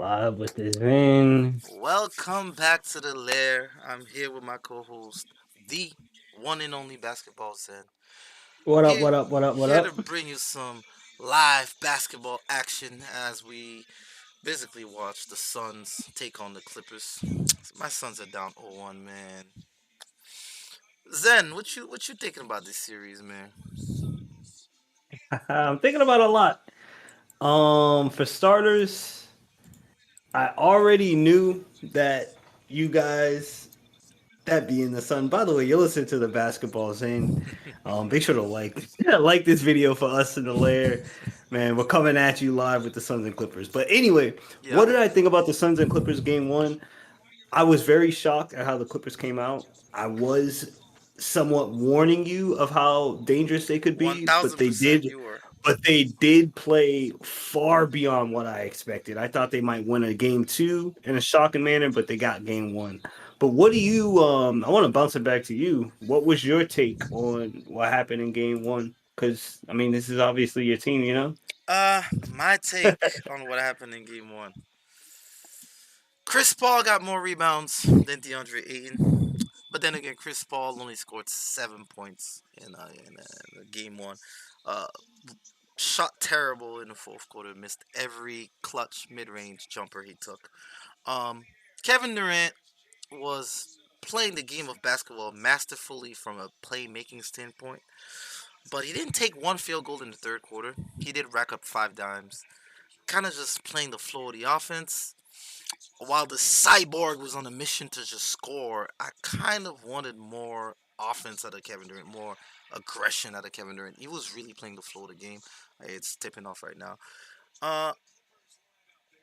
Live with this man. Welcome back to the lair. I'm here with my co-host, the one and only Basketball Zen. What up? Here, What up? What up? What here to up? bring you some live basketball action as we basically watch the Suns take on the Clippers. My Suns are down 0-1, man. Zen, what you thinking about this series, man? I'm thinking about a lot. For starters, I already knew that you guys, that being the sun. By the way, you listen to the basketball scene. Be sure to like this video for us in the lair. Man, we're coming at you live with the Suns and Clippers. But anyway, what Yep. did I think about the Suns and Clippers game one? I was very shocked at how the Clippers came out. I was somewhat warning you of how dangerous they could One be, but thousand they percent, did. you were. But they did play far beyond what I expected. I thought they might win a game two in a shocking manner, but they got game one. But what do you? I want to bounce it back to you. What was your take on what happened in game one? Because I mean, this is obviously your team, you know. My take on what happened in Game One. Chris Paul got more rebounds than DeAndre Ayton. But then again, Chris Paul only scored 7 points in game one. Uh, Shot terrible in the fourth quarter. Missed every clutch mid-range jumper he took. Um, Kevin Durant was playing the game of basketball masterfully from a playmaking standpoint, but he didn't take one field goal in the third quarter. He did rack up 5 dimes. Kind of just playing the flow of the offense. While the cyborg was on a mission to just score, I kind of wanted more offense out of Kevin Durant, more aggression out of Kevin Durant. He was really playing the flow of the game. It's tipping off right now. Uh,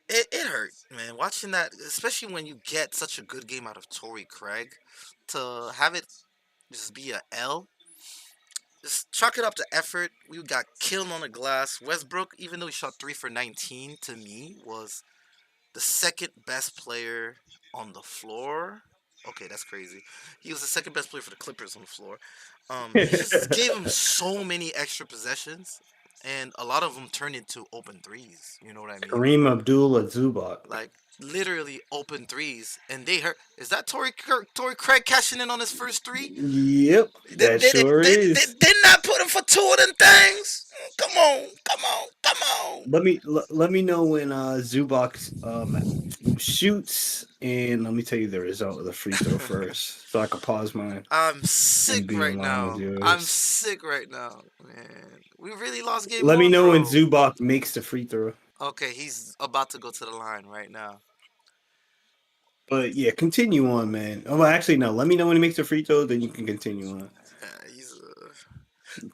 it hurt, man, watching that, especially when you get such a good game out of Torrey Craig, to have it just be a L. Just chalk it up to effort. We got killed on the glass. Westbrook, even though he shot 3 for 19, to me was the second best player on the floor. Okay, that's crazy. He was the second best player for the Clippers on the floor. He just gave him so many extra possessions, and a lot of them turned into open threes. You know what I mean? Kareem Abdul-Jabbar. Like literally open threes, and they hurt. Is that Torrey Craig cashing in on his first three? Yep, They, that they, they, sure they, they is. did not put him for two of them things. Come on, come on, come on. Let me know when Zubac shoots, and let me tell you the result of the free throw first, so I can pause mine I'm and sick be in right line with now. I'm yours. sick right now, man. We really lost game Let me one, know when bro. Zubac makes the free throw. Okay, he's about to go to the line right now. But yeah, continue on, man. Oh, well, actually, no. Let me know when he makes the free throw, then you can continue on. He's.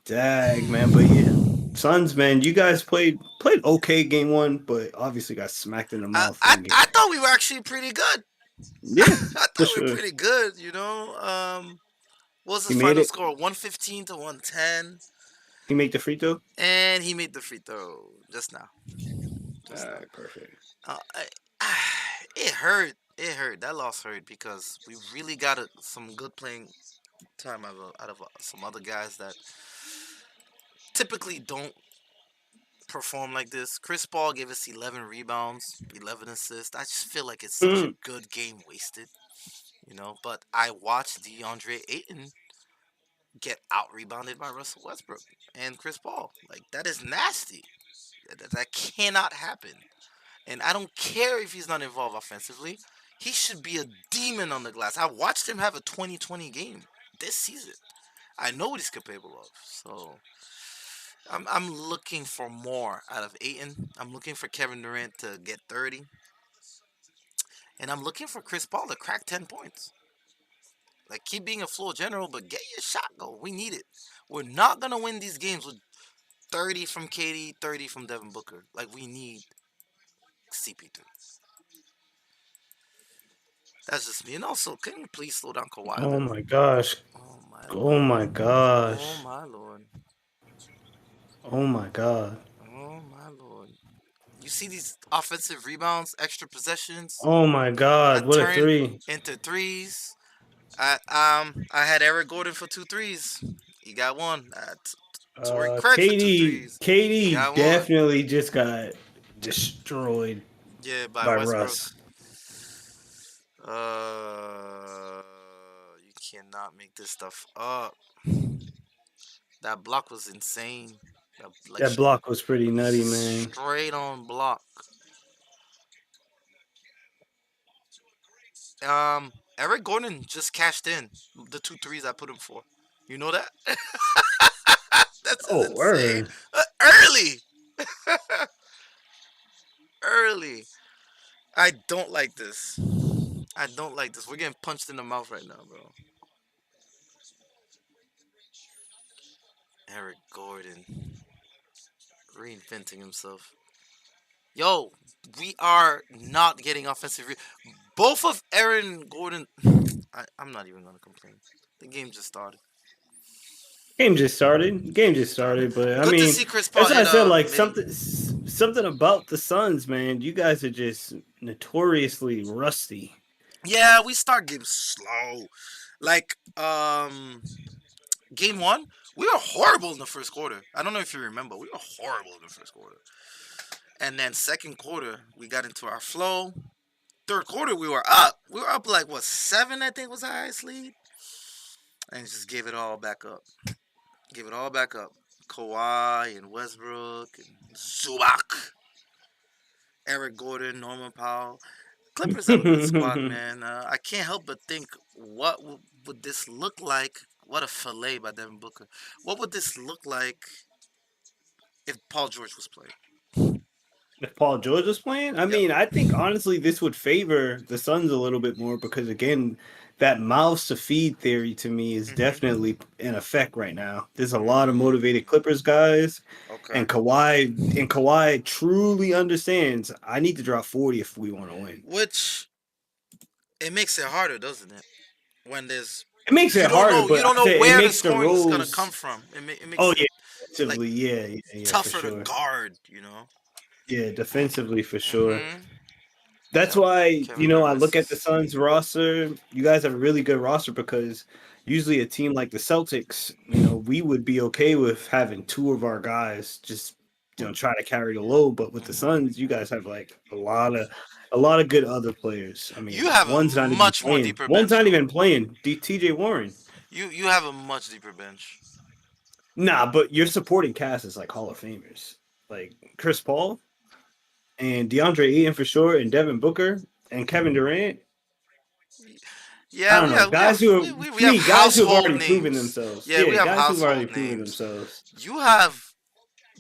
Dag, man. But yeah, Suns, man. You guys played okay game one, but obviously got smacked in the I, mouth I in game. I thought we were actually pretty good. I Yeah, for thought we were sure. pretty good. What was He his made final it. score? 115 to 110, He made the free throw. and he made the free throw just now. All Just now. right, perfect. It hurt. It hurt. That loss hurt because we really got some good playing time out of some other guys that typically don't perform like this. Chris Paul gave us 11 rebounds, 11 assists. I just feel like it's such a Mm. good game wasted, But I watched DeAndre Ayton get out rebounded by Russell Westbrook and Chris Paul. Like that is nasty. That cannot happen. And I don't care if he's not involved offensively. He should be a demon on the glass. I watched him have a 2020 game this season. I know what he's capable of. So I'm looking for more out of Aiton. I'm looking for Kevin Durant to get 30. And I'm looking for Chris Paul to crack 10 points. Like keep being a floor general, but get your shot goal. We need it. We're not gonna win these games with 30 from KD, 30 from Devin Booker. Like we need CP3. That's just me. And also, can you please slow down Kawhi a Oh little? my gosh. Oh my Oh lord. my Oh gosh. my lord. Oh my god. Oh my lord. You see these offensive rebounds, extra possessions Oh my god. that What a turn three. into threes. I had Eric Gordon for two threes. He got one. Torrey Craig for two KD threes. He KD got one. definitely just got destroyed. Yeah, by by Westbrook. Russ. You cannot make this stuff up. That block was insane. That, like That block was pretty nutty, man. straight on block. Eric Gordon just cashed in the two threes I put him for. You know that? That's Oh, insane. word. Early, early. I don't like this. I don't like this. We're getting punched in the mouth right now, bro. Eric Gordon reinventing himself. Yo, we are not getting offensive. Both of Aaron Gordon. I'm not even gonna complain. The game just started. Game just started. Game just Started. started, but I Good to mean, see Chris Paul that's what I hit said. Like mid. something about the Suns, man. You guys are just notoriously rusty. Yeah, we start games slow. Like game one, we were horrible in the first quarter. I don't know if you remember, we were horrible in the first quarter. And then second quarter, we got into our flow. Third quarter, we were up. We were up like what 7? I think was our highest lead, and just gave it all back up. Give it all back up. Kawhi and Westbrook and Zubac, Eric Gordon, Norman Powell. Clippers have a good squad, man. I can't help but think, what would this look like? What a fillet by Devin Booker. What would this look like if Paul George was playing? If Paul George was playing, I Yep. mean, I think honestly this would favor the Suns a little bit more because again, that mouse to feed theory to me is Hmm. definitely in effect right now. There's a lot of motivated Clippers guys, Okay. and Kawhi truly understands I need to drop 40 if we want to win. Which it makes it harder, doesn't it? When there's It makes it harder, you but I don't know say it where the makes the scoring is gonna come roles. from. It Oh makes it yeah, like defensively, yeah, for tougher to sure. guard. You know. Yeah, defensively for sure. Hmm. That's why, Kevin I Durant look at the misses. Suns roster. You guys have a really good roster because usually a team like the Celtics, we would be okay with having two of our guys just, try to carry the load. But with the Suns, you guys have like a lot of good other players. I You mean, have a one's not even much more playing. deeper One's bench not though. even playing. TJ Warren. You have a much deeper bench. Nah, but your supporting cast is like Hall of Famers. Like Chris Paul and DeAndre Ayton for sure, and Devin Booker and Kevin Durant. I Yeah, don't know. Guys who are, we to have me, guys who have household already proven names. themselves. Yeah, we Yeah, have guys who've already household proven names. themselves. You have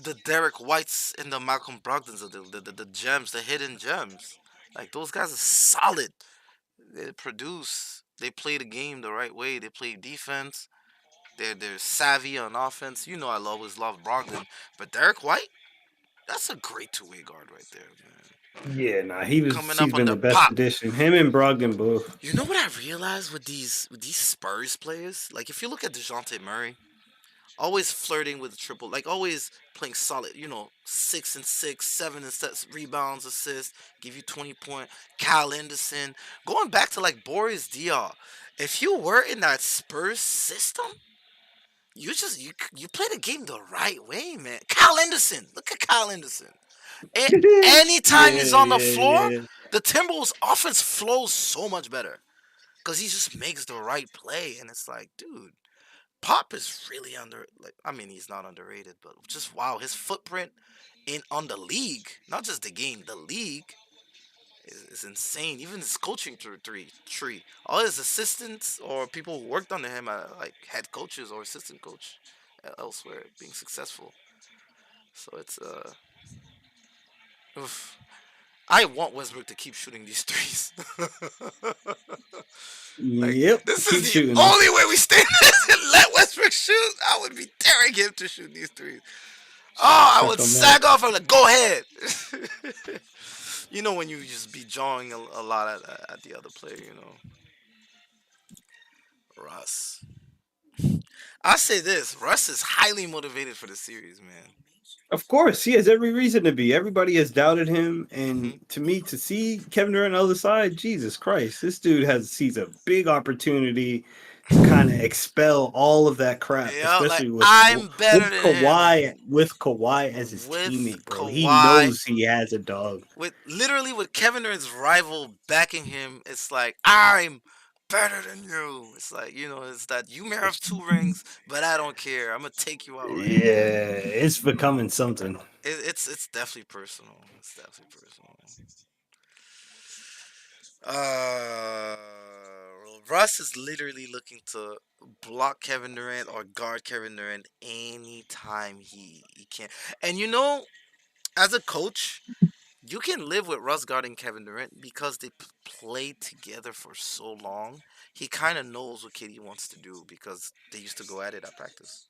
the Derek Whites and the Malcolm Brogdons of the gems, the hidden gems. Like those guys are solid. They produce. They play the game the right way. They play defense. They're savvy on offense. You know I always love Brogdon, but Derek White, that's a great two-way guard right there, man. Yeah, nah, Coming he's up on been the the best pop. addition. Him and Brogdon both. You know what I realized with these Spurs players? Like if you look at Dejounte Murray, always flirting with the triple, like always playing solid. 6 and 6, 7 and 6 rebounds, assists, give you 20 point. Kyle Anderson, going back to like Boris Diaw. If you were in that Spurs system, you play the game the right way, man. Kyle Anderson, look at Kyle Anderson. A- Anytime Yeah, he's on the yeah, floor, yeah. the Timberwolves offense flows so much better because he just makes the right play, and it's like, dude, Pop is really I mean, he's not underrated, but just wow, his footprint in on the league, not just the game, the league is insane. Even his coaching tree, all his assistants or people who worked under him, like head coaches or assistant coach elsewhere, being successful. So it's oof. I want Westbrook to keep shooting these threes. Like Yep. this is Keep the shooting them. only way we stay in this and let Westbrook shoot. I would be daring him to shoot these threes. Oh, I Chuck would them up. sag off and like, go ahead. When you just be jawing a lot at the other player, Russ. I say this: Russ is highly motivated for the series, man. Of course, he has every reason to be. Everybody has doubted him, Hmm. and to me, to see Kevin Durant on the other side, Jesus Christ, this dude sees a big opportunity kind of expel all of that crap, Like especially I'm better than him. With Kawhi as his With teammate, bro. He Kawhi, knows he has a dog. with Kevin Durant's rival backing him, it's like I'm better than you. It's like it's that you may have 2 rings, but I don't care. I'm gonna take you out right now. Yeah, it's becoming something. It's definitely personal. It's definitely personal. Uh, Russ is literally looking to block Kevin Durant or guard Kevin Durant anytime he can. And as a coach, you can live with Russ guarding Kevin Durant because they played together for so long. He kind of knows what KD wants to do because they used to go at it at practice.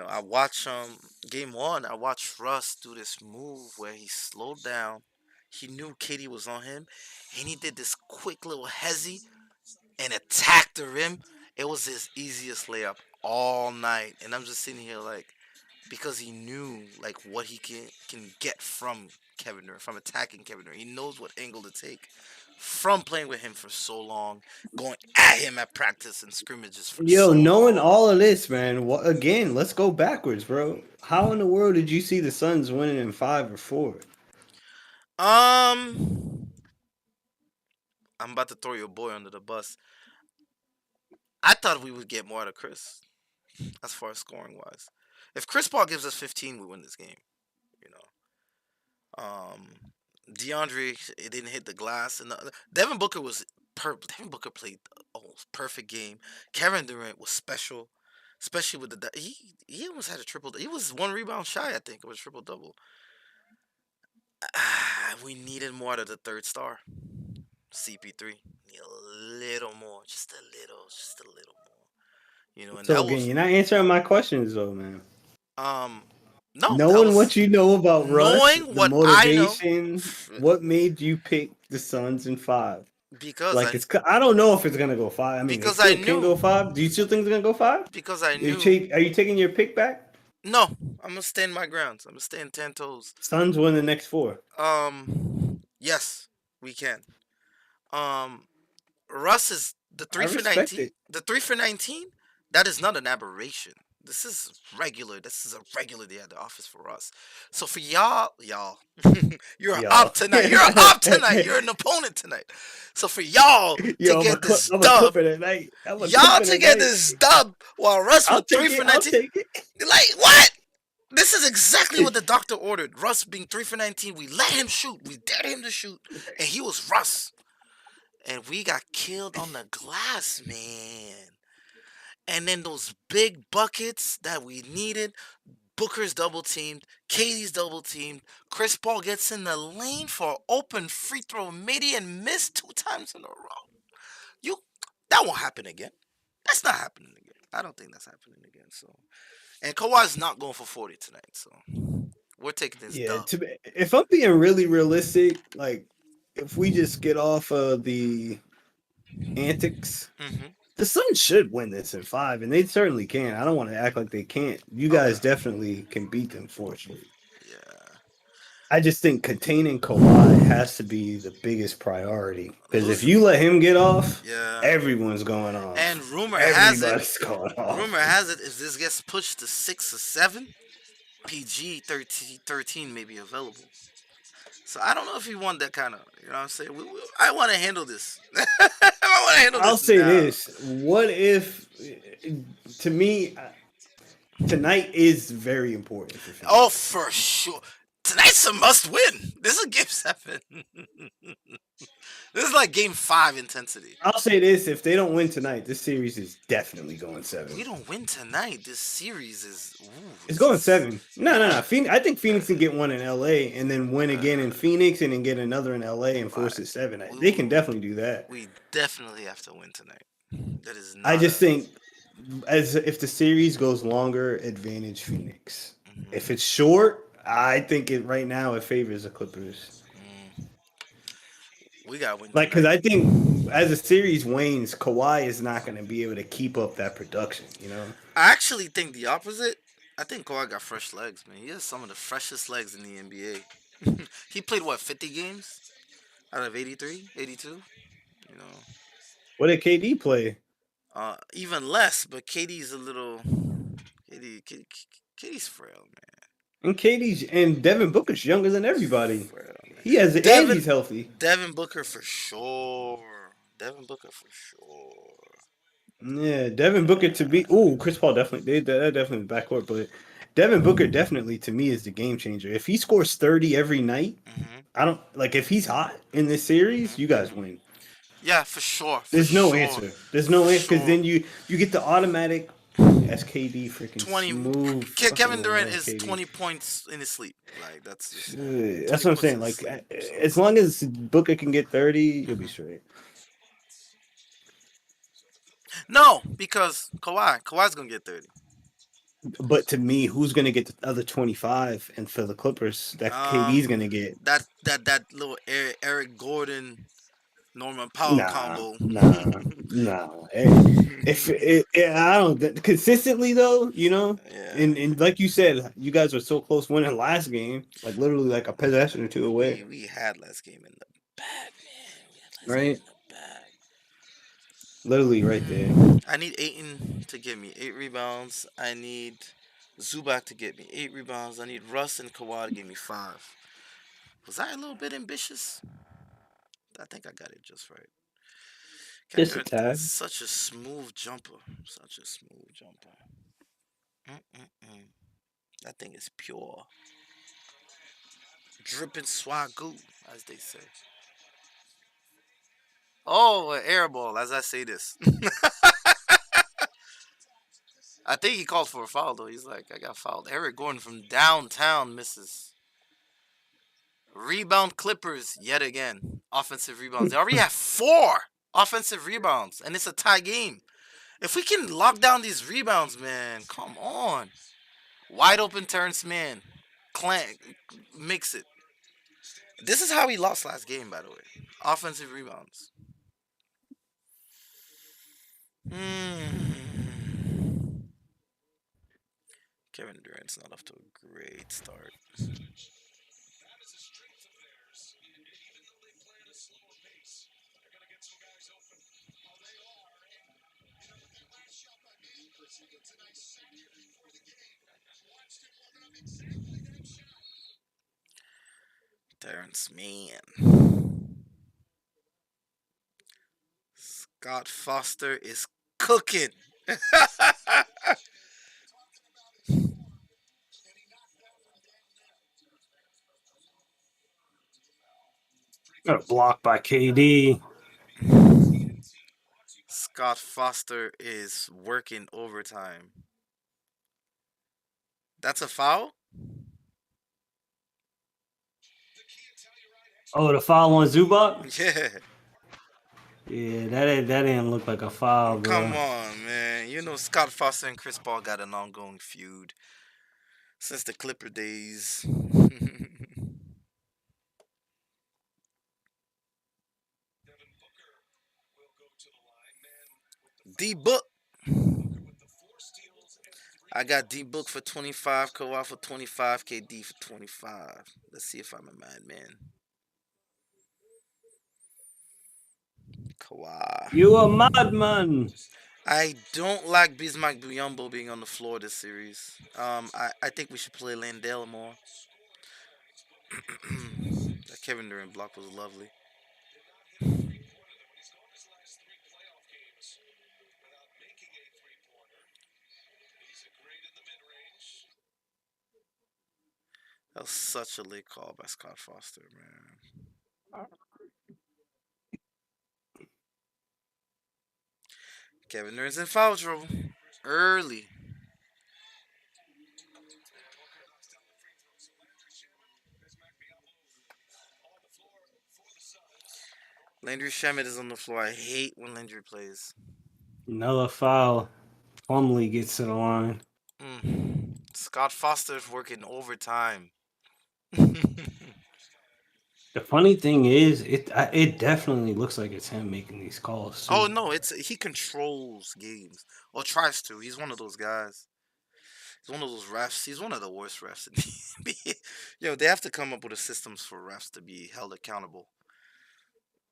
I watch game one. I watched Russ do this move where he slowed down. He knew KD was on him, and he did this quick little hezzy and attacked the rim. It was his easiest layup all night, and I'm just sitting here like because he knew like what he can get from Kevin Durant, from attacking Kevin Durant. He knows what angle to take from playing with him for so long, going at him at practice and scrimmages for Yo, so knowing long. all of this, man. What again? Let's go backwards, bro. How in the world did you see the Suns winning in 5 or 4? Um, I'm about to throw your boy under the bus. I thought we would get more out of Chris as far as scoring wise. If Chris Paul gives us 15, we win this game. You know, DeAndre it didn't hit the glass, and Devin Booker was Devin Booker played a perfect game. Kevin Durant was special, especially with he almost had a triple. He was 1 rebound shy, I think, of a triple double. We needed more out of the third star, CP3. Need a little more, just a little more. And So that again, was you're not answering my questions, though, man. um no, that Knowing was what you know about Russ, knowing the what I know motivation, what made you pick the Suns in 5? because Like I don't know if it's gonna go 5. I mean, it I still can knew go 5. Do you still think it's gonna go 5? because I knew Are you taking your pick back? no, I'm gonna stand my grounds. I'm gonna stand 10 toes. Suns win the next 4. Yes, we can. Um, Russ is the I three for respect 19. it. The 3 for 19. That is not an aberration. This is regular. This is a regular day at the office for us. So for y'all, you're Y'all. up tonight. You're up tonight. You're an opponent tonight. So for y'all to Yo, get this I'm a dub, clipper tonight. I'm a y'all clipper to get tonight. this dub while Russ I'll with take three it. for I'll 19. take it. Like what? This is exactly what the doctor ordered. Russ being 3 for 19. We let him shoot. We dared him to shoot, and he was Russ. And we got killed on the glass, man. And then those big buckets that we needed. Booker's double teamed. Katie's double teamed. Chris Paul gets in the lane for open free throw midi and missed 2 times in a row. You that won't happen again. That's not happening again. I don't think that's happening again. So and Kawhi's not going for 40 tonight. So we're taking this Yeah, dub. if I'm being really realistic, like if we just get off of the antics, Mm-hmm. the Suns should win this in 5, and they certainly can. I don't want to act like they can't. You guys Okay. definitely can beat them, fortunately. Yeah. I just think containing Kawhi has to be the biggest priority. Because if Losing. you let him get off, Yeah. everyone's going off. And Everybody's going off. rumor has it, if this gets pushed to 6 or 7, PG 13 may be available. So I don't know if he want that kind of, what I'm saying. I want to handle this. I want to handle I'll this say now. this: what if, to me, tonight is very important for Phoenix. Oh, for sure. Tonight's a must win. This is game 7. This is like game 5 intensity. I'll say this: if they don't win tonight, this series is definitely going We 7. don't win tonight. This series is. It's going 7. No. Phoenix, I think Phoenix can get one in LA and then win again in Phoenix and then get another in LA and force it 7. They can definitely do that. We definitely have to win tonight. That is not. I just think, as if the series goes longer, advantage Phoenix. Mhm. If it's short, I think it right now it favors the Clippers. We got to win. Like, because I think as the series wanes, Kawhi is not going to be able to keep up that production. You know, I actually think the opposite. I think Kawhi got fresh legs, man. He has some of the freshest legs in the NBA. He played, what, 50 games out of 83, 82? You know. what did KD play? Even less, but KD's a little. KD's frail, man. And Katie's and Devin Booker's younger than everybody. Frail, man. He has it, and Devin he's healthy. Devin Booker for sure. Devin Booker for sure. Yeah, Devin Booker to be. Oh, Chris Paul definitely. They're definitely backcourt, but Devin Booker definitely to me is the game changer. If he scores 30 every night, Hmm. I don't like if he's hot in this series, you guys Hmm. win. Yeah, for sure. For There's no sure. answer. There's no For answer because sure. then you get the automatic SKD freaking 20 smooth. Kevin fucking Durant is SKD. 20 points in his sleep. Like that's just That's 20 what I'm points saying. in his Like sleep. So. as long as Booker can get 30, you'll be Mhm. straight. No, because Kawhi's gonna get 30. But to me, who's gonna get the other 25? And for the Clippers, that KD's Um, gonna get. that little Eric Gordon Norman Powell Nah, combo. nah. If I don't consistently though, Yeah, and like you said, you guys were so close winning last game, like literally like a possession or two away, we had last game in the bag, man. We had last game right? in the bag. Literally right there. I need Aiton to give me 8 rebounds. I need Zubac to get me 8 rebounds. I need Russ and Kawhi to give me 5. Was I a little bit ambitious? I think I got it just right. Kevin Just a Durant, tad. such a smooth jumper. Such a smooth jumper. Mm-mm-mm. That thing is pure. Dripping swagoo, as they say. Oh, an air ball, as I say this. I think he called for a foul, though. He's like, I got fouled. Eric Gordon from downtown misses. Rebound Clippers yet again. Offensive rebounds. They already have 4 offensive rebounds, and it's a tie game. If we can lock down these rebounds, man, come on. Wide open Terrence Mann. Clank, mix it. This is how he lost last game, by the way. Offensive rebounds. Mm. Kevin Durant's not off to a great start. Terrence Mann. Scott Foster is cooking. Got a block by KD. Scott Foster is working overtime. That's a foul? Oh, the foul on Zubac. Yeah. Yeah, that didn't look like a foul, Come bro. on, man. You know Scott Foster and Chris Paul got an ongoing feud since the Clipper days. D Book. I got D Book for 25, Kawhi for 25, KD for 25. Let's see if I'm a madman. Kawhi. You a madman. I don't like Bismack Biyombo being on the floor this series. I think we should play Landale more. That Kevin Durant block was lovely. That was such a late call by Scott Foster, man. Kevin Durant's in foul trouble early. Landry Shamet is on the floor. I hate when Landry plays. Another foul. Plumlee gets to the line. Scott Foster's working overtime. The funny thing is, it definitely looks like it's him making these calls. Too. Oh no, it's he controls games or tries to. He's one of those guys. He's one of those refs. He's one of the worst refs in the NBA. Yo, they have to come up with a systems for refs to be held accountable.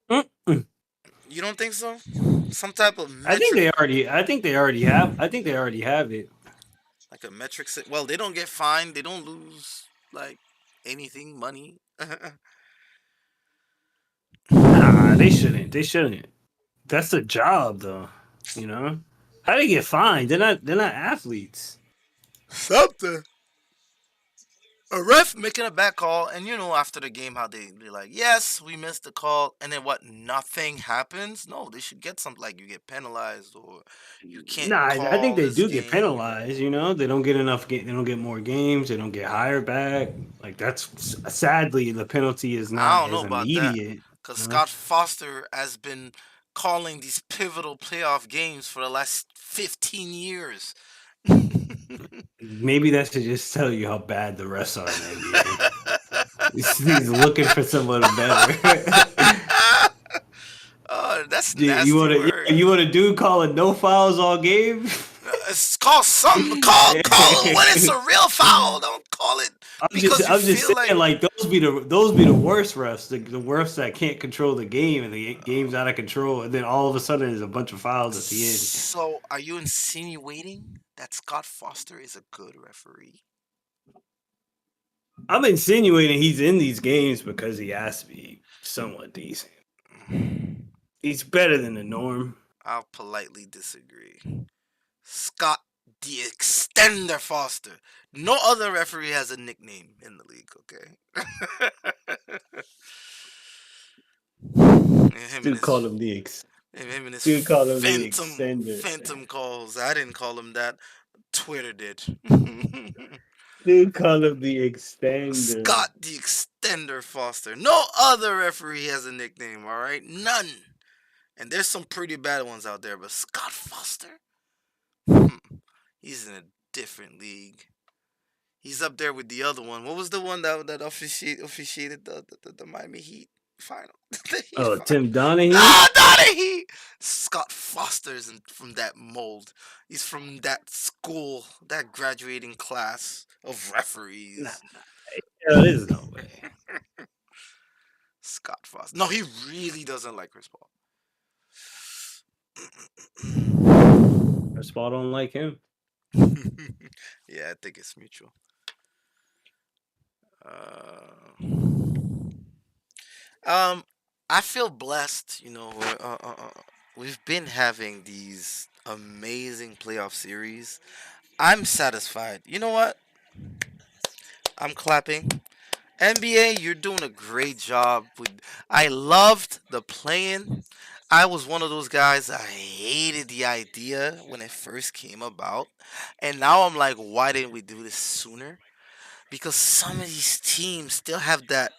Mm-mm. You don't think so? Some type of I think metric, they already. I think they already have. I think they already have it. like a metric. Well, they don't get fined. They don't lose like anything, money. Nah, they shouldn't. They shouldn't. That's a job, though. You know, how they get fined? They're not. They're not athletes. Something. A ref making a bad call, and after the game, how they like, yes, we missed the call, and then what? Nothing happens. No, they should get something like you get penalized or you can't Nah, I think call they this do get game. penalized. You know, they don't get enough. They don't get more games. They don't get hired back. Like that's sadly the penalty is I not don't know as about that, immediate. because You know? Scott Foster has been calling these pivotal playoff games for the last 15 years. Maybe that should just tell you how bad the refs are in the NBA. He's looking for someone better. Oh, that's You nasty want to word. you want a dude calling no fouls all game? It's call something. Call it when it's a real foul. Don't call it because you I'm just feel like. saying like those be the worst refs, the refs that can't control the game and the game's out of control, and then all of a sudden there's a bunch of fouls at the end. So, are you insinuating that Scott Foster is a good referee? I'm insinuating he's in these games because he has to be somewhat decent. He's better than the norm. I'll politely disagree. Scott the Extender Foster. No other referee has a nickname in the league, okay? him and Dude called his him the ex. him and his Dude called him the extender. phantom calls. I didn't call him that. Twitter did. Dude called him the extender. Scott the Extender Foster. No other referee has a nickname, alright? None. And there's some pretty bad ones out there, but Scott Foster? He's in a different league. He's up there with the other one. What was the one that officiated the Miami Heat final? The Heat Oh, final. Tim Donahue? Ah, Donahue! Scott Foster's from that mold. He's from that school, that graduating class of Nah, referees. there's no way. Scott Foster. No, he really doesn't like Chris Paul. Chris Paul don't like him. Yeah, I think it's mutual. Uh, um, I feel blessed. We've been having these amazing playoff series. I'm satisfied. You know what? I'm clapping. NBA, you're doing a great job. I loved the playing. I was one of those guys. I hated the idea when it first came about, and now I'm like, why didn't we do this sooner? Because some of these teams still have that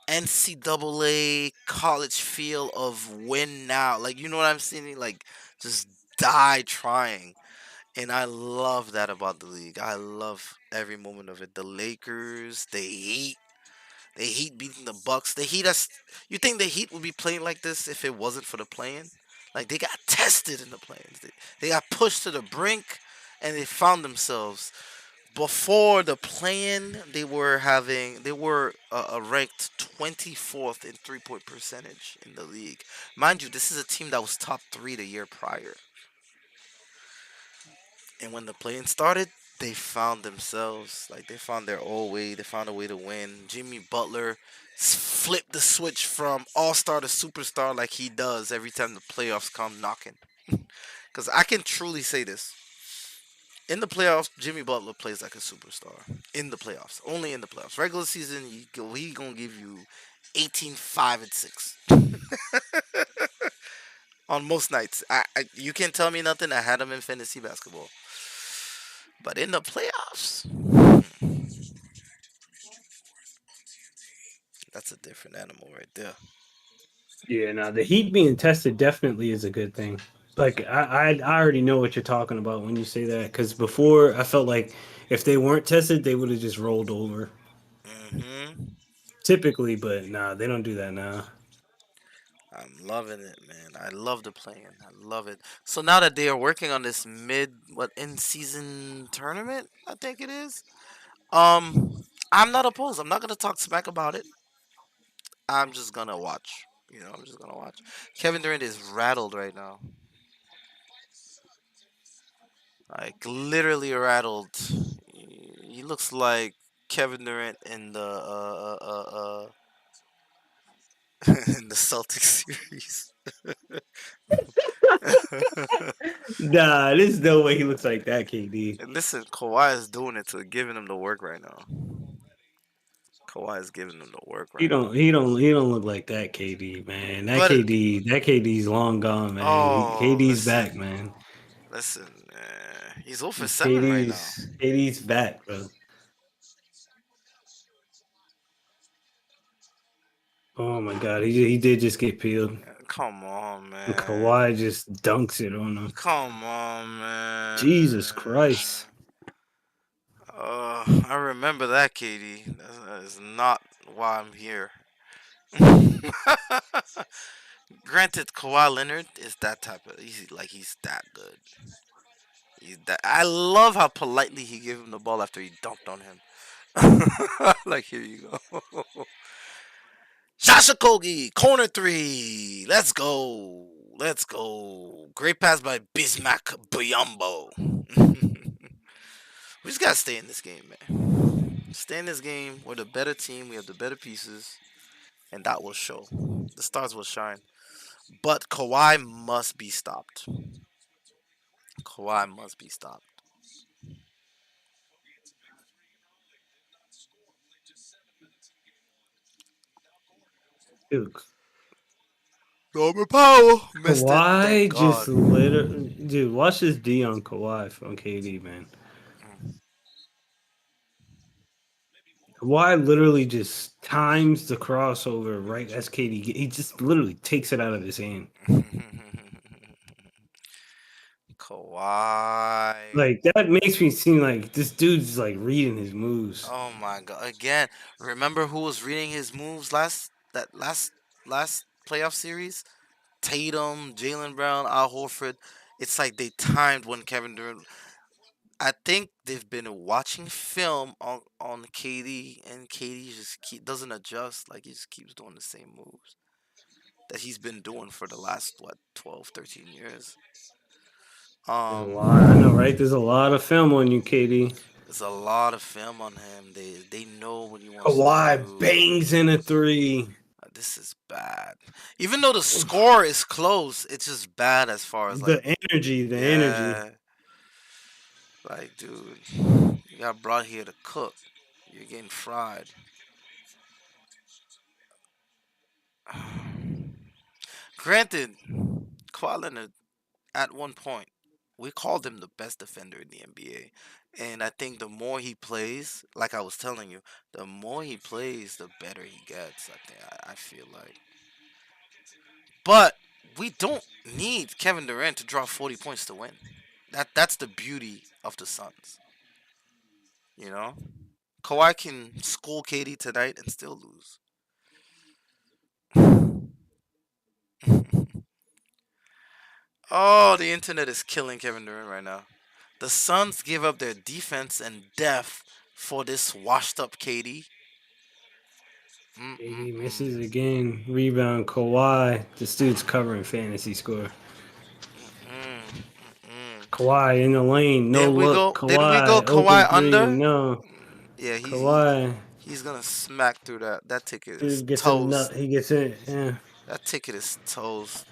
NCAA college feel of win now. Like, you know what I'm saying? Like, just die trying. And I love that about the league. I love every moment of it. The Lakers, the Heat. The Heat beating the Bucks. The Heat us. You think the Heat would be playing like this if it wasn't for the playing? Like, they got tested in the playing. They got pushed to the brink and they found themselves. Before the playing, they were ranked 24th in 3-point percentage in the league. Mind you, this is a team that was top 3 the year prior. And when the playing started, they found themselves. Like, they found their old way. They found a way to win. Jimmy Butler flipped the switch from all star to superstar like he does every time the playoffs come knocking. Because I can truly say this. In the playoffs, Jimmy Butler plays like a superstar. In the playoffs. Only in the playoffs. Regular season, he going to give you 18, 5, and 6. On most nights. You can't tell me nothing. I had him in fantasy basketball. But in the playoffs, that's a different animal right there. Yeah, now the Heat being tested definitely is a good thing. Like I already know what you're talking about when you say that because before I felt like if they weren't tested, they would have just rolled over. Hmm. Typically, but nah, they don't do that now. I'm loving it, man. I love the playing. I love it. So now that they are working on this in season tournament, I think it is. I'm not opposed. I'm not gonna talk smack about it. I'm just gonna watch. I'm just gonna watch. Kevin Durant is rattled right now, like literally rattled. He looks like Kevin Durant in the in the Celtics series. Nah, there's no way he looks like that, KD. And listen, Kawhi is doing it to giving him the work right now. Kawhi is giving him the work He right now. don't he don't he don't look like that KD, man. But That KD's long gone, man. oh, KD's listen, back, man. listen, he's 0 for 7 right now. KD's back, bro. Oh my god, he did just get peeled. Come on, And man. Kawhi just dunks it on him. Come on, man. Jesus Christ. I remember that, Katie. That is not why I'm here. Granted, Kawhi Leonard is that type of. He's that good. I love how politely he gave him the ball after he dunked on him. Like, here you go. Sasha Kogi, corner three. Let's go. Let's go. Great pass by Bismack Biyombo. We just gotta stay in this game, man. Stay in this game. We're the better team. We have the better pieces, and that will show. The stars will shine. But Kawhi must be stopped. Kawhi must be stopped. Dude, Norman Powell missed it. Thank Kawhi God. just literally, dude. Watch this D on Kawhi from KD, man. Kawhi literally just times the crossover right as KD. He just literally takes it out of his hand. Kawhi. Like that makes me seem like this dude's like reading his moves. Oh my God! Again, remember who was reading his moves last playoff series? Tatum, Jalen Brown, Al Horford. It's like they timed when Kevin Durant. I think they've been watching film on KD, and KD doesn't adjust. Like, he just keeps doing the same moves that he's been doing for the last, what, 12, 13 years. There's a lot. I know, right? Um, There's a lot of film on you, KD. there's a lot of film on him. They know what he wants to Kawhi do. bangs in a three. This is bad. Even though the score is close, it's just bad as far as, like, The energy. yeah, like, dude, you got brought here to cook. You're getting fried. Granted, Kawhi Leonard, at one point, we called him the best defender in the NBA. And I think the more he plays, like I was telling you, the more he plays, the better he gets. I feel like. But we don't need Kevin Durant to drop 40 points to win. That's the beauty of the Suns. You know? Kawhi can school KD tonight and still lose. Oh, the internet is killing Kevin Durant right now. The Suns give up their defense and depth for this washed up KD. KD misses Mm-mm-mm. again. Rebound Kawhi. This dude's covering fantasy score. Mm-mm. Kawhi in the lane. No look. Did we go Kawhi open Kawhi three. under? No. Yeah, Kawhi. he's gonna smack through that. That ticket is Dude gets a toast. nut. He gets it. Yeah. That ticket is toast.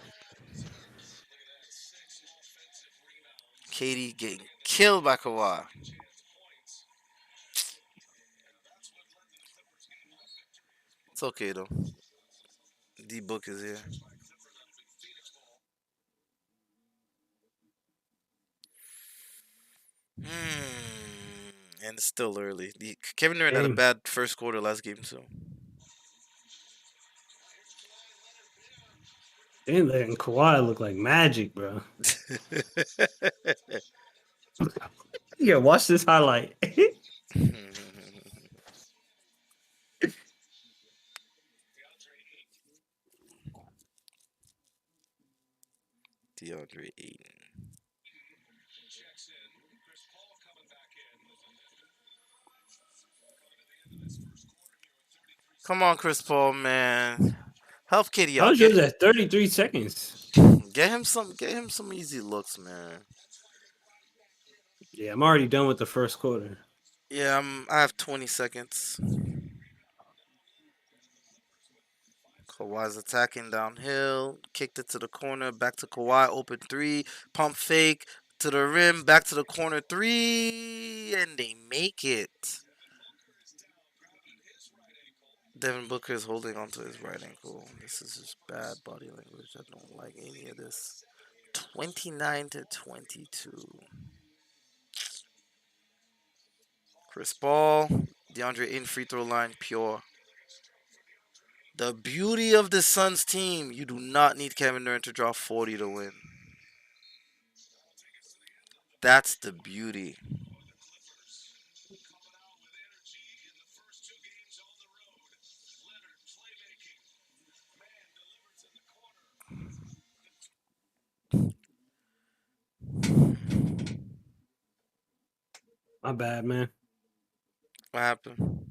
KD getting killed by Kawhi. It's okay though. D Book is here. And it's still early. Kevin Durant had a Game. bad first quarter last game too. They letting Kawhi look like magic, bro. Yeah, watch this highlight. DeAndre Ayton. Come on, Chris Paul, man. Help KD How out. was yours at 33 seconds? Get him some easy looks, man. Yeah, I'm already done with the first quarter. Yeah, I have 20 seconds. Kawhi's attacking downhill, kicked it to the corner, back to Kawhi, open three, pump fake to the rim, back to the corner three, and they make it. Devin Booker is holding onto his right ankle. This is just bad body language. I don't like any of this. 29-22. Chris Paul, DeAndre in free throw line, pure. The beauty of the Suns team, you do not need Kevin Durant to drop 40 to win. That's the beauty. My bad, man. What happened?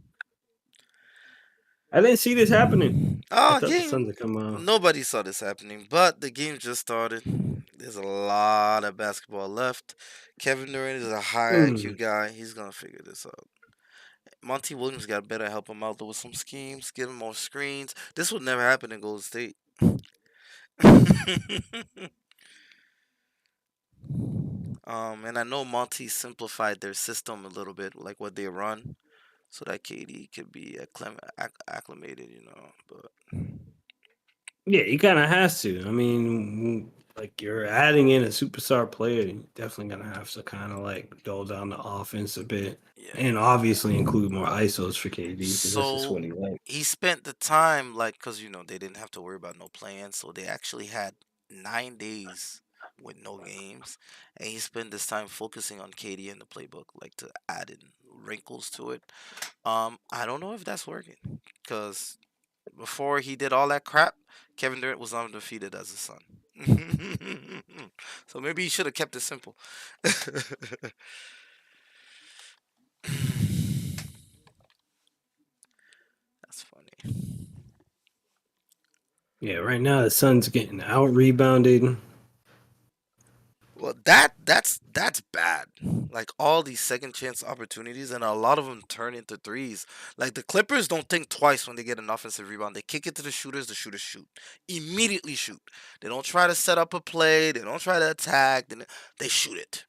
I didn't see this happening. I Oh, thought the Suns game. would come out. Nobody saw this happening, but the game just started. There's a lot of basketball left. Kevin Durant is a high IQ guy. He's gonna figure this out. Monty Williams got better help him out with some schemes, give him more screens. This would never happen in Golden State. And I know Monty simplified their system a little bit, like what they run, so that KD could be acclimated, But Yeah, he kind of has to. I mean, like you're adding in a superstar player, you're definitely gonna have to kind of like dull down the offense a bit, yeah. and obviously include more ISOs for KD because that's just So what he likes. he spent the time, like, because they didn't have to worry about no plans, so they actually had 9 days with no games, and he spent this time focusing on KD and the playbook, like to add in wrinkles to it. I don't know if that's working, because before he did all that crap, Kevin Durant was undefeated as a Sun. So maybe he should have kept it simple. That's funny. Yeah, right now the Suns getting out rebounded. Well, that's bad. Like all these second chance opportunities, and a lot of them turn into threes. Like the Clippers don't think twice when they get an offensive rebound. They kick it to the shooters shoot. Immediately shoot. They don't try to set up a play. They don't try to attack. They shoot it.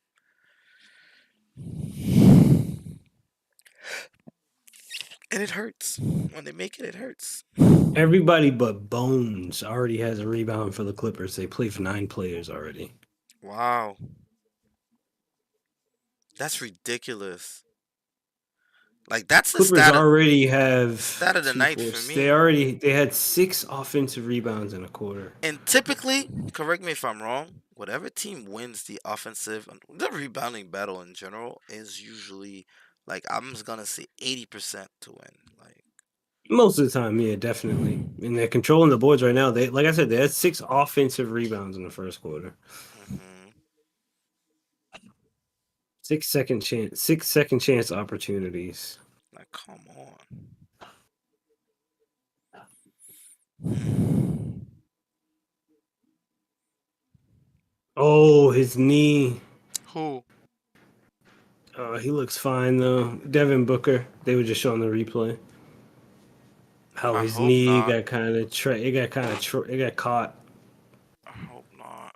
And it hurts. When they make it, it hurts. Everybody but Bones already has a rebound for the Clippers. They play for 9 players already. Wow. That's ridiculous. Like that's the Clippers already have stat of the night for me. They had 6 offensive rebounds in a quarter. And typically, correct me if I'm wrong, whatever team wins the offensive, the rebounding battle in general is usually like I'm just gonna say 80% to win. Like Most of the time, yeah, definitely. And they're controlling the boards right now. They, like I said, they had 6 offensive rebounds in the first quarter. mhm. 6 second chance opportunities. Like come on. Oh, his knee. Who? He looks fine though. Devin Booker. They were just showing the replay. How I his hope knee not. got kind of it got caught. I hope not.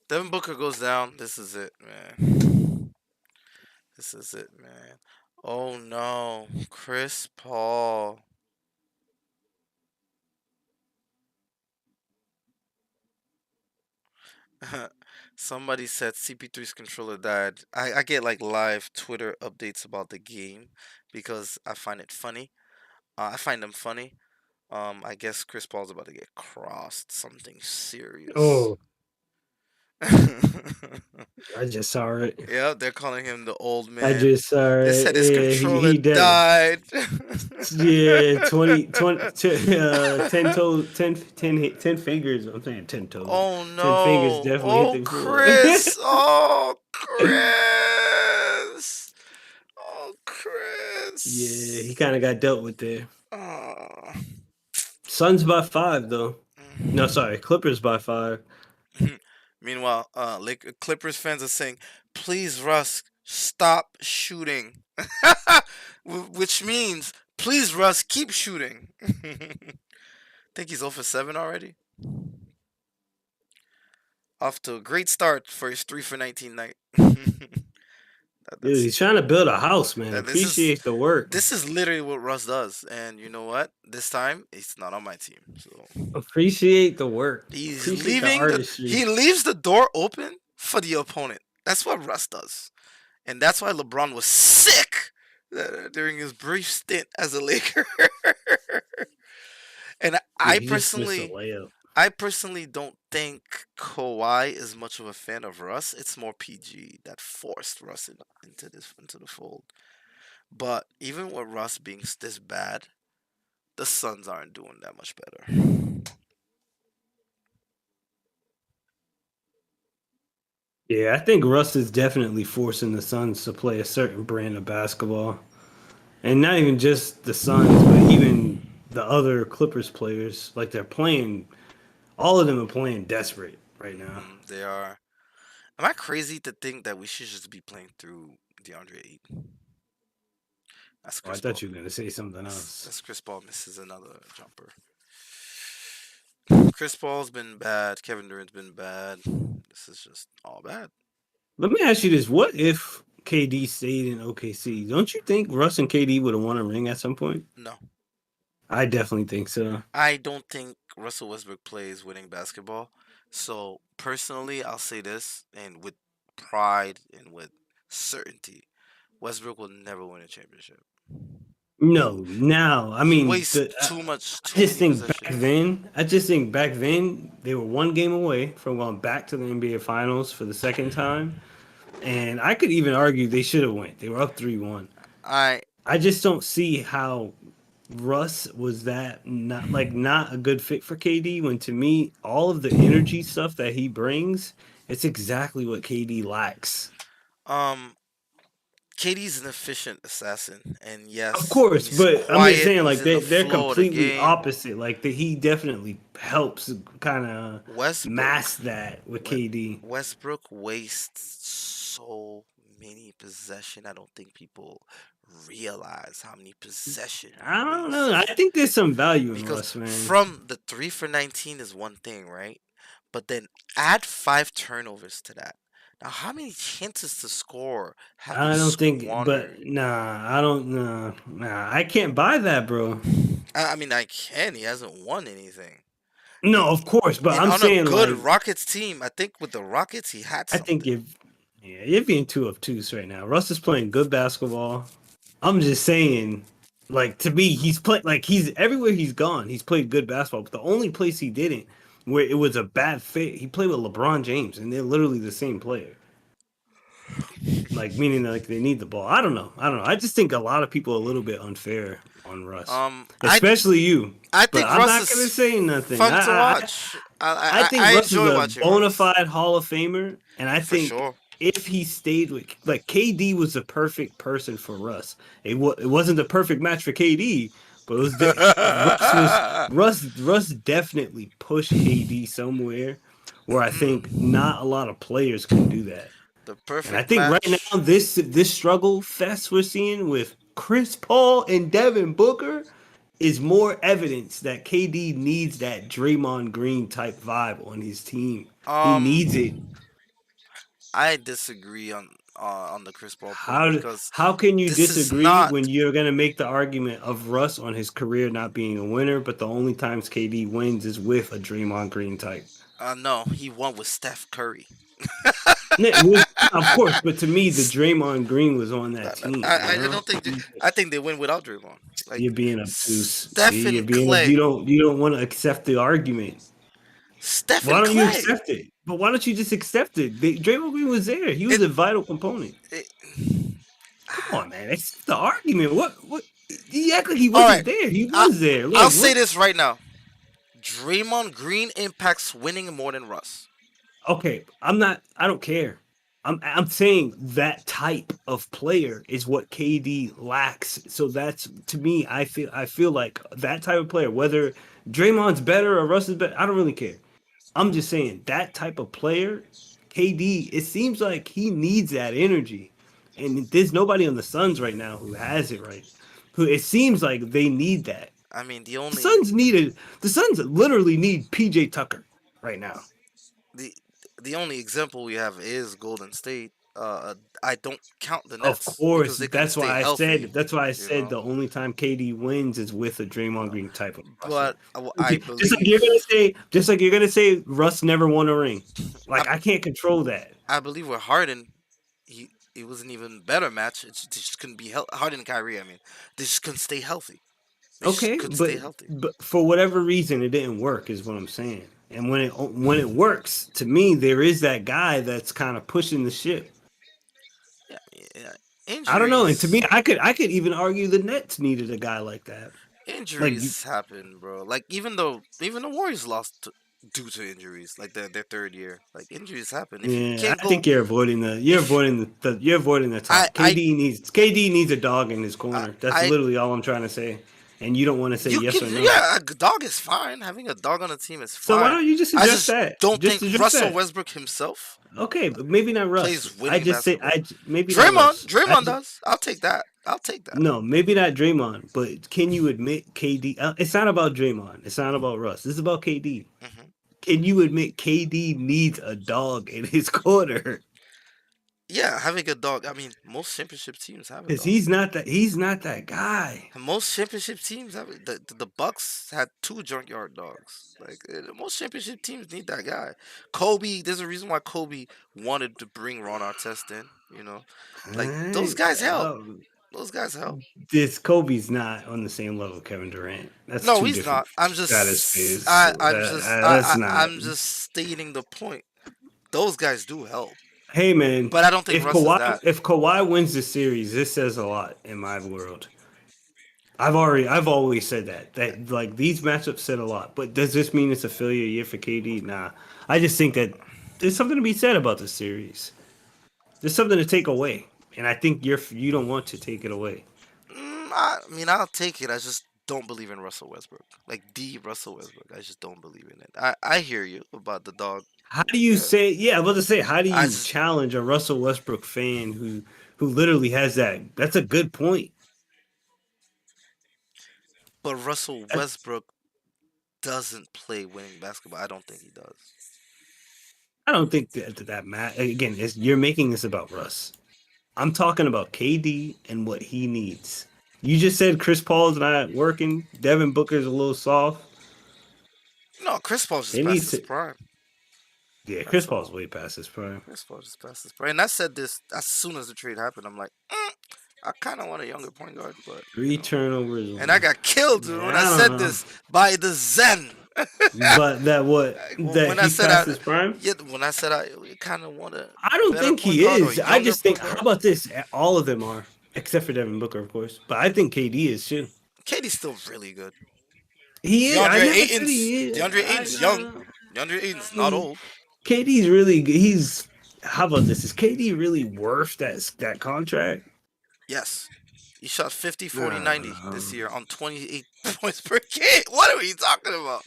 Devin Booker goes down. This is it, man. This is it, man. Oh no, Chris Paul. Somebody said CP3's controller died. I get like live Twitter updates about the game because I find it funny. I find them funny. I guess Chris Paul's about to get crossed. Something serious. Oh, I just saw it. Yeah, they're calling him the old man. I just saw They it. said his Yeah, controller he died. Yeah, 10 toes, 10 fingers. I'm saying 10 toes. Oh 10 fingers no! definitely hit Oh the floor. Chris! Oh Chris! Oh Yeah, he Chris! kind of got dealt with there. Oh. Suns by 5 though. No, Mm. sorry, Clippers by 5. Meanwhile, Clippers fans are saying, "Please, Russ, stop shooting," which means, "Please, Russ, keep shooting." Think he's 0 for 7 already. Off to a great start for his 3 for 19 night. Dude, That's he's trying to build a house, man. that. Appreciate the work. This is literally what Russ does, and you know what? This time it's not on my team. So Appreciate the work. he's Appreciate the leaving artistry. he leaves the door open for the opponent. That's what Russ does, and that's why LeBron was sick during his brief stint as a Laker. And Yeah, he just missed a layup. I personally don't think Kawhi is much of a fan of Russ. It's more PG that forced Russ into the fold. But even with Russ being this bad, the Suns aren't doing that much better. Yeah, I think Russ is definitely forcing the Suns to play a certain brand of basketball. And not even just the Suns, but even the other Clippers players. Like they're playing, all of them are playing desperate right now. They are. Am I crazy to think that we should just be playing through DeAndre Ayton? That's Oh, I Chris thought Paul. you were gonna say something else. That's Chris Paul misses another jumper. Chris Paul's been bad. Kevin Durant's been bad. This is just all bad. Let me ask you this: what if KD stayed in OKC? Don't you think Russ and KD would have won a ring at some point? No, I definitely think so. I don't think Russell Westbrook plays winning basketball. So personally, I'll say this, and with pride and with certainty, Westbrook will never win a championship. No, now I He mean, wastes too I just many think back possessions. then. I just think back then they were one game away from going back to the NBA Finals for the second time, and I could even argue they should have went. They were up 3-1. I I just don't see how Russ was that not a good fit for KD when to me all of the energy stuff that he brings, it's exactly what KD lacks. um KD's an efficient assassin, and Of yes, course, he's but I'm just quiet. saying He's like in the they're flow of the completely game. opposite. Like he definitely helps kind of Westbrook, mask that with We- KD. Westbrook wastes so many possession. I don't think people realize how many possession he I don't know. I wastes. think there's some value in Because Russ, man. from the 3 for 19 is one thing, right? But then add 5 turnovers to that. Now, how many chances to score have we I don't think, squandered? but nah, I don't know. Nah, I can't buy that, bro. I mean, I can. He hasn't won anything. No, And, of course, but and I'm on a saying good like Rockets team, I think with the Rockets, he had I think something. you're being too obtuse right now. Russ is playing good basketball. I'm just saying, like to me, he's played like he's everywhere he's gone. He's played good basketball, but the only place he didn't, where it was a bad fit, he played with LeBron James, and they're literally the same player. Like meaning like they need the ball. I don't know. I don't know. I just think a lot of people are a little bit unfair on Russ, Um, I especially you. I But think I'm Russ not gonna is say nothing. fun to watch. I think I Russ is enjoy a watching bona Russ fide Hall of Famer, and I for think sure. if he stayed with like KD was the perfect person for Russ. It wasn't the perfect match for KD, but it was Russ definitely pushed KD somewhere where I think Mm, not a lot of players can do that. the And I perfect think right match. now this struggle fest we're seeing with Chris Paul and Devin Booker is more evidence that KD needs that Draymond Green type vibe on his team. He needs it. Um, I disagree on the Chris Paul point How because how can you this is disagree not. when you're gonna make the argument of Russ on his career not being a winner, but the only times KD wins is with a Draymond Green type? No, he won with Steph Curry. Of course, but to me, the Draymond Green was on that team. You I know, don't think. I think they win without Draymond. you're Like being obtuse. Steph See, you're and being Clay. you don't want to accept the argument. Steph Why and don't you Clay. accept it? But why don't you just accept it? Draymond Green was there. He was It, a vital component. it Come on, man. Accept the argument. What? He act like he all right. wasn't there. He I was there. I'll Like say what? this right now. Draymond Green impacts winning more than Russ. Okay, I'm not. I don't care. I'm saying that type of player is what KD lacks. So that's to me. I feel like that type of player, whether Draymond's better or Russ is better. I don't really care. I'm just saying that type of player, KD, it seems like he needs that energy. And there's nobody on the Suns right now who has it right. Who it seems like they need that. I mean, The Suns literally need PJ Tucker right now. the the only example we have is Golden State. I don't count the Of Nets because course, they couldn't stay healthy. that's why I You said know, the only time KD wins is with a Draymond Green type of roster. but I Just like believe you're gonna say, Russ never won a ring. I, Like I can't control that. I believe with Harden, he it was an even better match. They just couldn't be Harden and Kyrie. I mean, they just couldn't stay healthy. They just Okay, couldn't stay healthy. but for whatever reason, it didn't work. Is what I'm saying. And when it works, to me, there is that guy that's kind of pushing the ship. Yeah, yeah. I don't know. And to Injuries, me, I could even argue the Nets needed a guy like that. Like injuries happen, bro. Like even the Warriors lost due to injuries. Like their third year, like injuries happen. If you yeah, can't I go, think if you're avoiding the I top. I KD needs a dog in his I, corner. That's I literally all I'm trying to say. And you don't want to say you yes can or no. yeah, a dog is fine. Having a dog on the team is So why fine. don't you just I address just that? don't Just think address Russell that. Westbrook himself Okay, but maybe not Russ. plays I winning just say basketball. maybe not Russ. Draymond does. I'll take that. I'll take that. No, maybe not Draymond, but can you admit KD? It's not about Draymond. It's not about Russ. This is about KD. Hmm. Can you admit KD needs a dog in his corner? Yeah, having a dog. I mean, most championship teams have a Because dog. he's not that guy. And most championship teams have it. The Bucks had two junkyard dogs. Like most championship teams need that guy. Kobe. There's a reason why Kobe wanted to bring Ron Artest in. You know, like those Alright, guys help. um, Those guys help. this Kobe's not on the same level Kevin Durant. That's No, two he's different not. I'm stratospheres. just. I'm just. That's not. I'm just stating the point. Those guys do help, Hey man, but I don't think Russ is that. If Kawhi wins the series, this says a lot in my world. I've always said that like these matchups said a lot. But does this mean it's a failure year for KD? Nah. I just think that there's something to be said about the series. There's something to take away, and I think you don't want to take it away. I mean, I'll take it. I just don't believe in Russell Westbrook. Like the Russell Westbrook. I just don't believe in it. I hear you about the dog. How do you Yeah. say? Yeah, I was about to say, how do I you just challenge a Russell Westbrook fan who literally has that? That's a good point. but Russell I, Westbrook doesn't play winning basketball. I don't think he does. I don't think that matter. Again, you're making this about Russ. I'm talking about KD and what he needs. You just said Chris Paul's not working. Devin Booker's a little soft. No, Chris Paul's just They past need his to. prime. Yeah, Chris That's Paul's all. way past his prime. Chris Paul just passed his prime. And I said this as soon as the trade happened. I'm like, I kind of want a younger point guard, but you Three know. turnovers. And I got killed when Yeah, I I don't said know. this by the Zen. But that when I he's said past his prime. yeah, when I said I kind of want a I don't better think point he guard or is. I younger just think. point How guard, about this? All of them are, except for Devin Booker, of course. But I think KD is too. KD's still really good. He is. I never said he is. DeAndre Ayton's young. DeAndre Ayton's not old. KD's really good. He's. How about this? Is KD really worth that contract? Yes. He shot 50, 40, 90 this Um, year on 28 points per game. What are we talking about?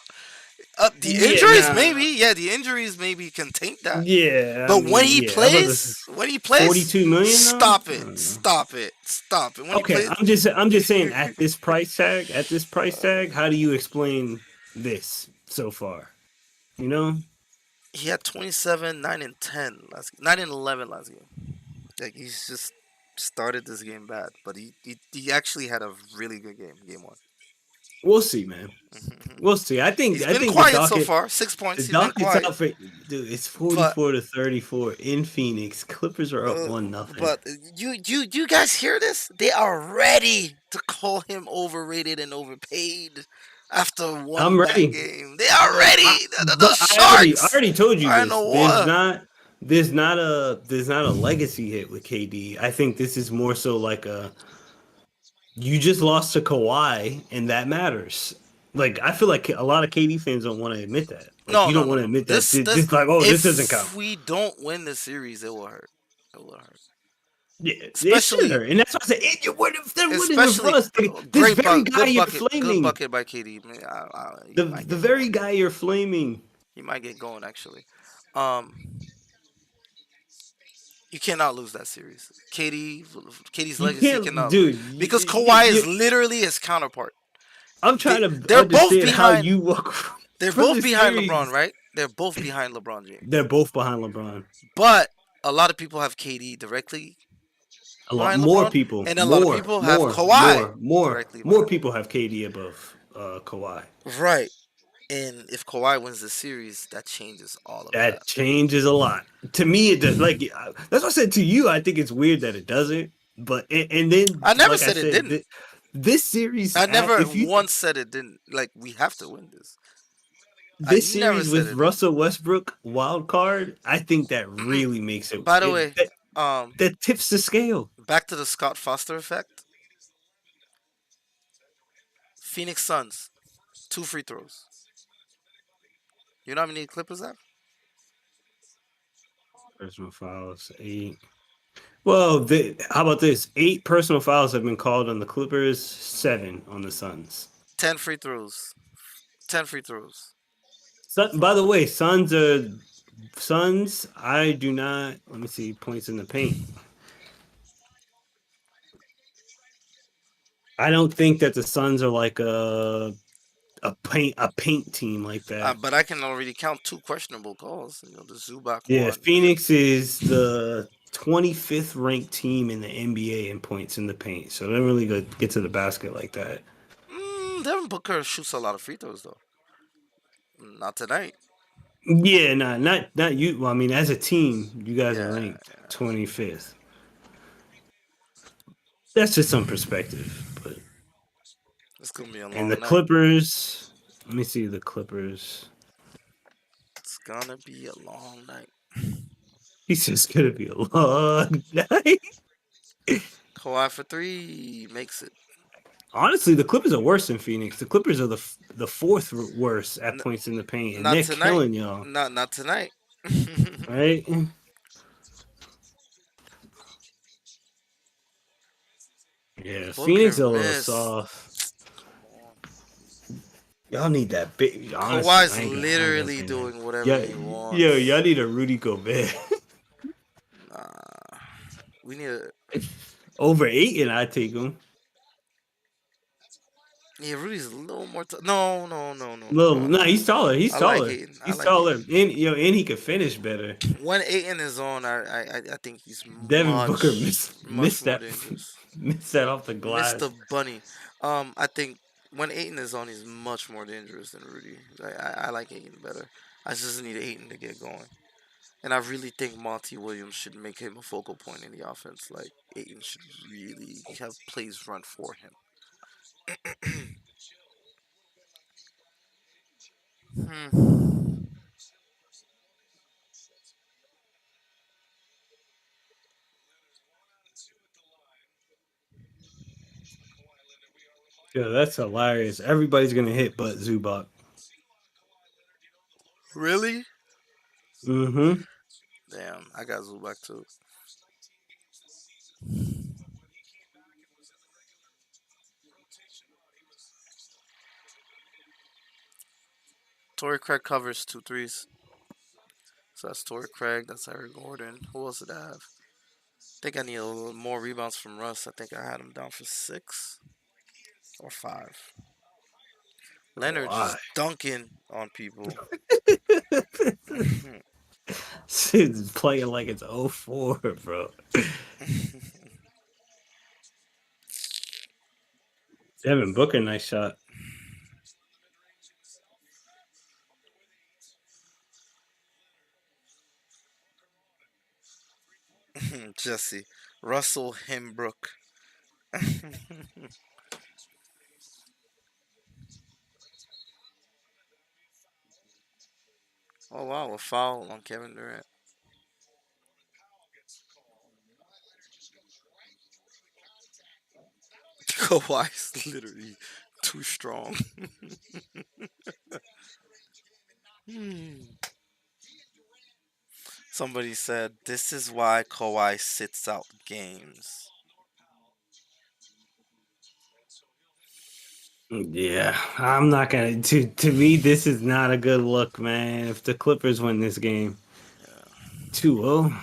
The yeah, injuries, nah. maybe. Yeah, the injuries maybe can taint that. Yeah, I But mean, yeah. How about this? when he plays, 42 million though? stop I it, don't know. stop it, stop it. When he Okay, plays, I'm just saying at this price tag, how do you explain this so far? You know? he had 27, 9 and 10 9 and 11 last game. Like he's just started this game bad, but he actually had a really good game one. We'll see, man. Hmm. We'll see. He's I been think quiet so far. 6 points. the He's been docket's quiet. out for dude, it's But 44-34 in Phoenix. Clippers are up uh, 1-0. but you guys hear this? They are ready to call him overrated and overpaid after one I'm bad ready. game. They are I, ready. The but I Sharks already told you are in this. the war. There's not a legacy hit with KD. I think this is more so like a you just lost to Kawhi and that matters. Like I feel like a lot of KD fans don't want to admit that. Like No, you no, don't no, want to no. admit that This this like oh this doesn't count. if we don't win the series, it will hurt. It will hurt. Yeah, it should Especially, hurt, and that's why I said it wouldn't have especially rust. This very guy good you're bucket, good flaming, bucket by KD. Man, he might the get very going. guy you're flaming. He might get going actually. Um, you cannot lose that series. KD's You legacy can't, cannot lose dude. because Kawhi is literally his counterpart. I'm They trying to they're both understand how behind. you walk They're from both this behind LeBron, series. right? They're both behind LeBron James. They're both behind LeBron. But a lot of people have KD directly A lot behind more LeBron, people, and a lot of people have Kawhi directly more behind people have KD above Kawhi. LeBron. Right. And if Kawhi wins the series, that changes all of that. That changes a lot. To me, it does. Like that's what I said to you. I think it's weird that it doesn't. But and then, I never like I said it said, didn't. this series, I never if you once said it didn't. Like, we have to win this. I this never series said with it didn't. Russell Westbrook wild card, I think that really makes it. By the way, That tips the scale. back to the Scott Foster effect. Phoenix Suns, 2 free throws. You know how many Clippers have? Personal fouls, 8. Well, how about this? 8 personal fouls have been called on the Clippers, 7 on the Suns. 10 free throws. 10 free throws. By the way, Suns. I do not. Let me see points in the paint. I don't think that the Suns are like a paint team like that. But I can already count 2 questionable calls. You know, the Zubac Yeah, one. Phoenix is the 25th ranked team in the NBA in points in the paint, so they don't really get to the basket like that. Devin Booker shoots a lot of free throws though. Not tonight. Yeah, not you. Well, I mean, as a team, you guys are Yeah, ranked 25th. That's just some perspective, but it's gonna be a long and the night. Clippers. Let me see the Clippers. It's gonna be a long night. He's just gonna be a long night. Kawhi for 3 makes it. Honestly, the Clippers are worse than Phoenix. The Clippers are the 4th worst at N- points in the paint, and Not they're tonight. killing y'all. Not tonight. Right? Yeah, Booker Phoenix a little missed. soft. Y'all need that big. Honestly, Kawhi's I ain't gonna- literally doing whatever Yeah, he wants. yo, y'all need a Rudy Gobert We need a. over 8, and I take him. Yeah, Rudy's a little more. No. No, he's taller. He's I like taller. Ayton. I He's like taller, and he can finish better. When Ayton is on, I think he's Devin much, Booker much missed more that dangerous. missed that off the glass. Missed the bunny. I think when Ayton is on, he's much more dangerous than Rudy. I like Ayton better. I just need Ayton to get going. And I really think Monty Williams should make him a focal point in the offense. Like, Ayton should really have plays run for him. Hmm. Yeah, that's hilarious. Everybody's gonna hit but Zubac. Really? Mm-hmm. Damn, I got Zubac too. Torrey Craig covers 2 threes. So that's Torrey Craig. That's Eric Gordon. Who else did I have? I think I need a little more rebounds from Russ. I think I had him down for 6 or 5. Leonard Why? just dunking on people. Sid's playing like it's 04, bro. Devin Booker, nice shot. Jesse. Russell Hembrook. Oh, wow. A foul on Kevin Durant. Kawhi's literally too strong. Somebody said this is why Kawhi sits out games. Yeah, I'm not gonna. To me, this is not a good look, man. If the Clippers win this game, Yeah. 2-0.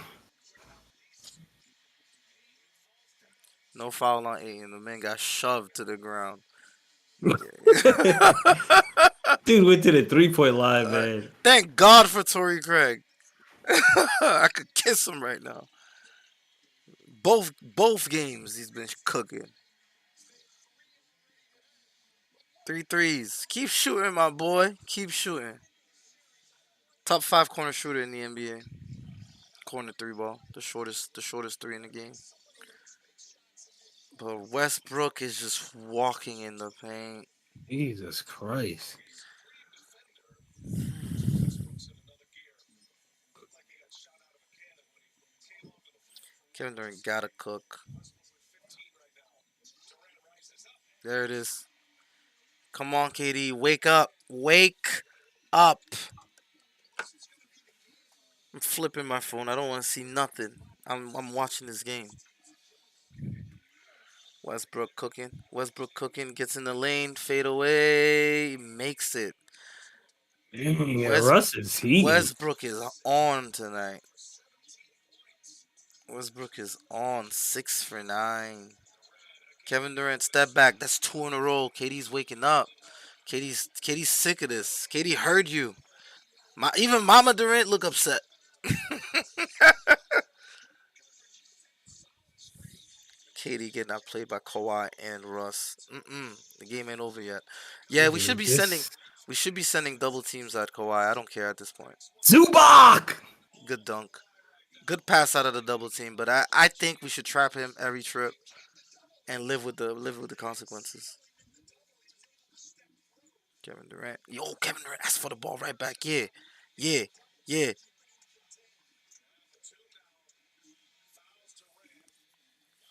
No foul on Aiden. The man got shoved to the ground. Yeah. Dude went to the 3-point line, Uh, man. Thank God for Torrey Craig. I could kiss him right now. Both games he's been cooking. 3 threes. Keep shooting, my boy. Keep shooting. Top 5 corner shooter in the NBA. Corner three ball. The shortest three in the game. But Westbrook is just walking in the paint. Jesus Christ. Kevin Durant gotta cook. There it is. Come on, KD. Wake up. Wake up. I'm flipping my phone. I don't want to see nothing. I'm watching this game. Westbrook cooking. Westbrook cooking. Gets in the lane. Fade away. Makes it. Dang, yeah, West Russ is heating. Westbrook is on tonight. Westbrook is on 6 for 9. Kevin Durant step back. That's 2 in a row. KD's waking up. KD's sick of this. KD heard you. Even Mama Durant look upset. KD getting outplayed by Kawhi and Russ. The game ain't over yet. Yeah, we should Dude, be sending this we should be sending double teams at Kawhi. I don't care at this point. Zubac. Good dunk. Good pass out of the double team, but I think we should trap him every trip and live with the consequences. Kevin Durant. Yo, Kevin Durant asked for the ball right back. Yeah. Yeah. Yeah.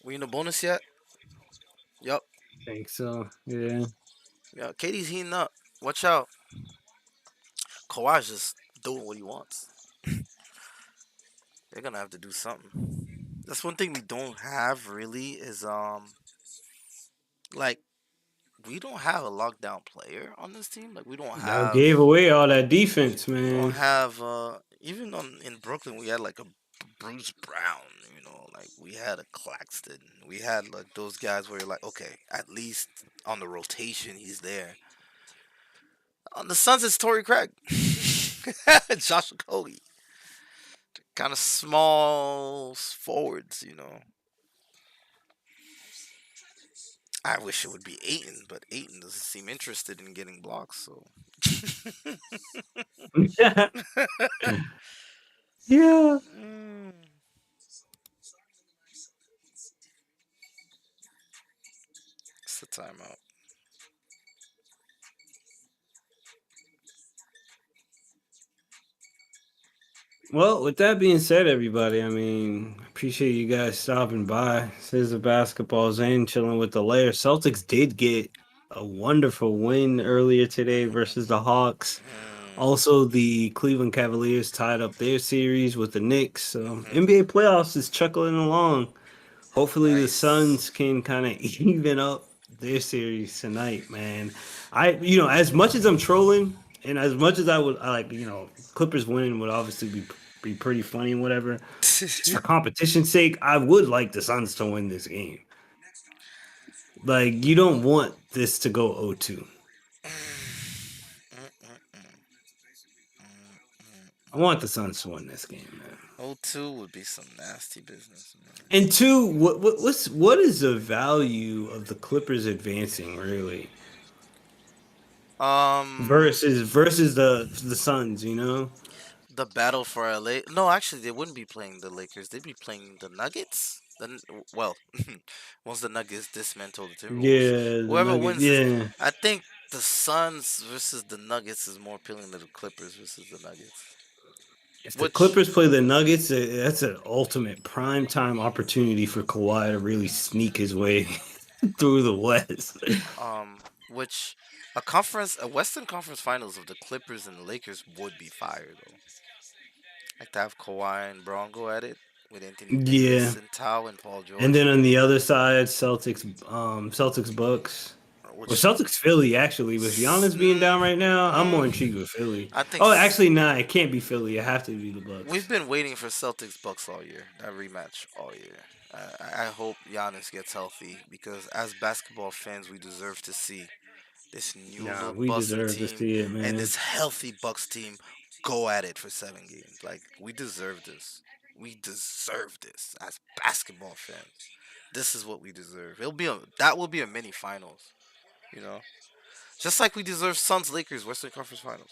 We in the bonus yet? Yup. Think so. Yeah. Yeah. KD's heating up. Watch out. Kawhi's just doing what he wants. They're gonna have to do something. That's one thing we don't have really is like we don't have a lockdown player on this team. Like Y'all gave away all that defense, we don't man. have even on in Brooklyn we had like a Bruce Brown, like we had a Claxton. We had like those guys where you're like, okay, at least on the rotation he's there. On the Suns it's Torrey Craig. Josh Okogie. Kind of small forwards. I wish it would be Aiton, but Aiton doesn't seem interested in getting blocks, so Yeah. Mm. It's the timeout. Well, with that being said, everybody, I mean, appreciate you guys stopping by. This is the basketball zane chilling with the layer. Celtics did get a wonderful win earlier today versus the Hawks. Mm. Also, the Cleveland Cavaliers tied up their series with the Knicks. So Hmm. NBA playoffs is chuckling along. Hopefully, the Nice. Suns can kind of even up their series tonight, man. As much as I'm trolling, and as much as I like, Clippers winning would obviously be pretty funny and whatever. Just for competition's sake, I would like the Suns to win this game. Like, you don't want this to go 0-2. I want the Suns to win this game, man. 0-2 would be some nasty business, man. And two, what is the value of the Clippers advancing really Um, versus the Suns? the battle for LA. No, actually, they wouldn't be playing the Lakers. They'd be playing the Nuggets. Well, once the Nuggets dismantle the Timberwolves, Yeah, the whoever Nuggets. wins, Yeah, I think the Suns versus the Nuggets is more appealing than the Clippers versus the Nuggets. if the Which, Clippers play the Nuggets, that's an ultimate prime time opportunity for Kawhi to really sneak his way through the West. which a Western Conference Finals of the Clippers and the Lakers would be fire though. Like to have Kawhi and Braun go at it with Anthony Yeah. Davis and Tao and Paul And George, then on the other side, Celtics Bucks. Or which Celtics Philly actually. With Giannis being mm, down right now, I'm more mm, intrigued with Philly. I think Oh, actually, nah, it can't be Philly. It have to be the we've Bucks. been waiting for Celtics Bucks all year. That rematch all year. I hope Giannis gets healthy because as basketball fans, we deserve to see this new Nah, look we Boston deserve to team see it, and man. this healthy Bucks team go at it for 7 games. Like we deserve this. We deserve this as basketball fans. This is what we deserve. That will be a mini finals, you know. Just like we deserve Suns Lakers Western Conference Finals.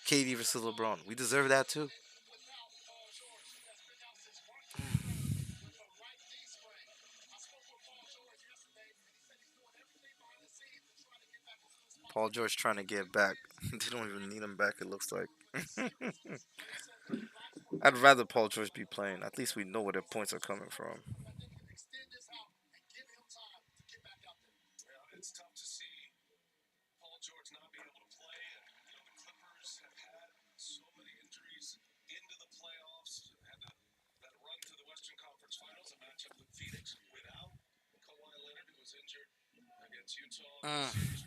KD versus LeBron. We deserve that too. Paul George trying to get back. They don't even need him back. It looks like. I'd rather Paul George be playing. At least we know where their points are coming from. Mm.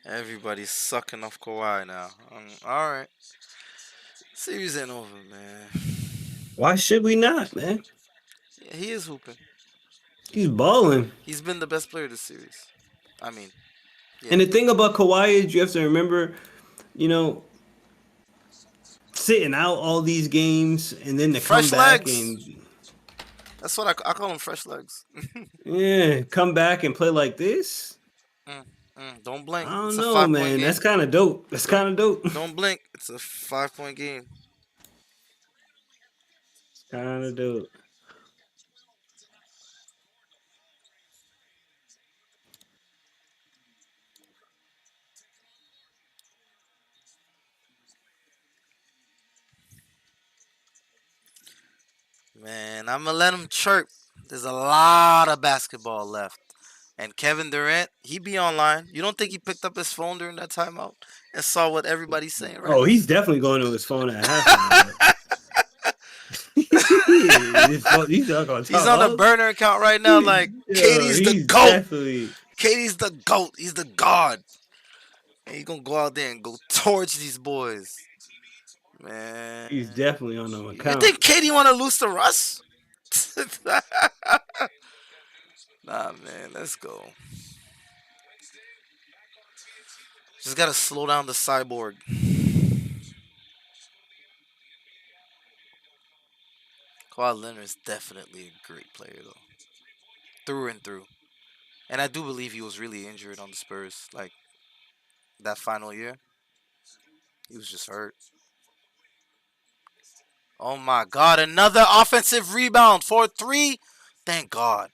Everybody's sucking off Kawhi now. All right, series ain't over, man. Why should we not, man? Yeah, he is hooping. He's balling. He's been the best player this series. I mean, yeah. And the thing about Kawhi is you have to remember, you know, sitting out all these games and then to come Fresh back legs. and That's what I call him. Fresh legs. yeah, come back and play like this. Mm, don't I blink. don't It's a know, 5 point man. game. That's kind of dope. That's Don't kind of dope. don't blink. It's a 5 point game. Kind of dope. Man, I'm gonna let him chirp. There's a lot of basketball left. And Kevin Durant, he be online. You don't think he picked up his phone during that timeout and saw what everybody's saying right Oh, now? he's definitely going to his phone at halftime. He's not gonna He's talk on the all. burner account right now. Like Katie's the He's goat. definitely Katie's the goat. He's the god. And he's gonna go out there and go torch these boys. Man, he's definitely on the you account. think Katie want to lose to Russ? Nah, man, let's go. Just gotta slow down the cyborg. Kawhi Leonard is definitely a great player though, through and through. And I do believe he was really injured on the Spurs, like that final year. He was just hurt. Oh my God! Another offensive rebound for three. Thank God.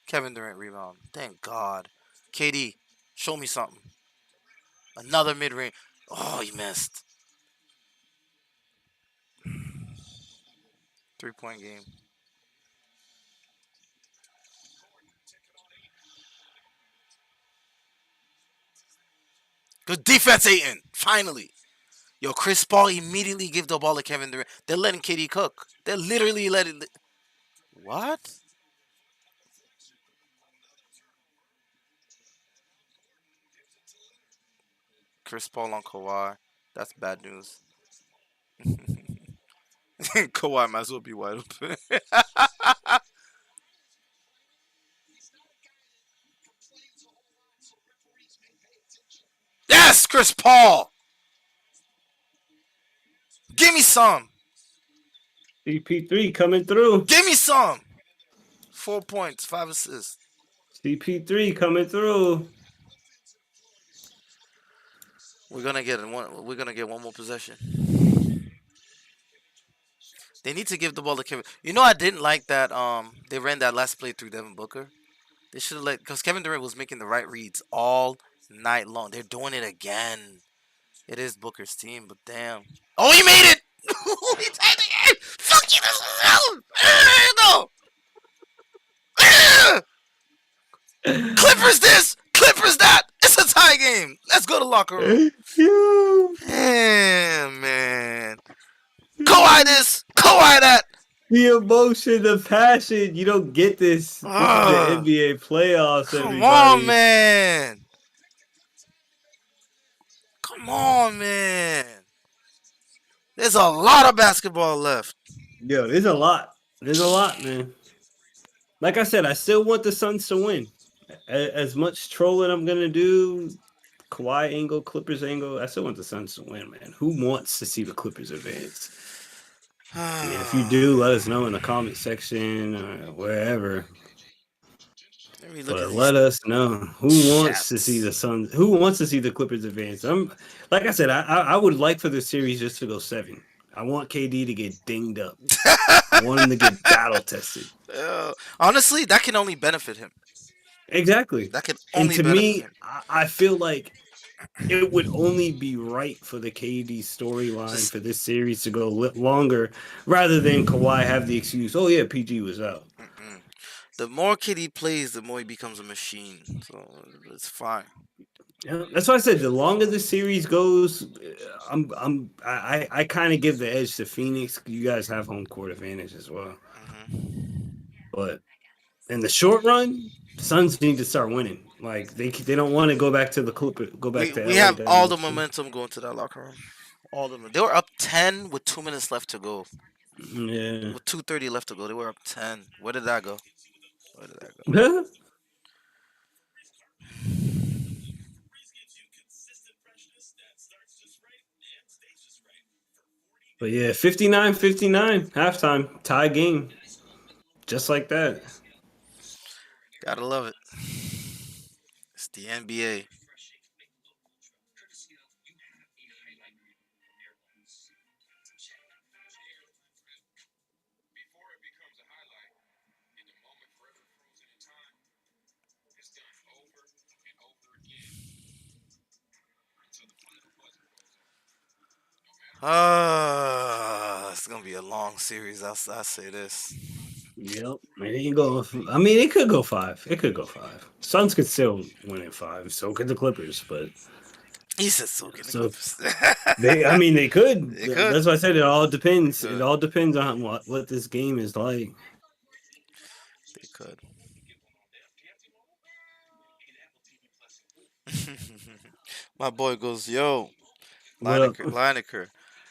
Kevin Durant rebound. Thank God. KD, show me something. Another mid range. Oh, he missed. 3 point game. Good defense, Aiton. Finally. Yo, Chris Paul immediately give the ball to Kevin Durant. They're letting KD cook. They're literally letting. What? Chris Paul on Kawhi. That's bad news. Kawhi might as well be wide open. Yes, Chris Paul. Give me some. CP3 coming through. Give me some. 4 points, 5 assists. CP3 coming through. We're gonna get one more possession. They need to give the ball to Kevin. You know, I didn't like that. They ran that last play through Devin Booker. They should have let because Kevin Durant was making the right reads all night long. They're doing it again. It is Booker's team, but damn. Oh, he made it! He tied the game! Fuck you! This is hell! There you go! Clippers this! Clippers that! It's a tie game! Let's go to locker room. Phew. Damn, man. Kawhi Kawhi this, Kawhi that. The emotion, the passion. You don't get this. This is the Ugh. NBA playoffs, Come on, everybody. man. Come on, man. There's a lot of basketball left. Yo, there's a lot. There's a lot, man. Like I said, I still want the Suns to win. As much trolling I'm gonna do, Kawhi angle, Clippers angle, I still want the Suns to win, man. Who wants to see the Clippers advance? I mean, if you do, let us know in the comment section or wherever. Let me look But at let these us know who wants to see chats. the Suns. Who wants to see the Clippers advance? I'm like I said, I would like for the series just to go 7. I want KD to get dinged up. I want him to get battle tested. Honestly, that can only benefit him. Exactly. That can And only to benefit me, him. I feel like it would only be right for the KD storyline Just for this series to go longer rather than Kawhi have the excuse, oh, yeah, PG was out. the more KD plays, the more he becomes a machine. So it's fine. Yeah, that's why I said the longer the series goes, I kind of give the edge to Phoenix. You guys have home court advantage as well, but in the short run, Suns need to start winning. Like they don't want to go back to the Clipper, go back to We LA have that all the much. momentum going to that locker room. All of them. They were up 10 with 2 minutes left to go. Yeah. With 2:30 left to go, they were up 10. Where did that go? Where did that go? But yeah, 59-59 halftime, tie game. Just like that. Gotta love it. It's the NBA. It's gonna be a long series. I'll say this. Yep. It ain't go. I mean, it could go 5. It could go 5. Suns could still win in 5. So could the Clippers. But He said so can the so Clippers. I mean, they could. It could. That's why I said it all depends. They It could. all depends on what this game is like. They could. My boy goes, yo, What up? Lineker,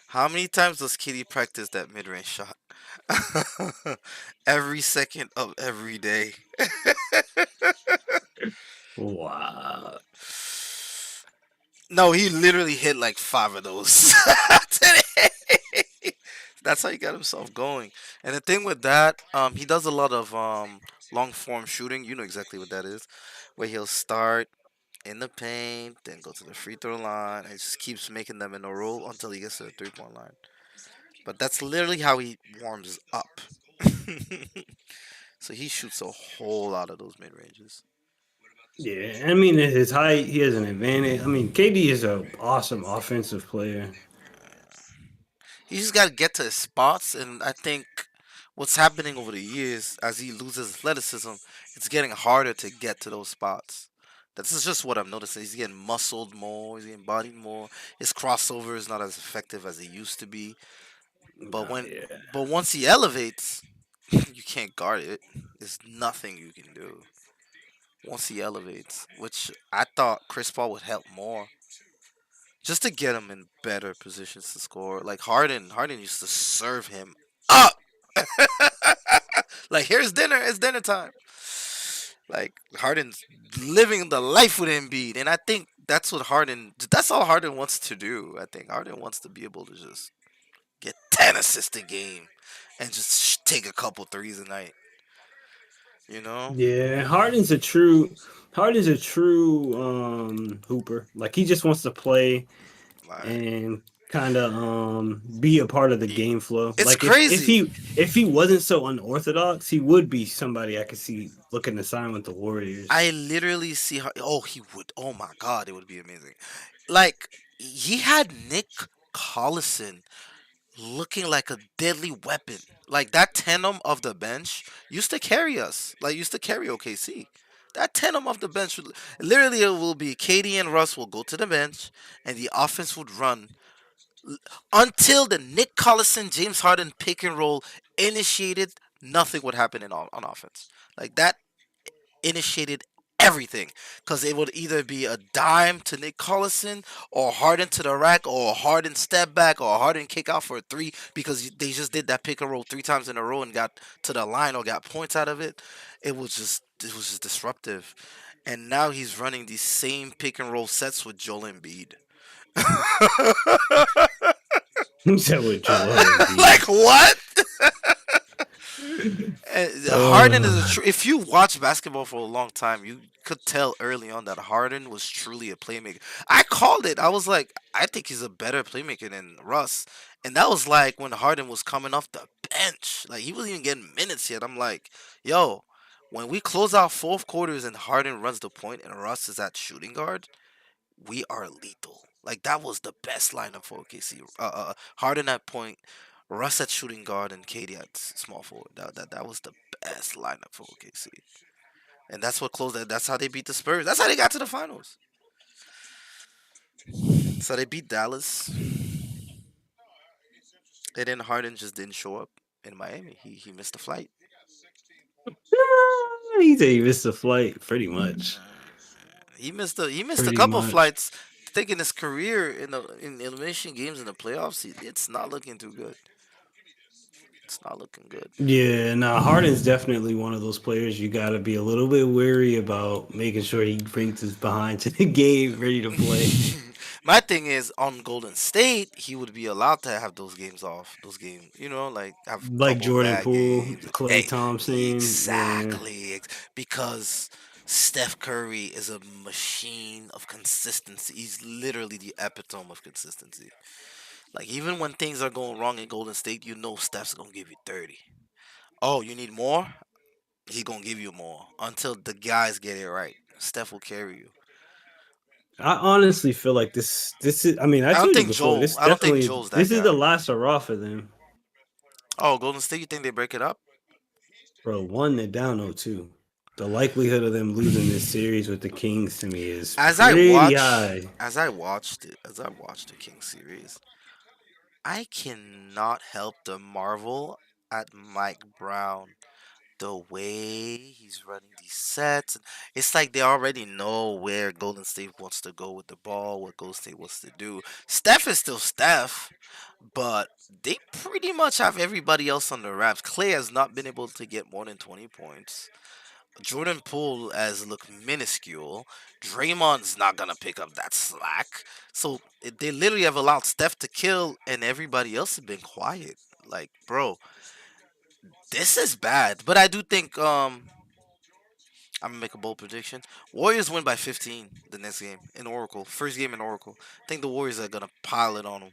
how many times does Kitty practice that mid-range shot? Every second of every day. Wow. No, he literally hit like 5 of those today. That's how he got himself going. And the thing with that, he does a lot of long form shooting. You know exactly what that is, where he'll start in the paint, then go to the free throw line, and just keeps making them in a row until he gets to the 3 point line. But that's literally how he warms up. So he shoots a whole lot of those mid ranges. Yeah, I mean, at his height, he has an advantage. I mean, KD is an awesome offensive player. He just got to get to his spots, and I think what's happening over the years as he loses athleticism, it's getting harder to get to those spots. This is just what I'm noticing. He's getting muscled more. He's getting bodied more. His crossover is not as effective as it used to be. But Yeah. but once he elevates, you can't guard it. There's nothing you can do once he elevates. Which I thought Chris Paul would help more, just to get him in better positions to score. Like Harden used to serve him up. Like here's dinner. It's dinner time. Like Harden's living the life with Embiid, and I think that's what Harden. That's all Harden wants to do. I think Harden wants to be able to just get 10 assists a game and just take a couple threes a night. You know? Yeah, Harden's a true hooper. Like he just wants to play Like and kind of be a part of the game flow. it's Like crazy. if he wasn't so unorthodox, he would be somebody I could see looking to sign with the Warriors. I literally see how. Oh, he would. Oh my God, it would be amazing. Like he had Nick Collison looking like a deadly weapon. Like that tandem of the bench used to carry us. Like used to carry OKC. That tandem of the bench, literally, it will be Katie and Russ will go to the bench, and the offense would run Until the Nick Collison James Harden pick and roll initiated, nothing would happen on offense. Like that initiated everything because it would either be a dime to Nick Collison or Harden to the rack or Harden step back or Harden kick out for a three because they just did that pick and roll 3 times in a row and got to the line or got points out of it. It was just disruptive. And now he's running these same pick and roll sets with Joel Embiid. He said with Joel Embiid. Like what? Harden is a Uh, true. If you watch basketball for a long time, you could tell early on that Harden was truly a playmaker. I called it. I was like, I think he's a better playmaker than Russ. And that was like when Harden was coming off the bench. Like he wasn't even getting minutes yet. I'm like, yo, when we close out fourth quarters and Harden runs the point and Russ is at shooting guard, we are lethal. Like that was the best lineup for OKC. Harden at point, Russ at shooting guard, and KD at small forward. That was the best lineup for OKC, and that's what closed. That's how they beat the Spurs. That's how they got to the finals. So they beat Dallas, and then Harden just didn't show up in Miami. He missed the flight. he said he missed the flight, pretty much. He missed a Pretty couple much. flights. Thinking his career in elimination games in the playoffs, it's not looking too good. It's not looking good. Yeah, now Harden's definitely one of those players you got to be a little bit wary about making sure he brings his behind to the game ready to play. My thing is on Golden State, he would be allowed to have those games off. Those games, like have a Like couple Jordan bad Poole, games. Clay Hey, Thompson. Yeah. exactly, because Steph Curry is a machine of consistency. He's literally the epitome of consistency. Like even when things are going wrong in Golden State, Steph's gonna give you 30. Oh, you need more? He gonna give you more until the guys get it right. Steph will carry you. I honestly feel like this is I mean, I I don't told you think before, Joel. I don't think Joel's that this is the guy. last hurrah for them. Oh, Golden State, you think they break it up? Bro, one, they're down 0-2. The likelihood of them losing this series with the Kings to me is As I pretty watch, high. as I watched the King series, I cannot help to marvel at Mike Brown. The way he's running these sets, it's like they already know where Golden State wants to go with the ball, what Golden State wants to do. Steph is still Steph, but they pretty much have everybody else on the wraps. Clay has not been able to get more than 20 points. Jordan Poole has looked minuscule. Draymond's not gonna pick up that slack. So they literally have allowed Steph to kill, and everybody else has been quiet. Like, bro, this is bad. But I do think I'm gonna make a bold prediction. Warriors win by 15 the next game in Oracle. First game in Oracle. I think the Warriors are gonna pile it on them.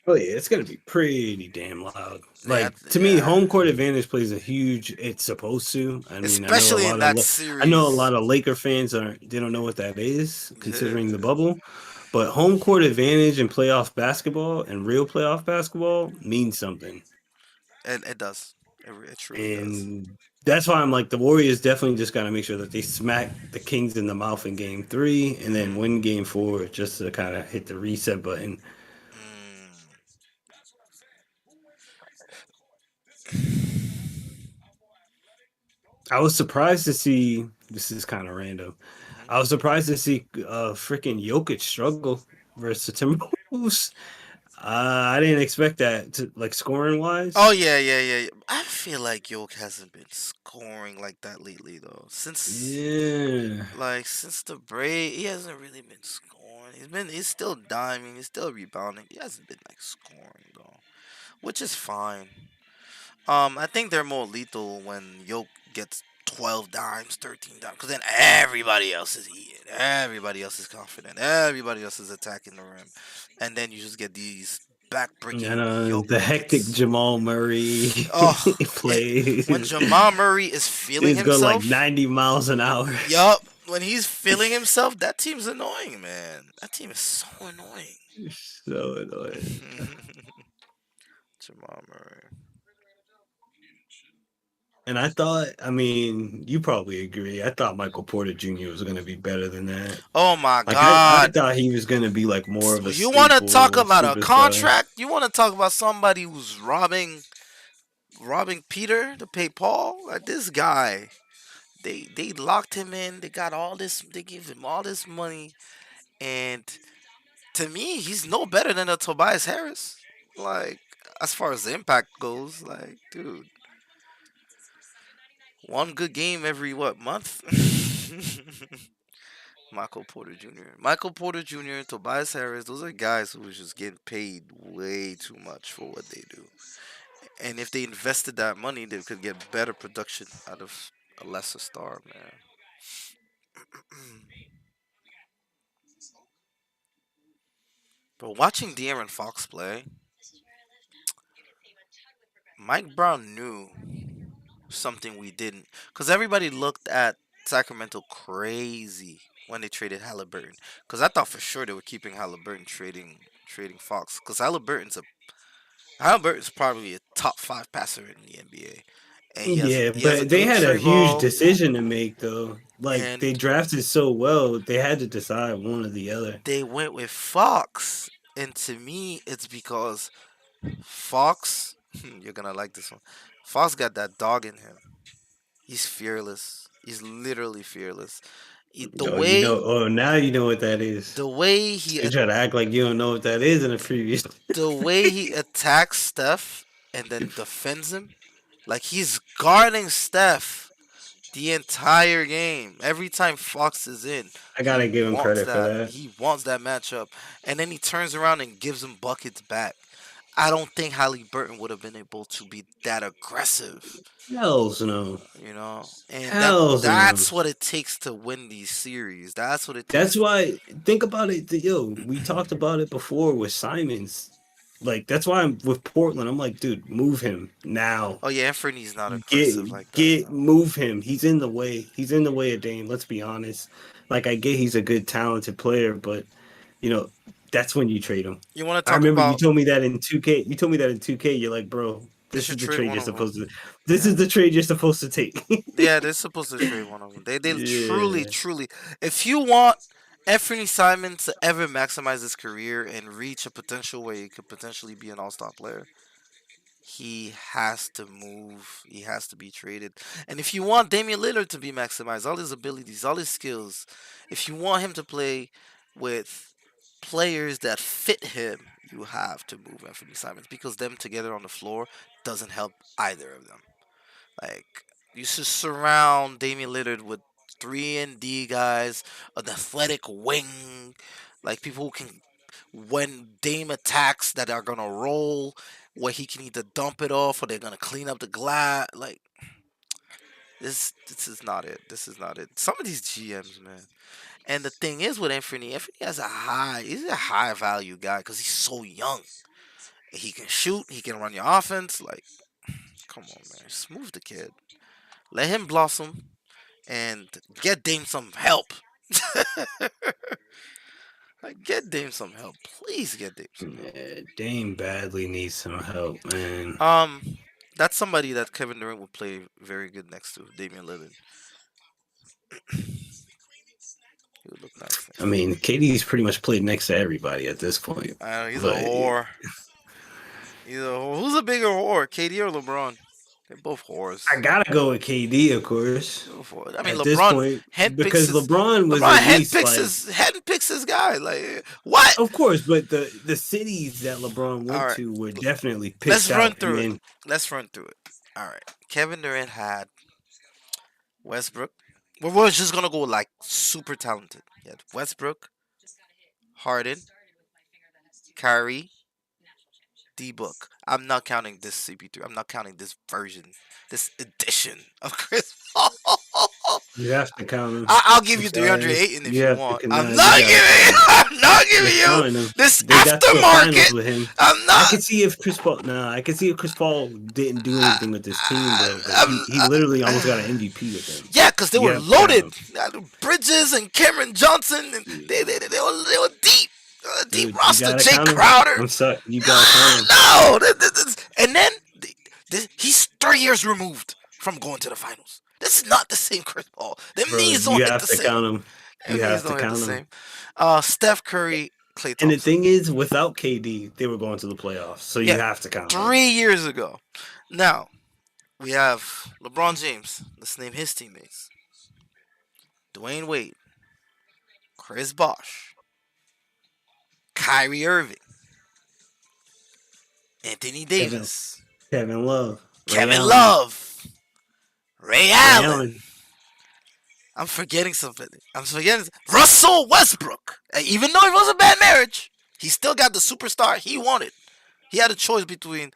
Oh yeah, it's gonna be pretty damn loud. Yeah, Like to me, yeah. home court advantage plays a huge. It's supposed to. I mean, Especially in that I know a series. lot of Laker fans are they don't know what that is, Yeah, considering the bubble. But home court advantage in playoff basketball and real playoff basketball means something, and it does. It truly does. and that's why I'm like the Warriors definitely just got to make sure that they smack the Kings in the mouth in Game 3, and then Mm, win Game 4 just to kind of hit the reset button. mm. I was surprised to see. This is kind of random. Mhm. I was surprised to see freaking Jokic struggle versus the Timberwolves. I didn't expect that to like scoring Oh wise. yeah, yeah, yeah, yeah. I feel like Yoke hasn't been scoring like that lately though. Yeah, Since the break, he hasn't really been scoring. He's still diming, he's still rebounding. He hasn't been like scoring though, which is fine. I think they're more lethal when Yoke gets 12 dimes, 13 dimes, because then everybody else is eating, everybody else is confident, everybody else is attacking the rim, and then you just get these and back-breaking Yoke the hectic buckets. Jamal Murray Oh, when plays. Jamal Murray is feeling He's going like himself, 90 miles an hour. yup, when he's feeling himself, that team's annoying, man. That team is so annoying. So annoying. Jamal Murray. And I thought, I mean, you probably agree. I thought Michael Porter Jr. was going to be better than that. Oh my Like I God. thought he was going to be like more of a You want to talk staple about a superstar. contract? You want to talk about somebody who's robbing Peter to pay Paul? Like this guy, they locked him in. They got all this. They give him all this money, and to me, he's no better than a Tobias Harris. Like as far as the impact goes, like dude, one good game every what month? Michael Porter Jr. Michael Porter Jr., Tobias Harris, those are guys who was just getting paid way too much for what they do. And if they invested that money, they could get better production out of a lesser star, man. But watching De'Aaron Fox play, Mike Brown knew something we didn't. Because everybody looked at Sacramento crazy when they traded Halliburton. Because I thought for sure they were keeping Halliburton trading Fox. Because Halliburton's probably a top 5 passer in the NBA. And Yeah, he has a but they good had a trade huge ball. decision to make though. Like And they drafted so well, they had to decide one or the other. they went with Fox. And to me, it's because Fox, you're gonna like this one. Fox got that dog in him. He's fearless. He's literally fearless. The Oh, you way know. Oh, now you know what that is. the way he You try to act like you don't know what that is in the previous. the way he attacks Steph and then defends him, like he's guarding Steph the entire game. Every time Fox is in, I gotta give him credit for that. He wants that matchup, and then he turns around and gives him buckets back. I don't think Halliburton would have been able to be that aggressive, Hells no. you know. And Hells no. that's what it takes to win these series. That's what it takes. That's why. Think about it. Yo, we talked about it before with Simons. Like that's why I'm with Portland. I'm like, dude, move him now. Oh yeah, Anthony's not Get aggressive like that. get move him. He's in the way. He's in the way of Dame. Let's be honest. Like I get he's a good talented player, but you know that's when you trade him. You want to I talk remember you about? told me that in 2K. You told me that in 2K. You're like, bro, They this is should the trade trade one you're of them. supposed to. This Yeah. is the trade you're supposed to take. Yeah, they're supposed to trade one of them. They truly, Yeah, truly. If you want Anthony Simon to ever maximize his career and reach a potential where he could potentially be an all-star player, he has to move. He has to be traded. And if you want Damian Lillard to be maximized, all his abilities, all his skills, if you want him to play with players that fit him, you have to move Anthony Simons because them together on the floor doesn't help either of them. Like you should surround Damian Lillard with 3 and D guys, an athletic wing, like people who can when Dame attacks that are gonna roll, where he can either dump it off or they're gonna clean up the glass. Like this is not it. This is not it. Some of these GMs, man. And the thing is with Anthony has he's a high value guy because he's so young. He can shoot, he can run your offense. Like, come on, man, smooth the kid. Let him blossom and get Dame some help. Like, get Dame some help, please. Get Dame some help. yeah, Dame badly needs some help, man. That's somebody that Kevin Durant would play very good next to Damian Lillard. He would look nice next I to him. mean, KD's pretty much played next to everybody at this point. I know he's a But whore. He's a whore. Who's a bigger whore, KD or LeBron? They're both whores. I gotta go with KD, of course. Both whores. I mean, At this LeBron point, handpicks because his LeBron was LeBron at least like, handpicks his guy. Like what? of course, but the cities that LeBron All went right. to were definitely Let's picked run out. through And it. then Let's run through it. All right. Kevin Durant had Westbrook. We're just gonna go like super talented. He had Westbrook, Harden, Kyrie, D Book. I'm not counting this CP3. I'm not counting this version, this edition of Chris Paul. you have to count him. I'll give I'm you sorry. 308 if You you have to want. count- I'm you not gotta giving. I'm not giving You're you counting them. this They got to the finals aftermarket. with him. I'm I not. could see if Chris Paul. Nah, I could see if Chris Paul didn't do anything with this team, though. But I'm- he literally almost got an MVP with them. Yeah, because they You were have to count loaded. him. Bridges and Cameron Johnson, and they were deep, deep Dude, you roster. gotta Jay count him. Crowder. I'm sorry, you gotta count him. No, and then he's 3 years removed from going to the finals. This is not the same Chris Paul. Them Bro, knees you don't hit have the to same. count him. Them You knees have to don't hit the count him. same. Steph Curry, Klay And the Thompson. thing is, without KD, they were going to the playoffs. So you Yeah, have to count him. 3 years ago. Now, we have LeBron James. Let's name his teammates. Dwayne Wade. Chris Bosh. Kyrie Irving. Anthony Davis. Kevin Love. Kevin Love. Ray Allen. Allen. I'm forgetting something. Russell Westbrook. Even though it was a bad marriage, he still got the superstar he wanted. He had a choice between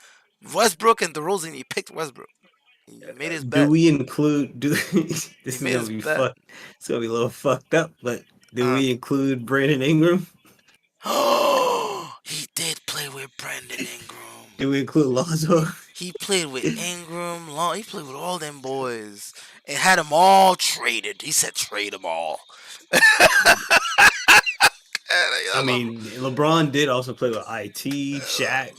Westbrook and DeRozan. He picked Westbrook. He made his bet. Do we include? This is made gonna his be bet. fucked. It's gonna be a little fucked up. But do we include Brandon Ingram? Oh, he did play with Brandon Ingram. Do we include Lonzo? He played with Ingram. He played with all them boys and had them all traded. He said trade them all. I mean, LeBron did also play with IT, Shaq.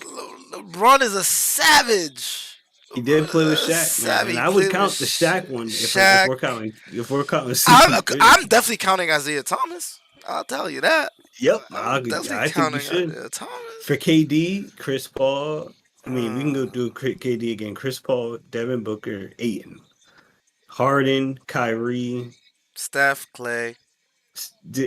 LeBron is a savage. He did play with Shaq, man. And I would count the Shaq one if we're counting. If we're counting, I'm definitely counting Isaiah Thomas. I'll tell you that. Yep, I think we should. For KD, Chris Paul. I mean, we can go do KD again. Chris Paul, Devin Booker, Ayton, Harden, Kyrie, Steph, Clay.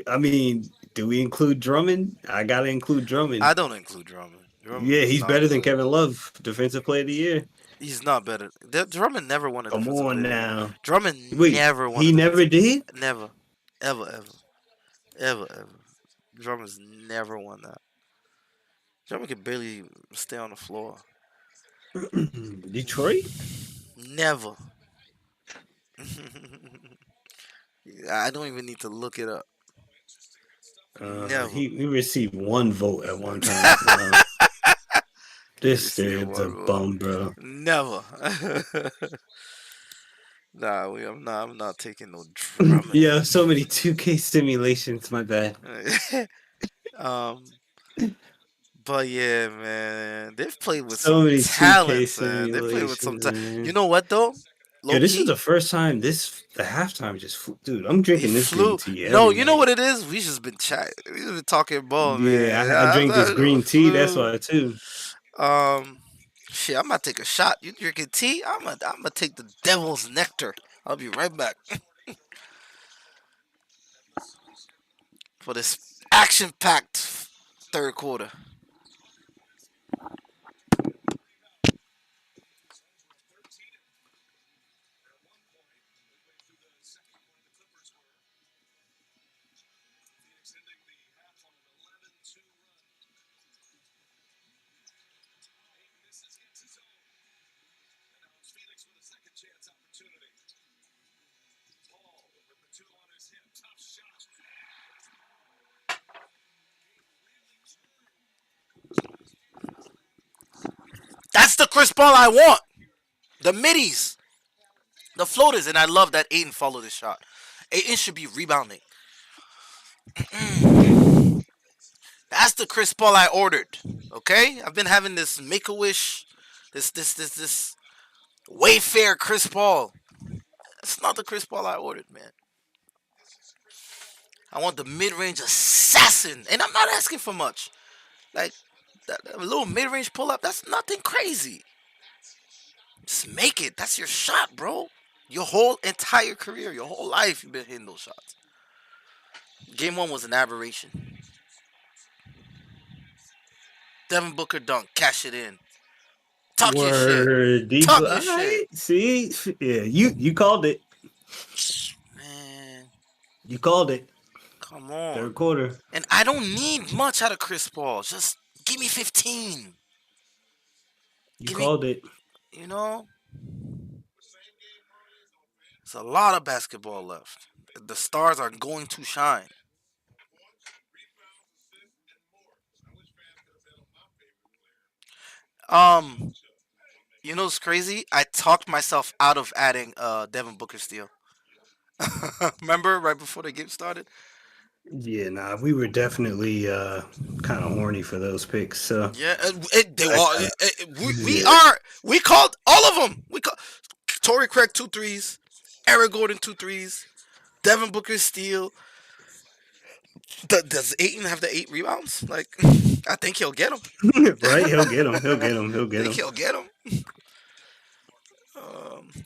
I mean, do we include Drummond? I gotta include Drummond. I don't include Drummond. Yeah, he's better than Kevin Love, Defensive Player of the Year. He's not better. Drummond never won a Come Defensive on Player. now. Drummond never won. He never did? Never. Ever. Drummond's never won that. Drummond could barely stay on the floor. Detroit? Never. I don't even need to look it up. Never. He received one vote at one time. This dude's a bum, bro. Never. Nah, I'm not taking no Drummond. Yeah, so many 2K simulations. My bad. But yeah, man, they've played with so many talent, man. They played with some talent. You know what though? Yeah, this is the first time the halftime just flew. Dude, I'm drinking this green tea. No, you know what it is? We just been chatting. We just been talking ball, man. Yeah, I drink this green tea. That's why too. Shit, I'm about to take a shot. You drinking tea? I'm gonna take the devil's nectar. I'll be right back. For this action-packed third quarter. That's the Chris Paul I want. The middies. The floaters. And I love that Ayton followed his shot. Ayton should be rebounding. That's the Chris Paul I ordered. Okay? I've been having this Make-A-Wish, this Wayfair Chris Paul. That's not the Chris Paul I ordered, man. I want the mid-range assassin. And I'm not asking for much. Like, that little mid-range pull-up, that's nothing crazy. Just make it. That's your shot, bro. Your whole entire career, your whole life, you've been hitting those shots. Game 1 was an aberration. Devin Booker dunk. Cash it in. Talk your shit. Talk your shit. See? Yeah, you called it. Man. You called it. Come on. Third quarter. And I don't need much out of Chris Paul. Just give me 15. You called it. You know? There's a lot of basketball left. The stars are going to shine. You know what's crazy? I talked myself out of adding Devin Booker steal. Remember right before the game started? Yeah, nah, we were definitely kind of horny for those picks. So yeah, we called all of them. Torrey Craig 2 threes, Eric Gordon 2 threes, Devin Booker steal. Does Aiton have the 8 rebounds? Like, I think he'll get them. Right? He'll get him. He'll I get him. He'll get think him. he'll get them.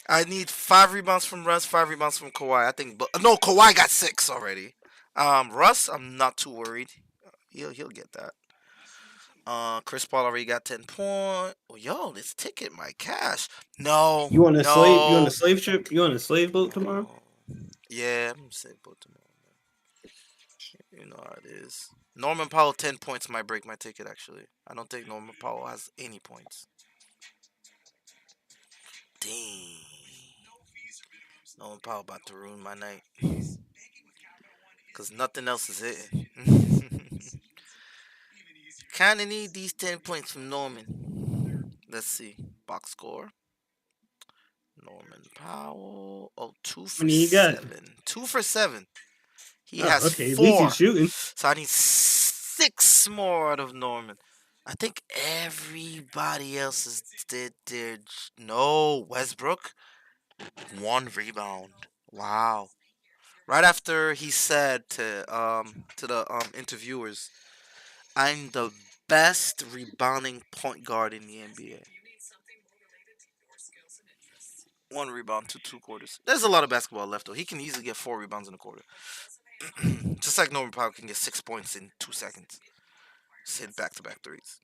I need 5 rebounds from Russ, 5 rebounds from Kawhi. I think, but no, Kawhi got 6 already. Russ, I'm not too worried. He'll get that. Chris Paul already got 10 points. Oh, yo, this ticket might cash. No, You on a slave? You on no. a slave trip? You on a slave boat tomorrow? Yeah, I'm gonna say both tomorrow. You know how it is. Norman Powell 10 points might break my ticket. Actually, I don't think Norman Powell has any points. Dang. Norman Powell about to ruin my night. Because nothing else is hitting. Kinda need these 10 points from Norman. Let's see. Box score. Norman Powell. Oh, 2 How for many you got? 7. 2 for 7. He Oh, has okay. At least 4. he's shooting. So I need 6 more out of Norman. I think everybody else did their. No, Westbrook. 1 rebound. Wow. Right after he said to the interviewers, I'm the best rebounding point guard in the NBA. 1 rebound to 2 quarters. There's a lot of basketball left though. He can easily get 4 rebounds in a quarter. Just like Norman Powell can get 6 points in 2 seconds. Just hit back-to-back threes.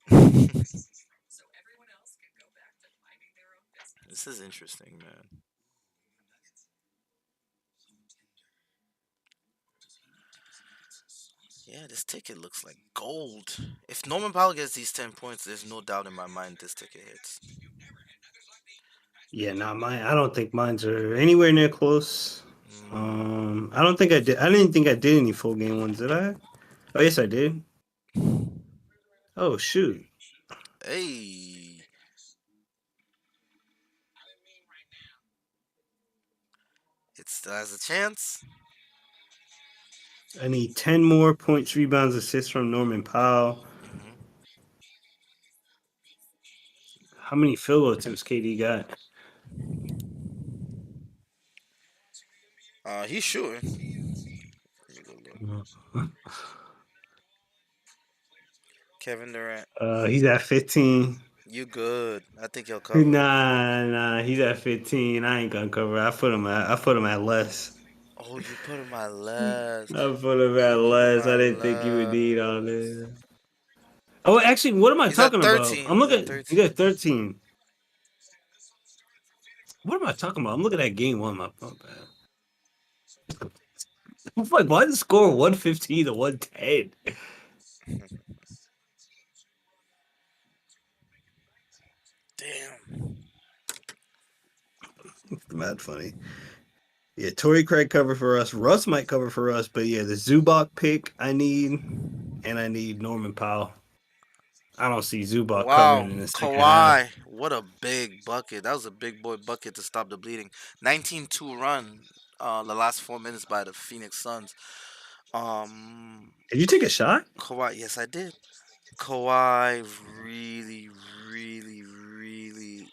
This is interesting, man. Yeah, this ticket looks like gold. If Norman Powell gets these 10 points, there's no doubt in my mind this ticket hits. Yeah, nah, mine. I don't think mine's are anywhere near close. I don't think I did. I didn't think I did any full game ones. Did I? Oh, yes, I did. Oh, shoot. Hey. It still has a chance. I need 10 more points, rebounds, assists from Norman Powell. How many field goal attempts KD got? He's shooting. Kevin Durant. He's at 15. You good. I think he'll cover. Nah, he's at 15. I ain't gonna cover. I put him at less. Oh, you put him at less. I put him at less. I didn't think you would need all this. Oh, actually, what am I He's at talking about? 13. I'm He's looking. at 13. He's at 13. What am I talking about? I'm looking at game one. My bad. I'm like, why the score 115 to 110? Damn. Mad funny. Yeah, Torrey Craig cover for us. Russ might cover for us, but yeah, the Zubac pick I need, and I need Norman Powell. I don't see Zubac Wow, covering in the second half. Kawhi, what a big bucket. That was a big boy bucket to stop the bleeding. 19-2 run, the last 4 minutes by the Phoenix Suns. Did you take a shot? Kawhi, yes, I did. Kawhi really, really, really,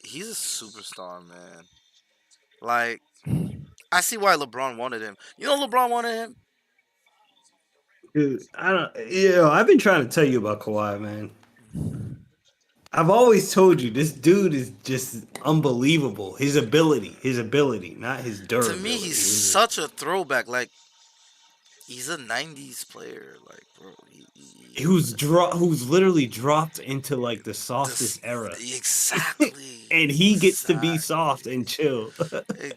he's a superstar, man. Like, I see why LeBron wanted him. You know LeBron wanted him? Dude, I've been trying to tell you about Kawhi, man. I've always told you this dude is just unbelievable. His ability, not his durability. To me, he's such a throwback. Like, he's a 90s player. Like, bro. Who's literally dropped into like the softest era. Exactly. And he gets to be soft and chill.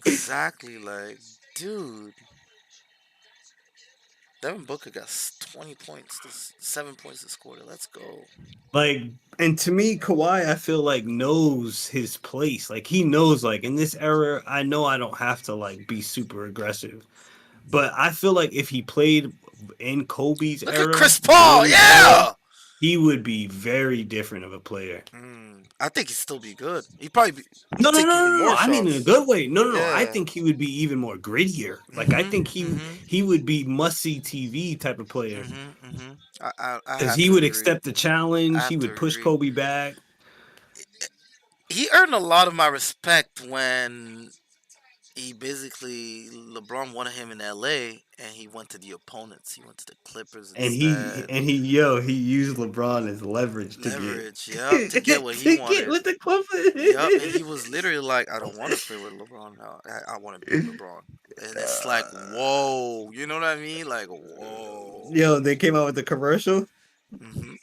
Exactly. Like, dude. Devin Booker got 20 points, 7 points this quarter. Let's go. Like, and to me, Kawhi, I feel like knows his place. Like, he knows, like, in this era, I know I don't have to like be super aggressive. But I feel like if he played in Kobe's era, look at Chris Paul, yeah, he would be very different of a player. I think he'd still be good. He'd probably be. No. I mean, in a good way. No. I think he would be even more grittier. Like, I think he would be must-see TV type of player. Because he would accept the challenge. He would push Kobe back. he earned a lot of my respect when he basically LeBron wanted him in LA and he went to the opponents. He went to the Clippers instead. He used LeBron as leverage to get Leverage, yep, to get what he to get wanted. with the Yep, and Clippers. he was literally like, I don't want to play with LeBron now. I want to be LeBron. And it's like, whoa. You know what I mean? Like, whoa. Yo, they came out with the commercial. hmm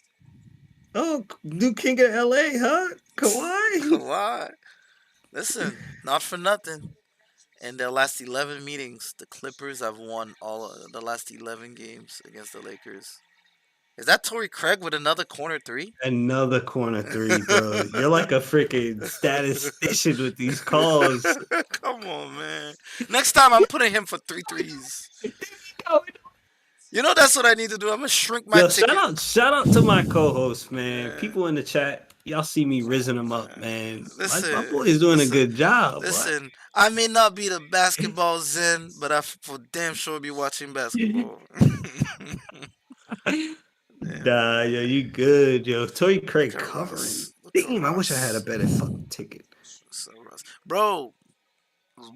Oh, new king of LA, huh? Kawhi. Kawhi. Listen, not for nothing. In their last 11 meetings, the Clippers have won all of the last 11 games against the Lakers. Is that Torrey Craig with another corner three? Another corner three, bro. You're like a freaking statistician with these calls. Come on, man. Next time I'm putting him for three threes. You know that's what I need to do. I'm gonna shrink my Yo, ticket. shout out to my co-host, man. Man, People in the chat, y'all see me rizzing them up, man. My listen, boy is doing a listen, good job. What? listen. I may not be the basketball zen, but I for damn sure be watching basketball. Damn. Nah, yo, you good, yo. Toy Look Craig at covering. Russ. Look at Damn, I wish I had a Russ. better fucking ticket. So Russ. Bro,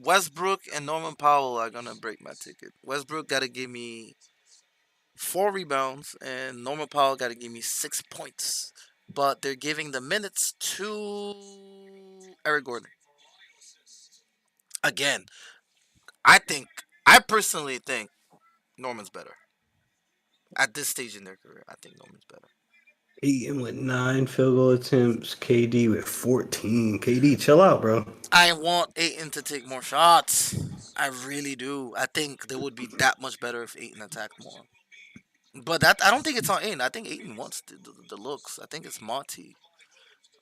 Westbrook and Norman Powell are gonna break my ticket. Westbrook gotta give me 4 rebounds, and Norman Powell gotta give me 6 points. But they're giving the minutes to Eric Gordon. Again, I personally think Norman's better. At this stage in their career, I think Norman's better. Eaton with 9 field goal attempts. KD with 14. KD, chill out, bro. I want Aiton to take more shots. I really do. I think they would be that much better if Aiton attacked more. But that I don't think it's on Aiton. I think Aiton wants the looks. I think it's Monty.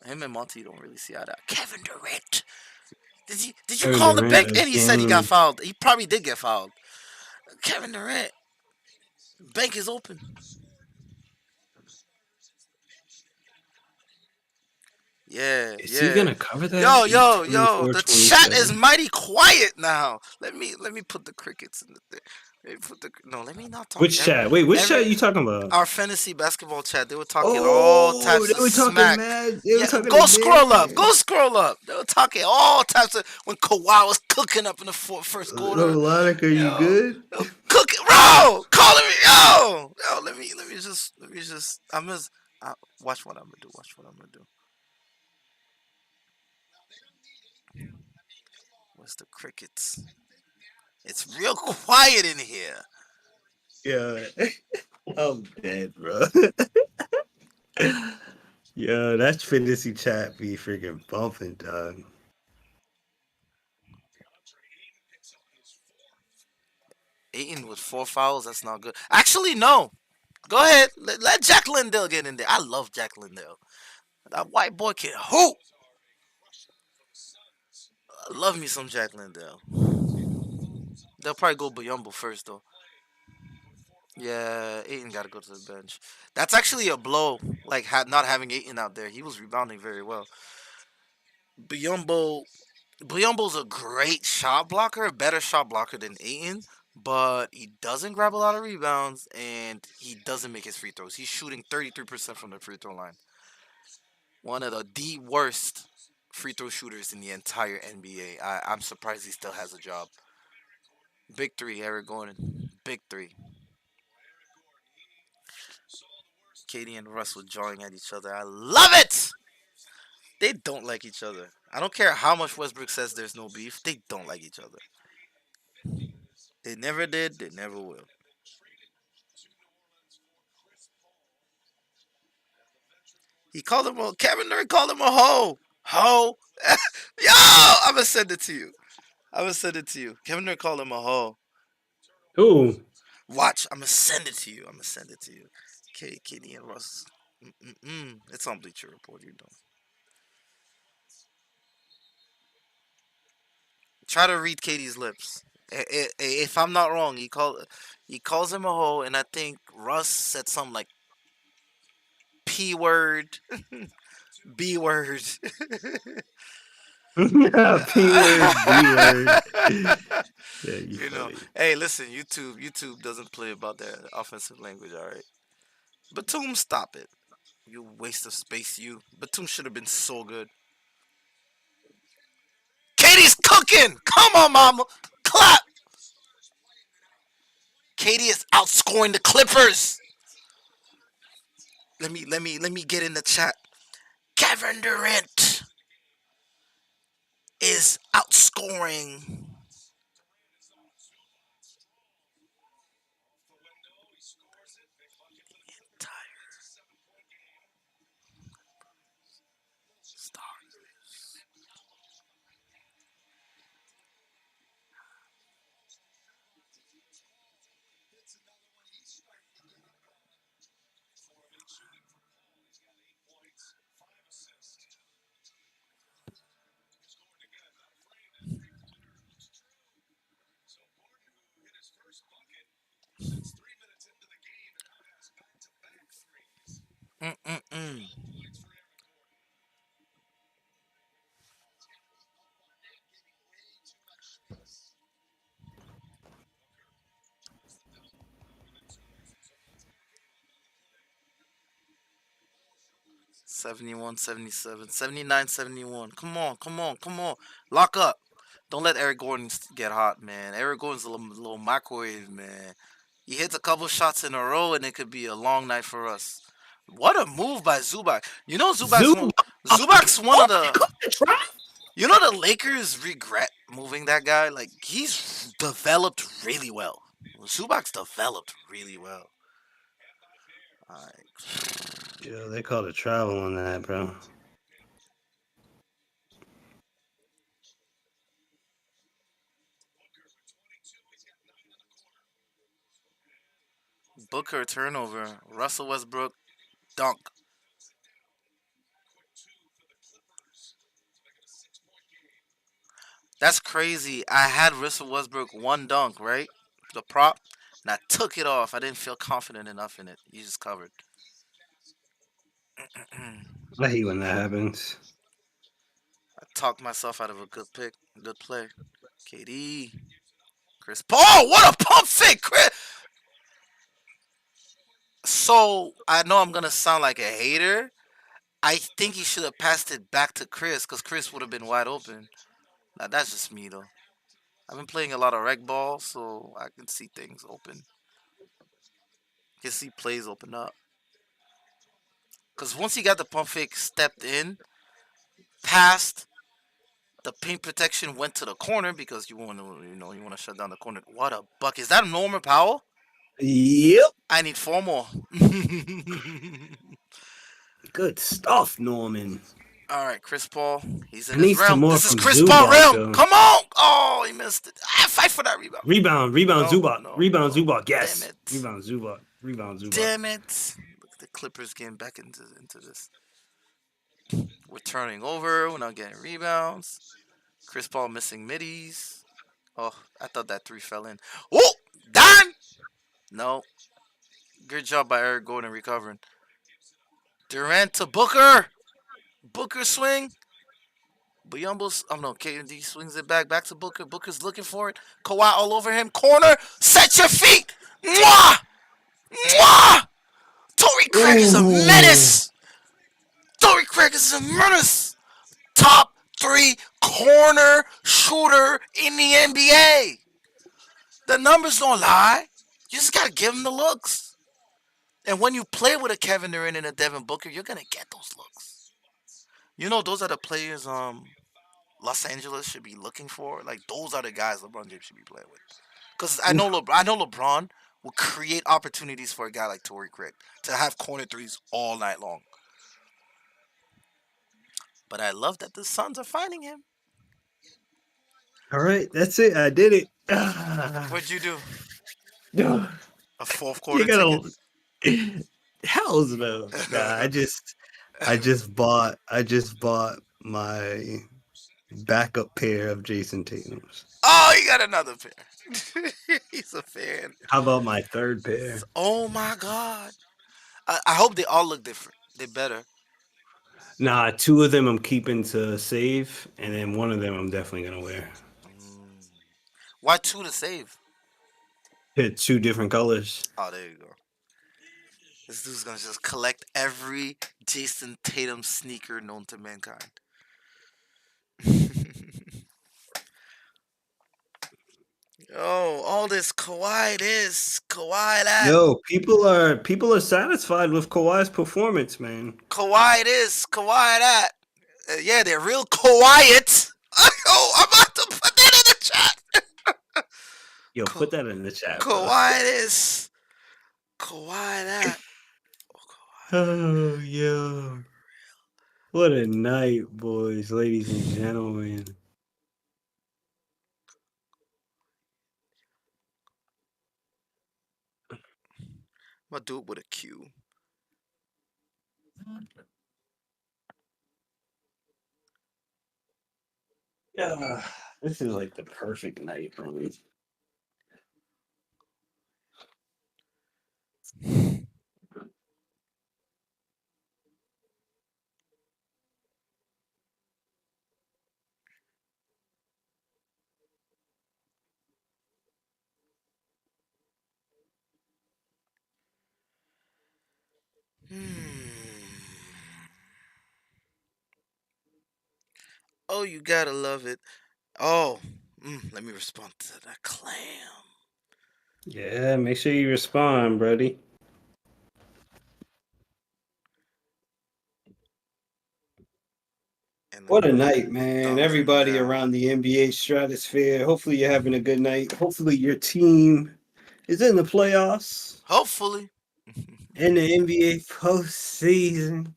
Him and Monty don't really see eye to eye. Kevin Durant. Did you Kevin call the Durant bank? And he said he got again. fouled. He probably did get fouled. Kevin Durant. Bank is open. Yeah, Is he yeah. gonna cover that? Yo. 824, The chat 27. is mighty quiet now. Let me put the crickets in the thing. Let me put the no. Let me not talk. Which chat? Wait, which Every chat you talking about? our fantasy basketball chat. They were talking all Oh, types they of were talking smack. mad. They were Yeah, talking go to scroll up. man. Go scroll up. They were talking all types of when Kawhi was cooking up in the first quarter. Oh, Lonica, you Yo, good? cooking, bro. Calling me, yo. Let me just. I'm just. Watch what I'm gonna do. Watch what I'm gonna do. Where's the crickets? It's real quiet in here. Yeah. I'm dead, bro. Yo, that's fantasy chat be freaking bumping, dog. Aiton with 4 fouls. That's not good. Actually, no. Go ahead. Let Jack Lindell get in there. I love Jack Lindell. That white boy can hoop. I love me some Jack Lindell. They'll probably go Buyumbo first, though. Yeah, Aiton got to go to the bench. That's actually a blow, like not having Aiton out there. He was rebounding very well. Buyumbo, Buyumbo's a great shot blocker, a better shot blocker than Aiton, but he doesn't grab a lot of rebounds and he doesn't make his free throws. He's shooting 33% from the free throw line. One of the worst free throw shooters in the entire NBA. I'm surprised he still has a job. Big three, Eric Gordon. Big three. Katie and Russ were jawing at each other. I love it! They don't like each other. I don't care how much Westbrook says there's no beef. They don't like each other. They never did. They never will. He called him a Kevin Durant called him a hoe. Hoe. Yo, I'm gonna send it to you. I'm gonna send it to you. Kevin Durant called him a hoe. Ooh. Watch. I'm gonna send it to you. I'm gonna send it to you. Katie and Russ. It's on Bleacher Report. You know. Try to read Katie's lips. If I'm not wrong, he calls him a hoe, and I think Russ said something like P word, B word. P word, B word. Yeah, you You know, funny. hey, listen, YouTube doesn't play about that offensive language. All right, Batum, stop it. You waste of space. You Batum should have been so good. is cooking. Come on, mama. Clap. KD is outscoring the Clippers. Let me get in the chat. Kevin Durant is outscoring. Stars. 71, 77, 79, 71. Come on, come on, come on. Lock up. Don't let Eric Gordon get hot, man. Eric Gordon's a little microwave, man. He hits a couple shots in a row, and it could be a long night for us. What a move by Zubac. You know Zubac's one of the. You know the Lakers regret moving that guy. Like he's developed really well. Zubac's developed really well. All right. Yeah, they called a travel on that, bro. Booker turnover. Russell Westbrook dunk. That's crazy. I had Russell Westbrook one dunk, right? The prop. And I took it off. I didn't feel confident enough in it. You just covered. I hate when that happens. I talked myself out of a good pick. Good play. KD. Chris Paul. What a pump fake, Chris. So I know I'm gonna sound like a hater. I think he should have passed it back to Chris because Chris would have been wide open. Now that's just me though. I've been playing a lot of rec ball, so I can see things open. I can see plays open up. Because once he got the pump fake, stepped in, passed, the paint protection went to the corner because you want to, you want to shut down the corner. What a buck! Is that Norman Powell? Yep. I need 4 more. Good stuff, Norman. All right, Chris Paul. He's in He his needs some realm. more This is from Chris Zubac, Paul realm. though. Come on! Oh, he missed it. Fight for that rebound. Rebound, No, Zubac. no, Rebound, no. Zubac. Yes. Damn it. Rebound, Zubac. Rebound, Zubac. Damn it! Look at the Clippers getting back into this. We're turning over. We're not getting rebounds. Chris Paul missing middies. Oh, I thought that 3 fell in. Oh, dime! No. Good job by Eric Gordon recovering. Durant to Booker. Booker swing. Biyombo's, no, KD swings it back to Booker. Booker's looking for it. Kawhi all over him. Corner. Set your feet. Mwah! Mwah! Torrey Craig is a menace. Torrey Craig is a menace. Top 3 corner shooter in the NBA. The numbers don't lie. You just gotta give him the looks. And when you play with a Kevin Durant and a Devin Booker, you're gonna get those looks. You know, those are the players Los Angeles should be looking for. Like those are the guys LeBron James should be playing with. Because I know LeBron will create opportunities for a guy like Torrey Craig to have corner threes all night long. But I love that the Suns are finding him. All right, that's it. I did it. What'd you do? No. A fourth quarter You gotta. ticket? Hell's no. Nah, I just bought my backup pair of Jason Tatum's. Oh, you got another pair. He's a fan. How about my third pair? Oh my god. I hope they all look different. They better. Nah, 2 of them I'm keeping to save, and then 1 of them I'm definitely gonna wear. Why 2 to save? Hit 2 different colors. Oh, there you go. This dude's gonna just collect every Jason Tatum sneaker known to mankind. Yo, all this Kawhi this, Kawhi that, Yo, people are satisfied with Kawhi's performance, man. Kawhi this, Kawhi that. Yeah, they're real quiet. Oh, I'm about to put that in the chat. Yo, Ka- put that in the chat, bro. Kawhi this, Kawhi that. Oh, Kawhi. Oh, yo. What a night, boys, ladies and gentlemen. I'm gonna do it with a Q. Yeah, this is like the perfect night for me. Oh, you gotta love it. Oh, let me respond to the clam. Yeah, make sure you respond, buddy. And let What me a put night, man. thumbs in the Everybody chat. around the NBA stratosphere. Hopefully, you're having a good night. Hopefully, your team is in the playoffs Hopefully. in the NBA postseason.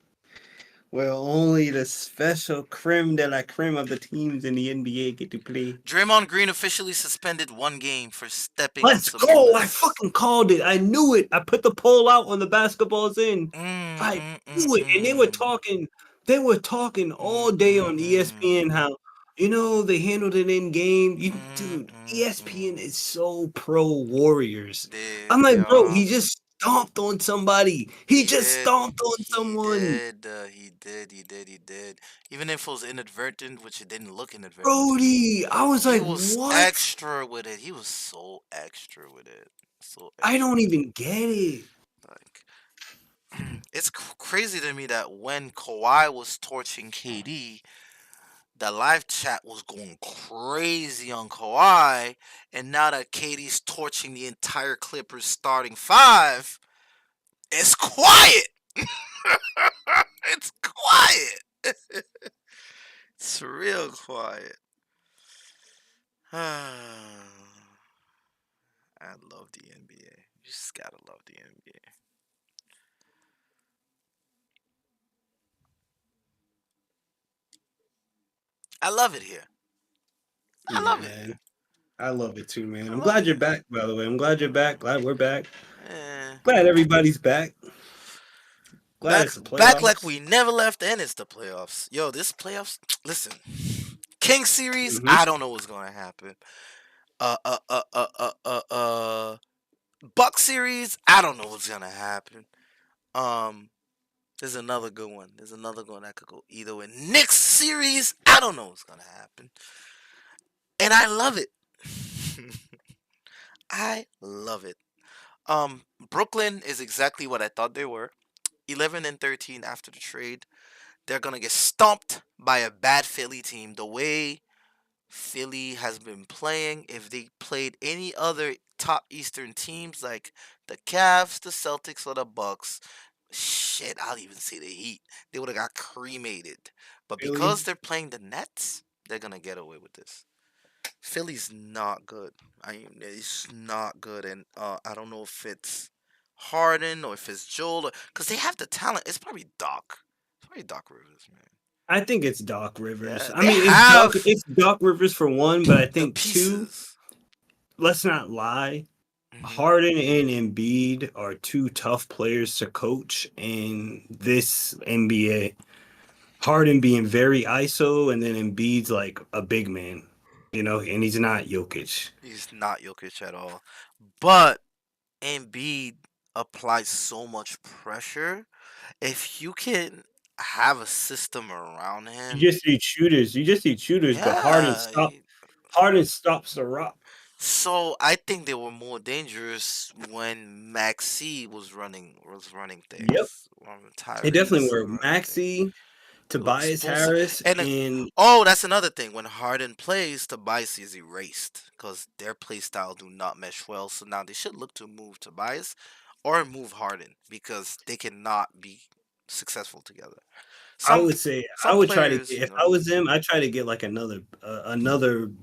Well, only the special creme de la creme of the teams in the NBA get to play. Draymond Green officially suspended 1 game for stepping on Let's some go. I bullets. fucking called it. I knew it. I put the poll out on the basketballs in. Mm, I mm, mm, knew it. And mm. they were talking all Mm, day mm, on ESPN mm. how, they handled it in game. Mm, Dude, mm, ESPN mm. is so pro Warriors. I'm They like, bro, are. he just stomped on somebody. He He just did. stomped on He someone. did. He did. He did. He did. Even if it was inadvertent, which it didn't look inadvertent to me. Brody. I was He like, was what? extra with it. He was so extra with it. So I extra don't with even it. get it. Like, it's crazy to me that when Kawhi was torching KD, the live chat was going crazy on Kawhi, and now that KD's torching the entire Clippers starting five, it's quiet. It's quiet. It's real quiet. I love the NBA. You just gotta love the NBA. I love it here. I Yeah, love it here. man. I love it too, man. I I'm love glad it you're here. back, by the way. I'm glad you're back. Glad we're back. Eh. Glad everybody's back. Glad Back it's the back like playoffs. we never left, and it's the playoffs. Yo, this playoffs. Listen, King series. Hmm. I don't know what's gonna happen. Uh, uh, uh, uh, uh, uh, uh. Buck series. I don't know what's gonna happen. Um, there's another good one. There's another one that could go either way. Knicks series. I don't know what's gonna happen, and I love it. I love it. Brooklyn is exactly what I thought they were. 11 and 13 after the trade. They're gonna get stomped by a bad Philly team. The way Philly has been playing, if they played any other top Eastern teams like the Cavs, the Celtics, or the Bucks, shit, I'll even say the Heat, they would have got cremated. But Really? because they're playing the Nets, they're gonna get away with this. Philly's not good. I mean, it's not good, and I don't know if it's Harden or if it's Joel, because they have the talent. It's probably Doc. It's probably Doc Rivers, man. I think it's Doc Rivers. Yeah, I they mean, have it's Doc Rivers for one, but I the think two, pieces. let's not lie. Hmm. Harden and Embiid are two tough players to coach in this NBA. Harden being very ISO, and then Embiid's like a big man, and he's not Jokic. He's not Jokic at all, but Embiid applies so much pressure. If you can have a system around You him, just need shooters. You just need shooters, but yeah. Harden stops the rock. So I think they were more dangerous when Maxi was running Yep. things, when They definitely Tyrese were. was running things. Maxi, Looks Tobias full. Se- Harris And and oh, that's another thing. When Harden plays, Tobias is erased because their play style do not mesh well. So now they should look to move Tobias or move Harden because they cannot be successful together. I Some would say I some would try to players, get you if I know, was them, I'd try to get like another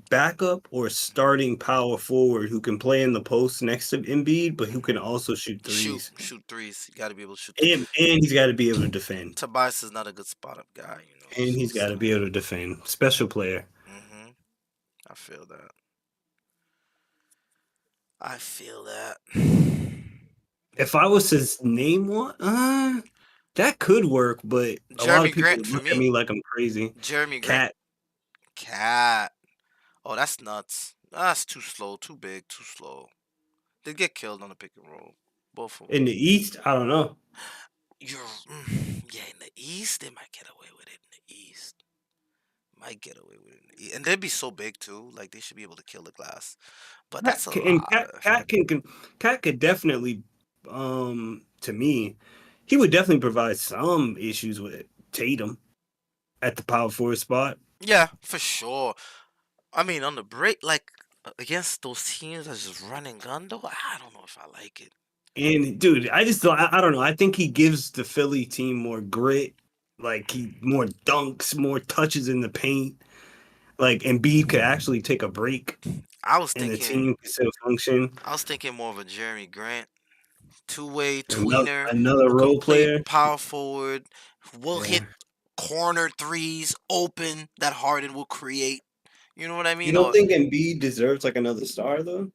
backup or starting power forward who can play in the post next to Embiid, but who can also shoot threes. shoot threes. You got to be able to shoot. And he's got to be able to defend. Tobias is not a good spot up guy, you know. And he's got to be able to defend. Special player. I feel that. I feel that. If I was to name one, that could work, but a lot Jeremy of people Grant for look at me. me like I'm crazy. Jeremy Grant. Cat, Cat. Oh, that's nuts. That's too slow, too big, too slow. They get killed on the pick and roll. Both of them. in the East, I don't know. Yeah, in the East, they might get away with it. In the East, might get away with it. And they'd be so big too. Like they should be able to kill the glass. But that's a And lot. Cat could definitely, to me, he would definitely provide some issues with Tatum at the power forward spot. Yeah, for sure. I mean, on the break, like against those teams that's just running gun though, I don't know if I like it. And dude, I don't know. I think he gives the Philly team more grit, like he more dunks, more touches in the paint. Like Embiid could actually take a break, I was and the thinking, team could still function. more of a Jeremy Grant, two-way Another tweener another who can role play player. power forward, who will hit Yeah. corner threes open that Harden will create. You know what I You mean? don't Or think Embiid deserves like another star though?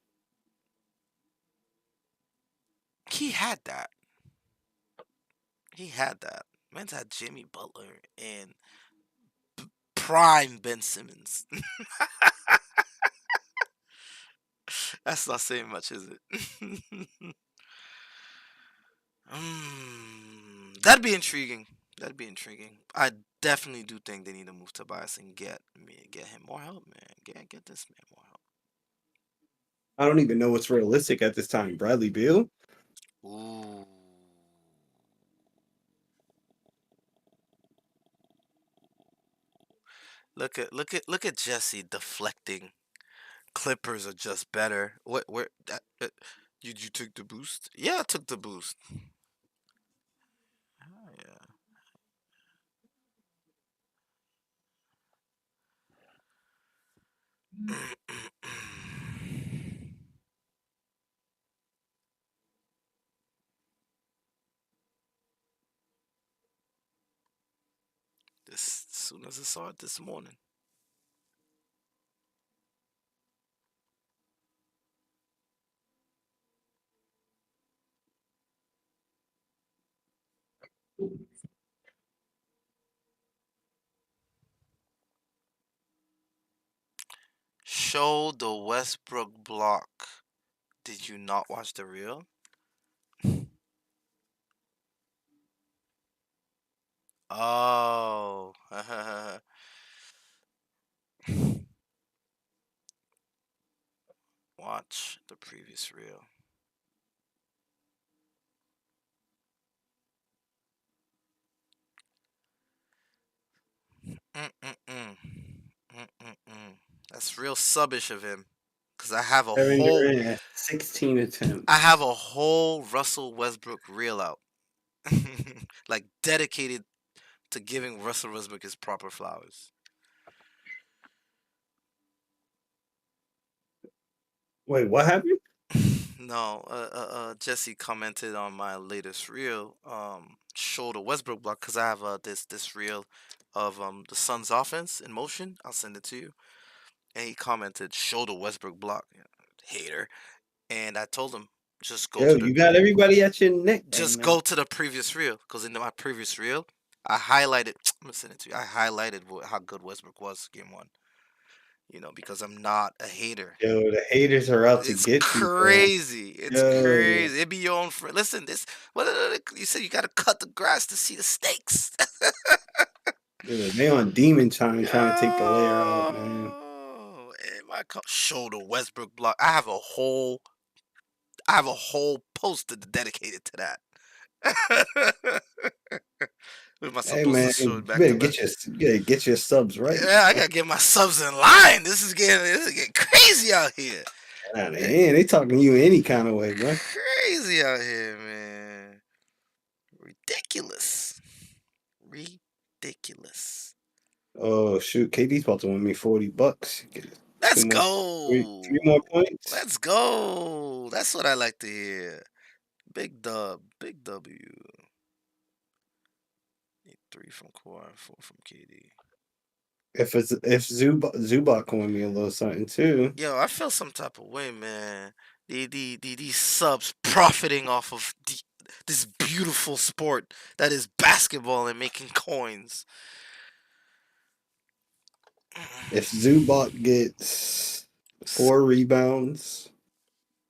he had that. He had that. Man's had Jimmy Butler and prime Ben Simmons. That's not saying much, is it? That'd be intriguing. That'd be intriguing. I definitely do think they need to move Tobias and get him more help, man. Get this man more help. I don't even know what's realistic at this time. Bradley Beal? Ooh. Look at Jesse deflecting. Clippers are just better. What where that you took the boost? Yeah, I took the boost. Oh, yeah. This as soon as I saw it this morning. Show the Westbrook block. Did you not watch the reel? Oh. Watch the previous reel. Mm-mm-mm. Mm-mm-mm. That's real subbish of him. Cause Kevin Durant at 16 I attempts. have a whole Russell Westbrook reel out. Like dedicated to giving Russell Westbrook his proper flowers. Wait, what happened? No, Jesse commented on my latest reel, show the Westbrook block because I have this reel of the Suns offense in motion. I'll send it to you. And he commented, show the Westbrook block. Yeah, hater. And I told him, just go Yo, to the you got everybody at your neck right just now. go to the previous reel because in my previous reel, I highlighted. I'm gonna send it to you. I highlighted how good Westbrook was game one. You know, because I'm not a hater. Yo, the haters are out to It's get you, bro. crazy. It's Yo, crazy. It be your own friend. Listen, this. What you said? You gotta cut the grass to see the snakes. dude, they on demon time trying to take the layer out, man. Yo, and my show the Westbrook block. I have a whole poster dedicated to that. Am I Hey supposed to man, show it you back better to back? get your subs right. Yeah, I gotta get my subs in line. This is getting crazy out here. Nah, Eh, they ain't. They talking to you any kind of way, bro. Crazy out here, man. Ridiculous. Ridiculous. Oh shoot, KD's about to win me $40. Get two Let's more, three go. more points. Let's go. That's what I like to hear. Big dub. Big W. Need 3 from Kawhi and 4 from KD. If Zubac can win me a little something too. Yo, I feel some type of way, man. These subs profiting off of this beautiful sport that is basketball and making coins. If Zubac gets 4 rebounds,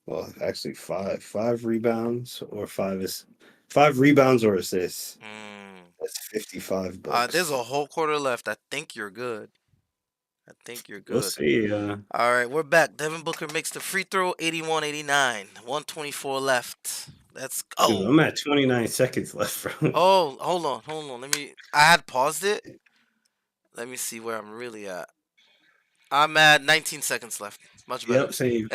well, actually five rebounds or 5 rebounds or assists. Mm. That's $55. There's a whole quarter left. I think you're good. I think you're We'll good. see. All right, we're back. Devin Booker makes the free throw, 81-89. 124 left. Let's Dude, go. I'm at 29 seconds left, bro. Oh, hold on. I had paused it. Let me see where I'm really at. I'm at 19 seconds left. Much better. Yep, same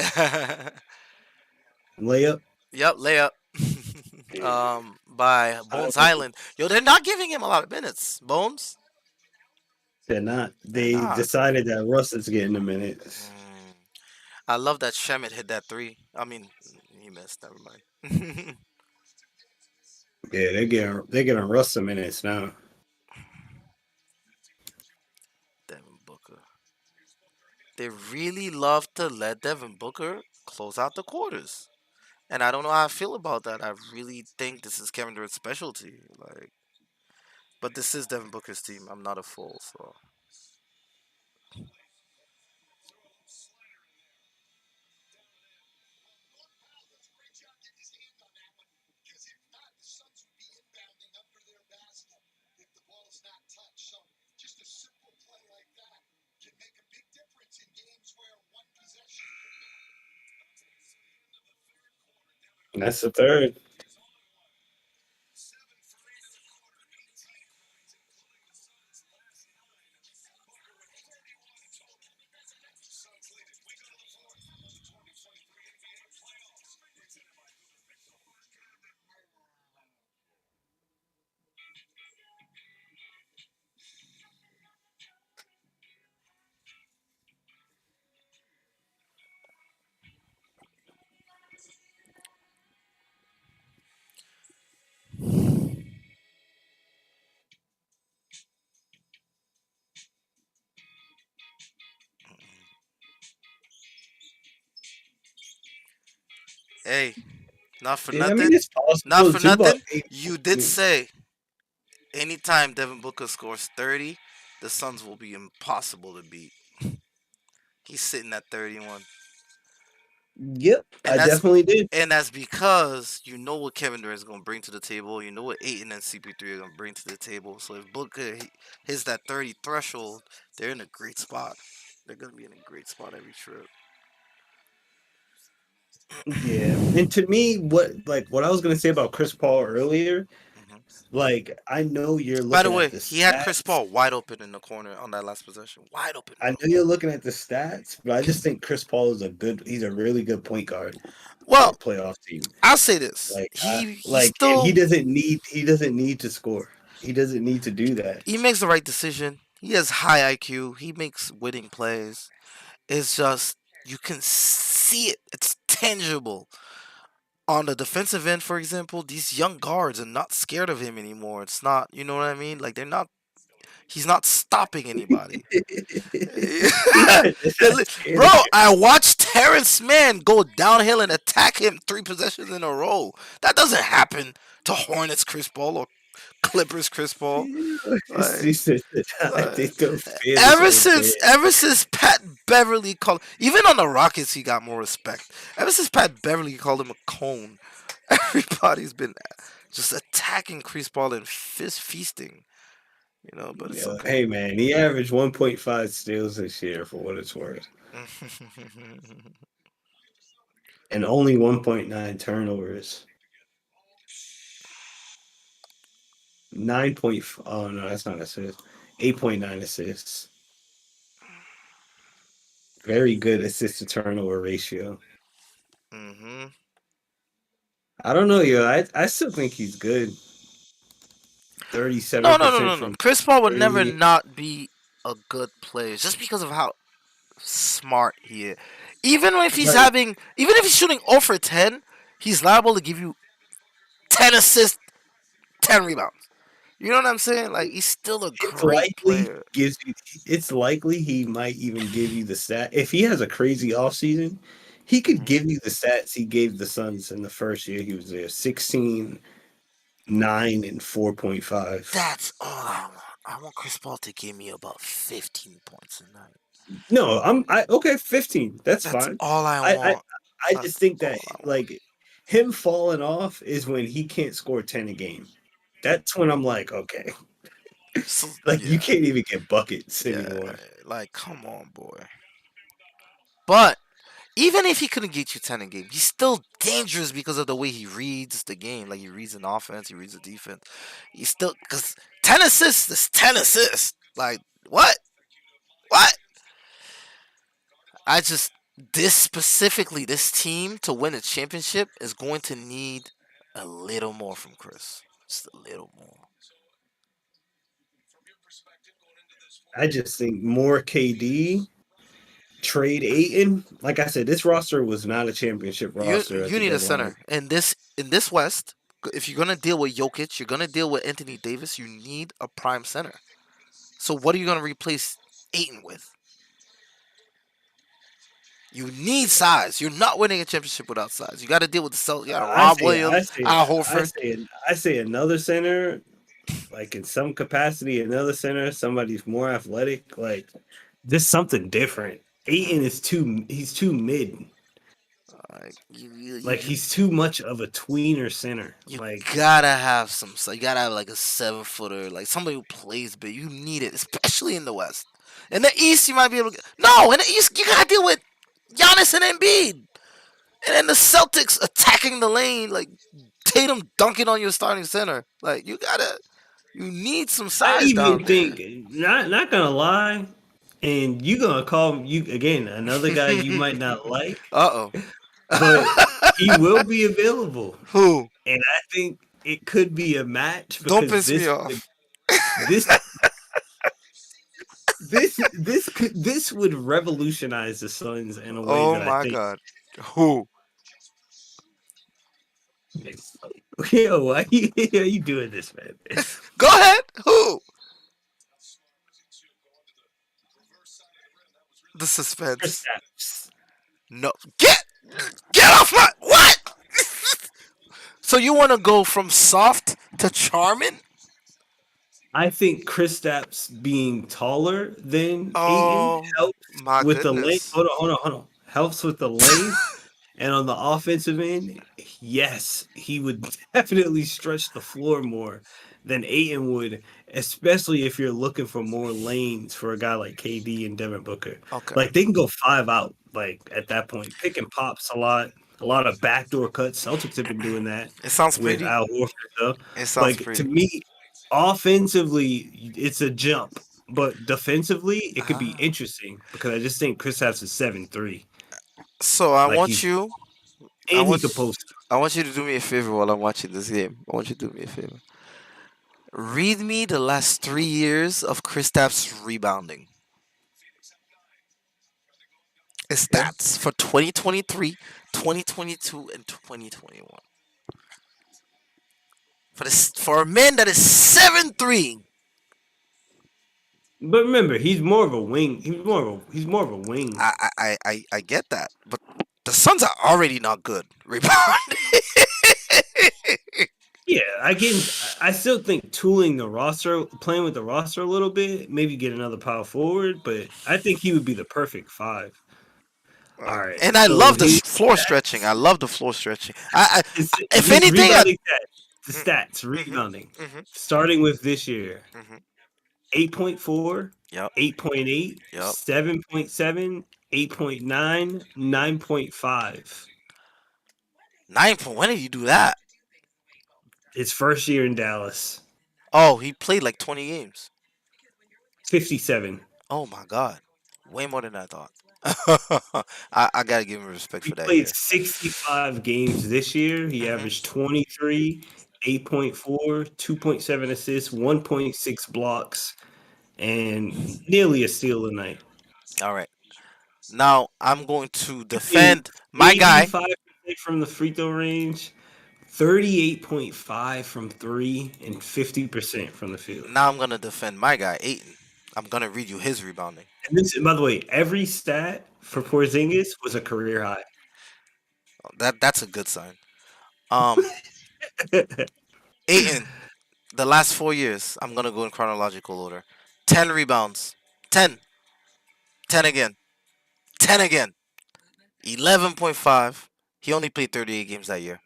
layup. Yep, layup. Yeah. By I Bones don't, Highland. Yo, they're not giving him a lot of minutes. Bones? they're not. They're They not. decided that Russ is getting the minutes. Mm. I love that Shemet hit that three. I mean, he missed. Never mind. Yeah, they're getting Russ the minutes now. Devin Booker. They really love to let Devin Booker close out the quarters. And I don't know how I feel about that. I really think this is Kevin Durant's specialty. But this is Devin Booker's team. I'm not a fool, so. And that's the third. Hey, not for Yeah, I mean nothing. it's Not possible. for Zubac, nothing. You did say anytime Devin Booker scores 30, the Suns will be impossible to beat. He's sitting at 31. yep, And I that's definitely did. and that's because you know what Kevin Durant is going to bring to the table. You know what Aiton and CP3 are going to bring to the table. So if Booker hits that 30 threshold, they're in a great spot. They're going to be in a great spot every trip. Yeah, and to me, what I was gonna say about Chris Paul earlier, Hmm. like I know you're By the looking at way, the he had Chris stats. Paul wide open in the corner on that last possession. Wide open, I know bro. you're looking at the stats, but I just think Chris Paul is he's a really good point guard for a Well, playoff team. I'll say this. Like, He and still he doesn't need to score. He doesn't need to do that. he makes the right decision. He has high IQ. He makes winning plays. It's just you can see it. It's tangible. On the defensive end, for example, these young guards are not scared of him anymore. It's not, you know what I mean? Like they're not. He's not stopping anybody. They're not scared Bro, of I watched Terrence Mann go downhill and attack him 3 possessions in a row. That doesn't happen to Hornets Chris Paul or Clippers Chris Paul. him. Like, Like uh, they don't fear this old man. ever since Pat Beverly called, even on the Rockets, he got more respect. Ever since Pat Beverly called him a cone, everybody's been just attacking Chris Paul and fist feasting. But it's Yeah, okay. hey man, he averaged 1.5 steals this year for what it's worth, and only 1.9 turnovers. Oh no, that's not assists. 8.9 assists. Very good assist to turnover ratio. Mm-hmm. I don't know, yo. I still think he's good. No, no, no, 37% no, no. from Chris Paul would never three. not be a good player just because of how smart he is. Even if he's Like having, even if he's shooting 0 for 10, he's liable to give you 10 assists, 10 rebounds. You know what I'm saying? Like he's still a it's great likely player. gives you. It's likely he might even give you the stat if he has a crazy offseason. He could Mhm. give you the stats he gave the Suns in the first year he was there: 16, 9, and 4.5. That's all I want. I want Chris Paul to give me about 15 points a night. No, I okay, 15. That's That's fine. all I I I want. I just That's think that all I want. like him falling off is when he can't score 10 a game. That's when I'm like, okay, So like you yeah, can't even get buckets yeah. anymore. Like come on, boy. But even if he couldn't get you 10 a game, he's still dangerous because of the way he reads the game. Like he reads an offense, he reads the defense. He's still because 10 assists is 10 assists. Like what? What? I just this specifically this team to win a championship is going to need a little more from Chris. Just a little more. I just think more KD, trade Aiton. Like I said, this roster was not a championship You roster at you the need a deadline. center in this West. If you're gonna deal with Jokic, you're gonna deal with Anthony Davis. You need a prime center. So what are you gonna replace Aiton with? You need size. You're not winning a championship without size. You got to deal with the Celtics. You got I Rob say, I Williams, say, Al I Horford. say, I say another center, like in some capacity, another center, somebody's more athletic, like just something different. Aiton Mm. is he's too mid. Like you, you, you, Like you he's too much of a tweener center. you Like gotta have some. You gotta have like a 7 footer, like somebody who plays big. You need it, especially in the West. In the East, you might be able to. No, in the East, you gotta deal with Giannis and Embiid, and then the Celtics attacking the lane, like Tatum dunking on your starting center. Like you gotta, you need some I size down even there. think, not gonna lie, and you gonna call you again another guy you might not like, Uh but oh. he will be available, Who? and I think it could be a match Don't because piss me off. this this would revolutionize the Suns in a way Oh that I my think. god. Who? Yo, are you doing this, man? Go ahead. Who? The suspense. Kristaps. No. Get off my what? So you want to go from soft to charming? I think Kristaps being taller than Aiton Oh helps my with the length. goodness. Hold on. Helps with the length. And on the offensive end, yes, he would definitely stretch the floor more than Aiton would, especially if you're looking for more lanes for a guy like KD and Devin Booker. Okay. Like they can go 5 out, like at that point, picking pops a lot of backdoor cuts. Celtics have been doing that It sounds with pretty. Al Horford though. It sounds Like to pretty. me, offensively, it's a jump, but defensively, it could be Ah. interesting because I just think Chris has a 7-3. So I Like want he's you. I and he want. could post. I want you to do me a favor while I'm watching this game. I want you to do me a favor. Read me the last 3 years of Kristaps rebounding. His Okay. stats for 2023, 2022, and 2021. For a man that is 7'3". But remember, he's more of a wing. He's more of a wing. I get that, but the Suns are already not good rebounding. Yeah, I still think tooling the roster, playing with the roster a little bit, maybe get another power forward, but I think he would be the perfect five. All right, And I so love the he floor stretching. I love the floor stretching. If his anything, rebounding the mm, stats mhm, rebounding, mhm, starting with this year: mhm. 8.4, Yep, 8.8, yep. 7.7, 8.9, 9.5. 9 point. When did you do that? His first year in Dallas. Oh, he played like 20 games. 57. Oh my god, way more than I thought. I gotta give him respect He for that played year. 65 games this year. He Hmm. averaged 23, 8.4, 2.7 assists, 1.6 blocks, and nearly a steal a night. All right, now I'm going to Shooting defend my guy. 85% from the free throw range, 38.5 from three, and 50% from the field. Now I'm gonna defend my guy, Aiton. I'm gonna read you his rebounding. And this, by the way, every stat for Hmm. Porzingis was a career high. That's a good sign. Um, Aiton, the last 4 years, I'm gonna go in chronological order. 10 rebounds, 10, 10 again, 10 again, 11.5. He only played 38 games that year,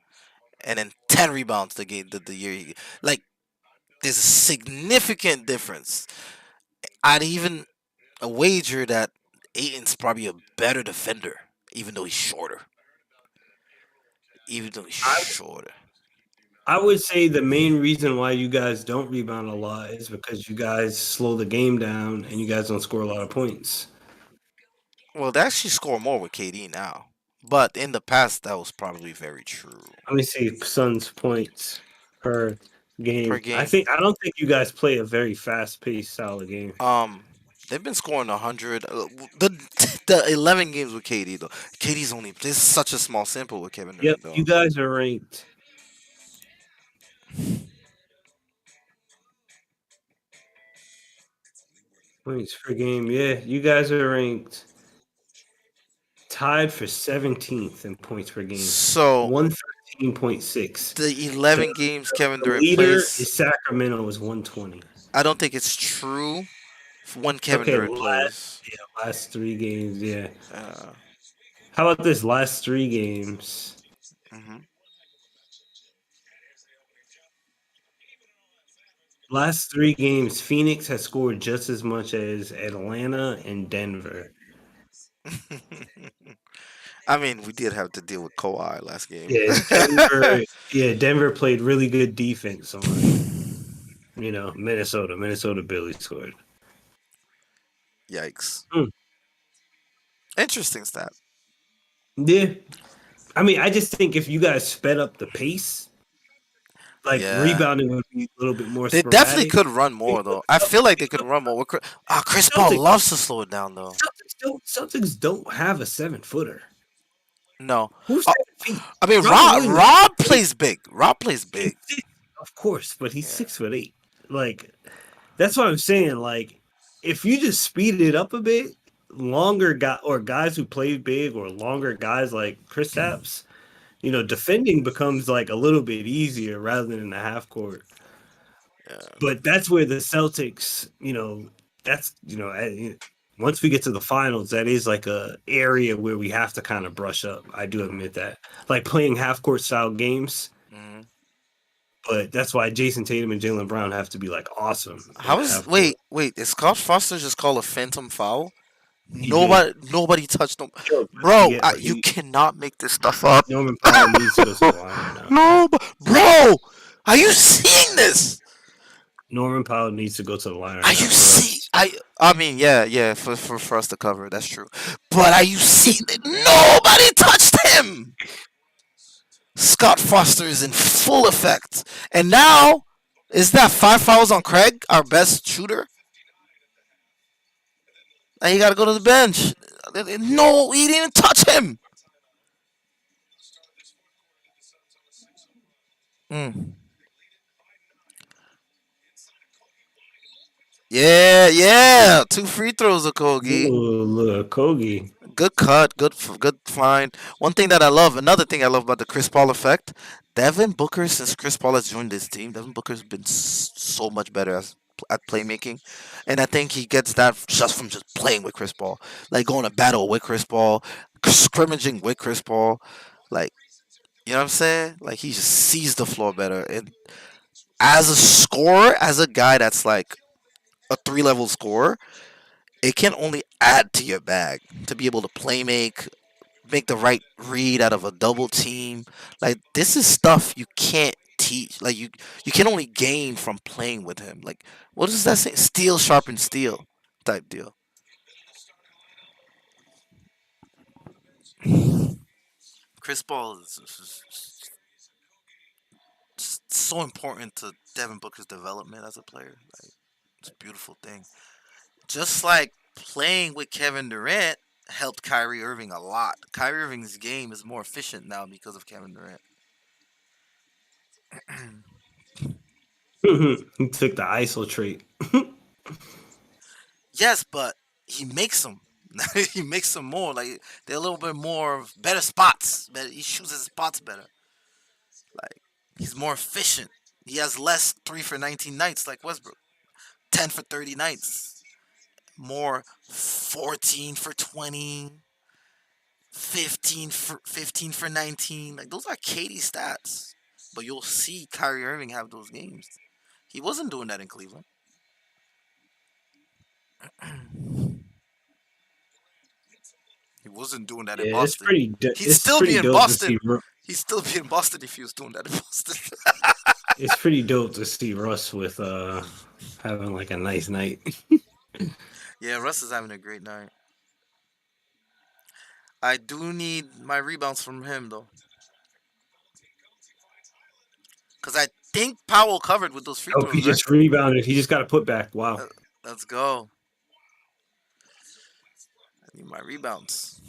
and then 10 rebounds the year he like. There's a significant difference. I'd even wager that Aiton's probably a better defender, even though he's shorter. Even though he's I shorter. I would say the main reason why you guys don't rebound a lot is because you guys slow the game down and you guys don't score a lot of points. Well, they actually score more with KD now, but in the past that was probably very true. Let me see Suns points per Per game. game, I don't think you guys play a very fast paced style of game. um, they've been scoring 100. The 11 games with KD though. KD's only this is such a small sample with Kevin Yep, Durant though. you guys are ranked points per game. Yeah, you guys are ranked tied for 17th in points per game. So 113.6. the The, 11 games Kevin the Durant leader plays, is Sacramento is 120. I don't think it's true when Kevin Okay, Durant plays. last three games, yeah. Uh, How about this last three games? mhm. Last three games, Phoenix has scored just as much as Atlanta and Denver. I mean, we did have to deal with Kawhi last game. Yeah, Denver. Yeah, Denver played really good defense on Minnesota. Minnesota barely scored. Yikes. Hmm. Interesting stat. Yeah, I mean, I just think if you guys sped up the pace, like Yeah. rebounding would be a little bit more They definitely sporadic. could run more though. I feel like they could run more. Chris Paul Celtics, loves to slow it down though. Celtics don't have a 7 footer. No. Who's Uh, 7 feet? I mean, Robert Williams. Rob plays big. Rob plays He's big. six, of course, but he's Yeah. 6'8". Like that's what I'm saying. Like if you just speed it up a bit, longer guy or guys who play big or longer guys like Chris Stapps, defending becomes like a little bit easier rather than in the half court. Yeah. But that's where the Celtics, that's once we get to the finals, that is like a area where we have to kind of brush up. I do admit that. Like playing half court style games, Hmm. but that's why Jason Tatum and Jalen Brown have to be like awesome in How the is half court. wait? Is Scott Foster just called a phantom foul? He did. Nobody touched him, Yo, bro. yeah, You cannot make this stuff up. Norman Powell needs to go to the line right now. No, bro. Are you seeing this? Norman Powell needs to go to the line Are right you now for see? us. I mean, yeah. For us to cover, that's true. But are you seeing that nobody touched him? Scott Foster is in full effect, and now is that 5 fouls on Craig, our best shooter? And he got to go to the bench. No, he didn't even touch him. Mm. Yeah. 2 free throws, Okogie. Ooh, look, Kogi. Good cut, good find. Another thing I love about the Chris Paul effect, Devin Booker. Since Chris Paul has joined this team, Devin Booker's been so much better at playmaking, and I think he gets that just from just playing with Chris Paul, like going to battle with Chris Paul, scrimmaging with Chris Paul, like you know what I'm saying. Like he just sees the floor better, and as a scorer, as a guy that's like a 3 level scorer, it can only add to your bag to be able to play make the right read out of a double team. Like this is stuff you can't teach. Like you can only gain from playing with him. Like what does that say? Steel sharpens steel type deal. Chris Paul is so important to Devin Booker's development as a player. Like it's a beautiful thing. Just like playing with Kevin Durant helped Kyrie Irving a lot. Kyrie Irving's game is more efficient now because of Kevin Durant. He took the ISO trait. Yes, but he makes them. He makes them more like they're a little bit more better spots. Better, he shoots his spots better. Like he's more efficient. He has less 3 for 19 nights like Westbrook. 10 for 30 nights. More 14 for 20. 15 for 19. Like those are KD stats. But you'll see Kyrie Irving have those games. He wasn't doing that in Cleveland. He wasn't doing that in Yeah, it's Boston. pretty. He'd It's still pretty be in dope to see. Boston. He'd still be in Boston if he was doing that in Boston. It's pretty dope to see Russ with having like a nice night. Yeah, Russ is having a great night. I do need my rebounds from him though, because I think Powell covered with those free Oh, he throws, right? just rebounded. He just got a putback. Wow. Uh, let's go. I need my rebounds.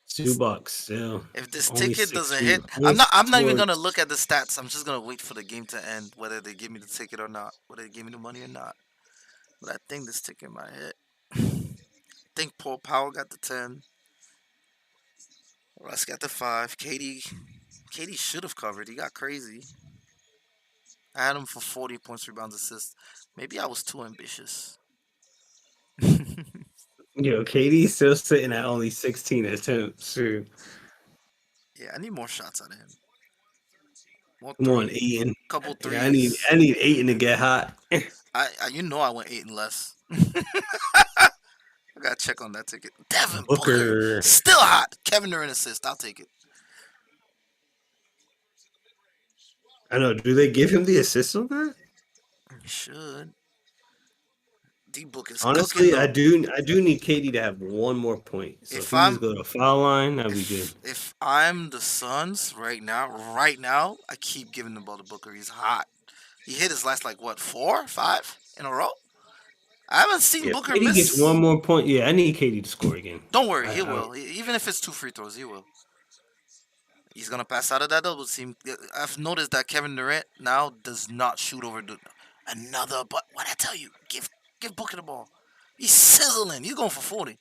$2. Yeah. If this Only ticket six doesn't feet. hit, Only I'm not even scored. gonna look at the stats. I'm just gonna wait for the game to end, whether they give me the ticket or not, whether they give me the money or not. But I think this ticket might hit. I think Paul Powell got the 10. Russ got the 5. Katie should have covered. He got crazy. I had him for 40 points, rebounds, assists. Maybe I was too ambitious. KD's still sitting at only 16 attempts. Too. Yeah, I need more shots out of him. More Come on, three, Aiden. couple Yeah, threes. I need Aiden to get hot. I went 8 and less. I gotta check on that ticket. Devin Booker Booker. still hot. Kevin Durant assist. I'll take it. I know. Do they give him the assist on that? He should. D Book is cooking Honestly, though. I do need Katie to have one more point. So if If he just I'm go to the foul line, that'd be good. if I'm the Suns right now, I keep giving the ball to Booker. He's hot. He hit his last like what 4, 5 in a row. I haven't seen Yeah, if Booker Katie gets miss. one more point. Yeah, I need Katie to score again. Don't worry, he I, will. Even if it's 2 free throws, he will. He's gonna pass out of that double team. I've noticed that Kevin Durant now does not shoot over another. But what I tell you, give Booker the ball. He's sizzling. He's going for 40.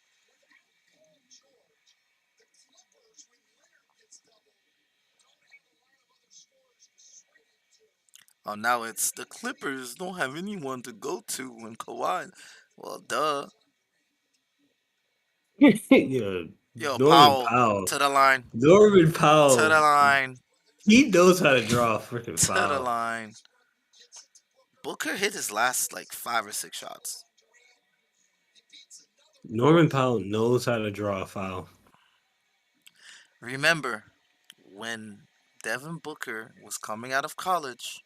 Oh, now it's the Clippers don't have anyone to go to when Kawhi. Well, duh. yeah, Yo, Norman Powell Powell. to the line. Norman To Powell. the line. He knows how to draw a freaking To the foul. line. Booker hit his last like 5 or 6 shots. Norman Powell knows how to draw a foul. Remember, when Devin Booker was coming out of college,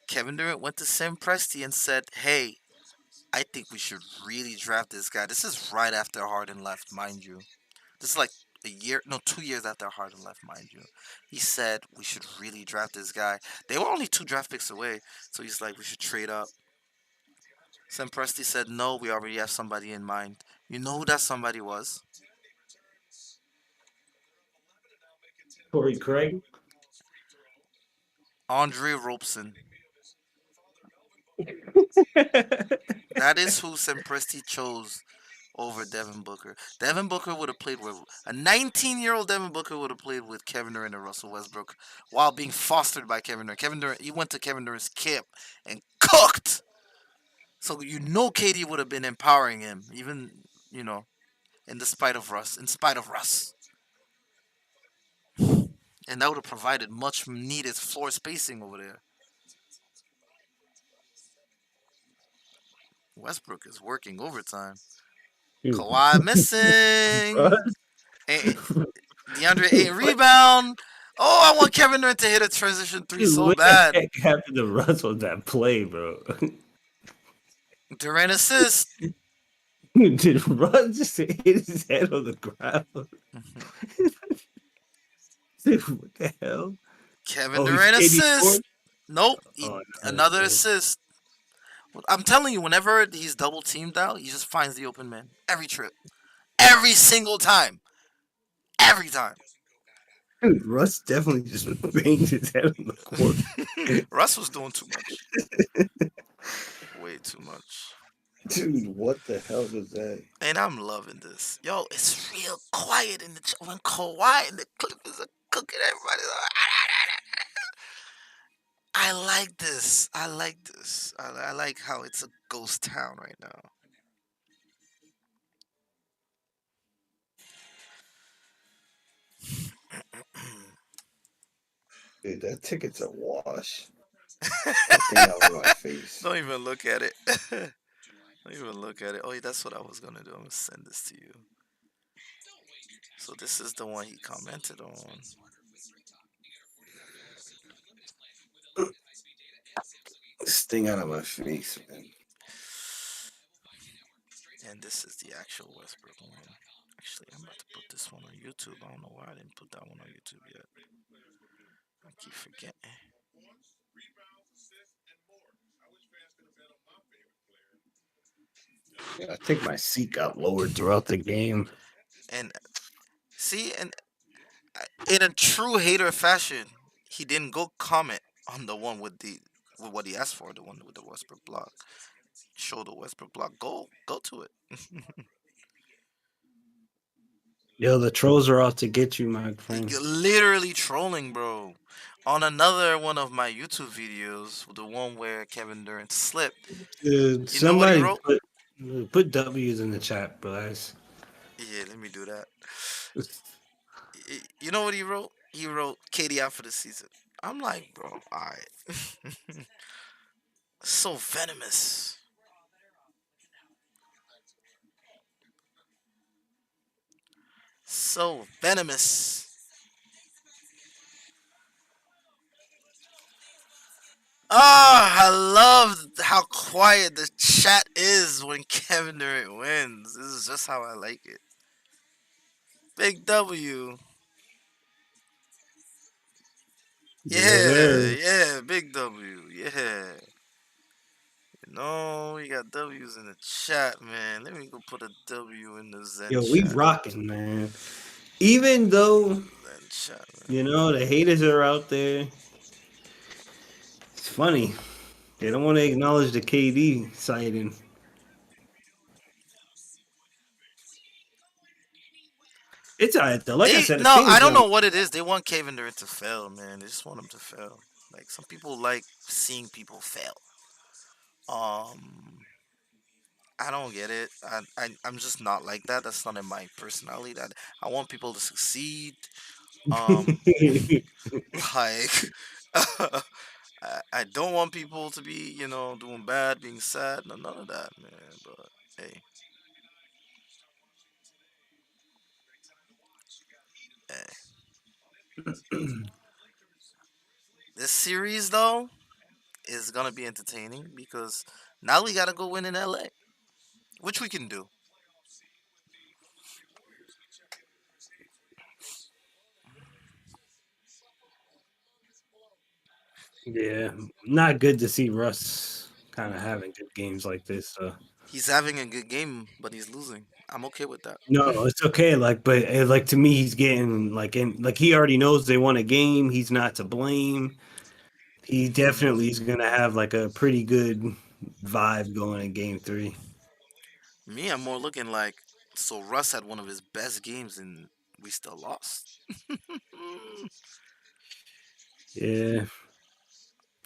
Kevin Durant went to Sam Presti and said, "Hey, I think we should really draft this guy." This is right after Harden left, mind you. This is like 2 years after Harden left, mind you. He said we should really draft this guy. They were only 2 draft picks away, so he's like, we should trade up. Sam Presti said, "No, we already have somebody in mind." You know who that somebody was? Corey Craig. Andre Robeson. That is who Sam Presti chose over Devin Booker. Devin Booker would have played with a 19-year-old Devin Booker would have played with Kevin Durant and Russell Westbrook while being fostered by Kevin Durant. Kevin Durant, he went to Kevin Durant's camp and cooked. So KD would have been empowering him, even in spite of Russ. And that would have provided much needed floor spacing over there. Westbrook is working overtime. Kawhi missing. What? DeAndre 8 rebound. Oh, I want Kevin Durant to hit a transition three Dude, so what the bad. heck happened to Russ on that play, bro? Durant assist. Did Russ just hit his head on the ground? Dude, what the hell? Kevin Oh, Durant KD assist. scored? Nope. Oh, no, Another good. assist. I'm telling you, whenever he's double teamed out, he just finds the open man every trip, every single time, every time. Dude, Russ definitely just banged his head on the court. Russ was doing too much, way too much. Dude, what the hell was that? And I'm loving this. Yo, it's real quiet in the when Kawhi and the Clippers are cooking. Everybody's like, I like this. I like this. I like how it's a ghost town right now. Dude, that ticket's a wash. That thing out of my face. Don't even look at it. Don't even look at it. Oh, that's what I was gonna do. I'm gonna send this to you. So this is the one he commented on, This thing out of my face, man. and this is the actual Westbrook one. Actually, I'm about to put this one on YouTube. I don't know why I didn't put that one on YouTube yet. I keep forgetting. Yeah, I think my seat got lowered throughout the game. And see, and in a true hater fashion, he didn't go comment on the one with what he asked for, the one with the Westbrook block. Show the Westbrook block. Go to it. Yo, the trolls are out to get you, my friend. You're literally trolling, bro. On another one of my YouTube videos, the one where Kevin Durant slipped, Dude, you know what he somebody wrote? put W's in the chat, guys. Yeah, let me do that. You know what he wrote? He wrote KD out for the season. I'm like, bro, alright. So venomous. So venomous. Ah, I love how quiet the chat is when Kevin Durant wins. This is just how I like it. Big W. Yes, Yeah, sir. yeah, big W. Yeah. No, we got W's in the chat, man. Let me go put a W in the Zen Yo, we chat. rocking, man. Even though, Zen chat, man. you know, the haters are out there. It's funny. They don't want to acknowledge the KD sighting. It's all right, though. Like I They said, the no, I team's don't going know what it is. They want Kevin Durant to fail, man. They just want him to fail. Like some people like seeing people fail. Um, I don't get it. I'm just not like that. That's not in my personality. That I want people to succeed. Um, to. like I don't want people to be, doing bad, being sad. No, none of that, man. But hey, hey. This series though is gonna be entertaining because now we gotta go win in LA, which we can do. Yeah, not good to see Russ kind of having good games like this. He's having a good game, but he's losing. I'm okay with that. No, it's okay. Like, but like to me, he's getting like he already knows they won a game. He's not to blame. He definitely is gonna have like a pretty good vibe going in Game 3. Me, I'm more looking like so Russ had one of his best games and we still lost. Yeah,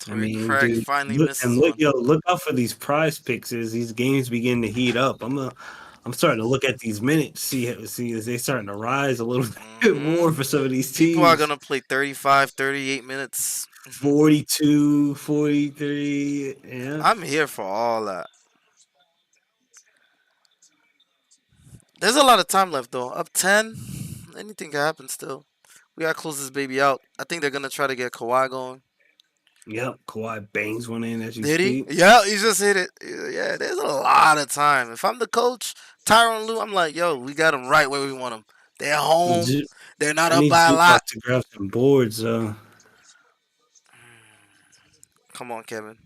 I Torrey mean, Craig dude, finally misses look, one. yo, look out for these prize picks as these games begin to heat up. I'm starting to look at these minutes, see as they starting to rise a little bit Hmm more for some of these People are teams. gonna play 35, 38 minutes. 42, 43. Yeah. I'm here for all that. There's a lot of time left though. Up 10. Anything can happen still. We gotta close this baby out. I think they're gonna try to get Kawhi going. Yep, Kawhi bangs one in as you Did he? speak. Yeah, he just hit it. Yeah, there's a lot of time. If I'm the coach, Tyronn Lue, I'm like, yo, we got them right where we want them. They're home. Ju- They're not I up need by a Zubac lot. to grab some boards. Come on, Kevin.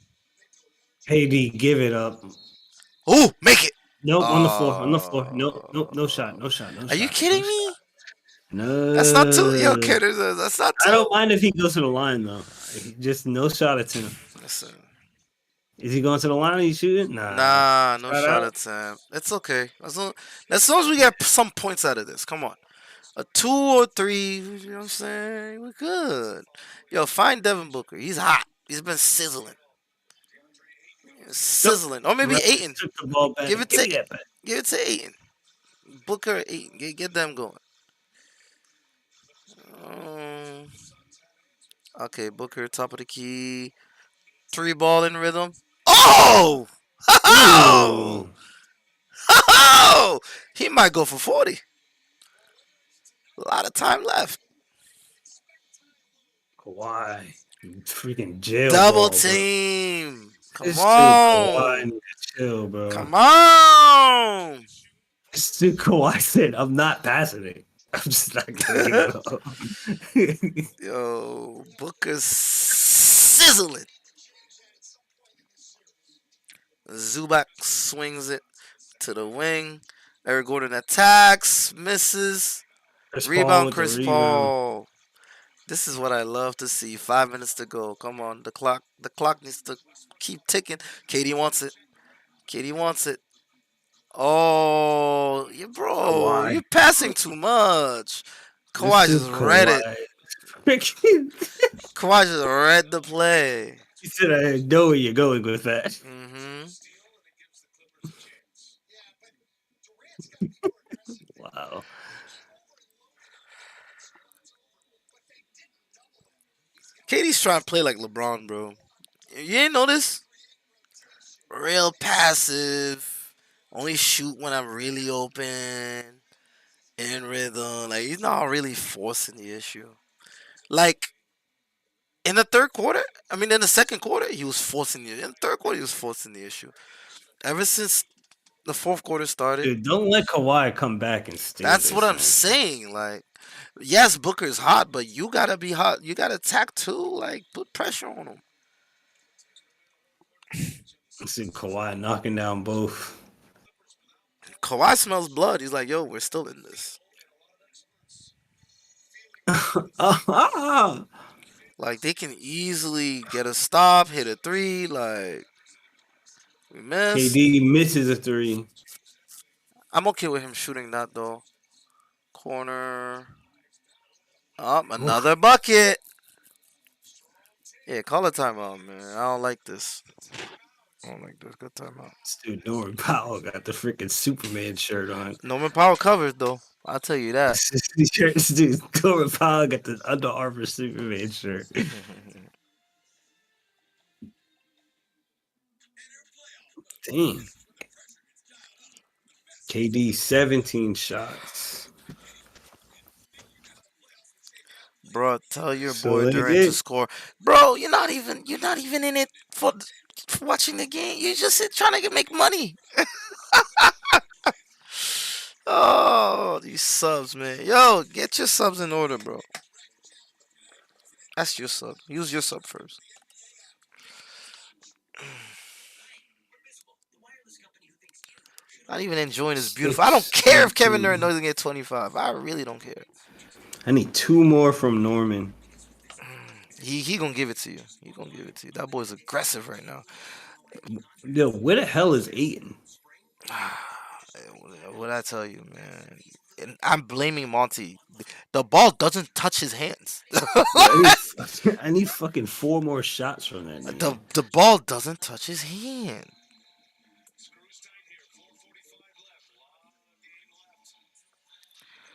KD, give it up. Oh, make it. Nope, on the floor, on the floor. Nope, Uh, nope, no shot, no shot, no are you shot, no kidding shot. me? That's not two. Yo, No. kid, that's not I don't two. mind if he goes to the line though. Just no shot attempt. Listen, Is he going to the line? Are you shooting? Nah. nah, no Shot shot out. attempt. It's okay. As long as we get some points out of this. Come on. A 2 or 3, you know what I'm saying? We're good. Yo, find Devin Booker. He's hot. He's been sizzling. Nope. Sizzling. Or maybe Ref Aiton. took the ball back. Give it Give to me that back. Aiton. Booker or Aiton. Get them going. Um, okay, Booker, top of the key. 3 ball in rhythm. Oh! Oh! Ooh. Oh! He might go for 40. A lot of time left. Kawhi. You freaking jail Double ball, bro. team. Come This dude Kawhi on. need to chill, bro. Come on. This dude Kawhi said, I'm not passing it. I'm just not gonna give it up. Yo, Booker's sizzling. Zubac swings it to the wing. Eric Gordon attacks, misses. Chris Paul Rebound, with the Chris rebound. Paul. This is what I love to see. 5 minutes to go. Come on, the clock needs to keep ticking. Katie wants it. Katie wants it. Oh, bro, Kawhi. you're passing too much. Kawhi This just dude read it. Freaking- Kawhi just read the play. He said, I know where you're going with that. Wow. Katie's trying to play like LeBron, bro. You ain't notice? Real passive. Only shoot when I'm really open. In rhythm. Like, he's not really forcing the issue. Like, in the second quarter, he was forcing it. In the third quarter, he was forcing the issue. Ever since the fourth quarter started, Dude, don't let Kawhi come back and steal that's this, what I'm man. saying. Like, yes, Booker's hot, but you gotta be hot. You gotta attack too. Like, put pressure on him. I see Kawhi knocking down both. Kawhi smells blood. He's like, yo, we're still in this. Like, they can easily get a stop, hit a 3. Like, we missed. KD misses a 3. I'm okay with him shooting that, though. Corner. Up, another bucket. Yeah, call a timeout, man. I don't like this. I don't like this. Good timeout. This dude Norman Powell got the freaking Superman shirt on. Norman Powell covered, though. I'll tell you that. This dude Norman Powell got the Under Armour Superman shirt. Damn. KD 17 shots. Bro, tell your So boy they Durant did. to score. Bro, you're not even in it for watching the game. You're just trying to make money. Oh, these subs, man. Yo, get your subs in order, bro. That's your sub. Use your sub first. Not even enjoying this beautiful. I don't care if Kevin Durant doesn't get 25. I really don't care. I need 2 more from Norman. He gonna give it to you. He gonna give it to you. That boy's aggressive right now. Yo, where the hell is Aiton? What I tell you, man? And I'm blaming Monty. The ball doesn't touch his hands. I need fucking 4 more shots from that nigga. The ball doesn't touch his hand.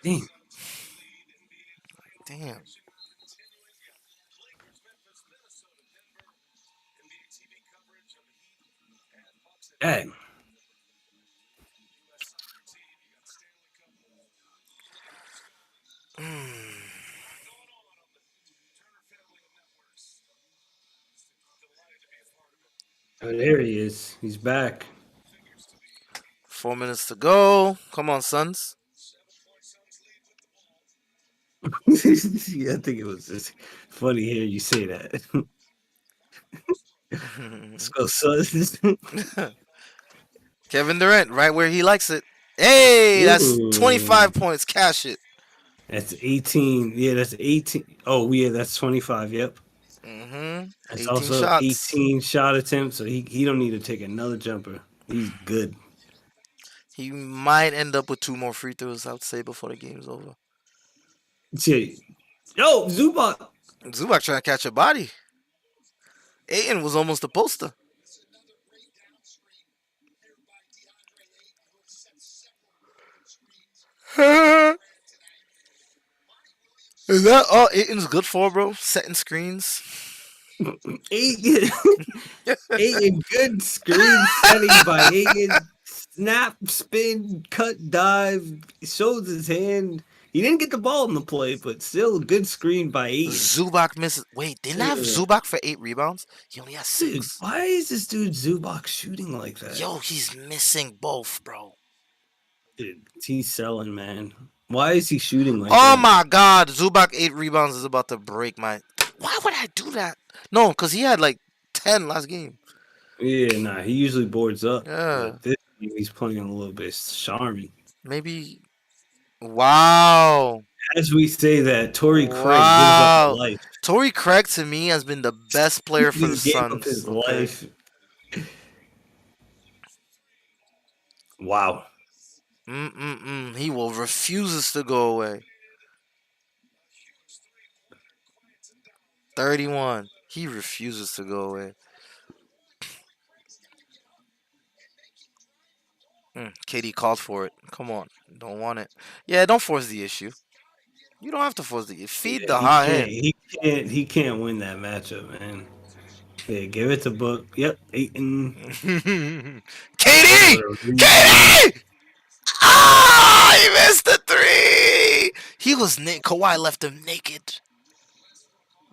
Damn. Damn. Dang. Oh, there he is. He's back. 4 minutes to go. Come on, Suns. Yeah, I think it was just funny hearing you say that. Let's go, Suns. Kevin Durant, right where he likes it. Hey, that's Ooh, 25 points. Cash it. that's 18. Yeah, that's 18. Oh, yeah, that's 25. Yep. Mm-hmm. That's 18 also shots. 18 shot attempts, so he don't need to take another jumper. He's good. He might end up with 2 more free throws, I would say, before the game's over. Shit. Yo, Zubac. Zubac trying to catch a body. Aiton was almost a poster. Is that all Aiton's good for, bro? Setting screens. Aiton, Aiton, good screen setting by Aiton. Snap, spin, cut, dive, shows his hand. He didn't get the ball in the play, but still good screen by Aiton. Zubac misses. Wait, didn't I have Ugh. Zubac for 8 rebounds? He only has Dude, 6. why is this dude Zubac shooting like that? Yo, he's missing both, bro. Dude, he's selling, man. Why is he shooting like Oh that? my God, Zubac 8 rebounds is about to break my. Why would I do that? No, because he had like 10 last game. Yeah, nah, he usually boards up, Yeah, but this game he's playing a little bit charming. maybe. Wow, As we say that, Torrey Craig gives up wow. life. Torrey Craig to me has been the best player for the He gave up Suns. his Okay. life. Wow. He will refuses to go away. 31. He refuses to go away. KD called for it. Come on. Don't want it. Yeah, don't force the issue. You don't have to force the feed Yeah, the hot hand. he can't win that matchup, man. Yeah, give it to Book. Yep, Aiton. KD! Another rebound. KD! Ah, he missed the 3. He was Kawhi left him naked.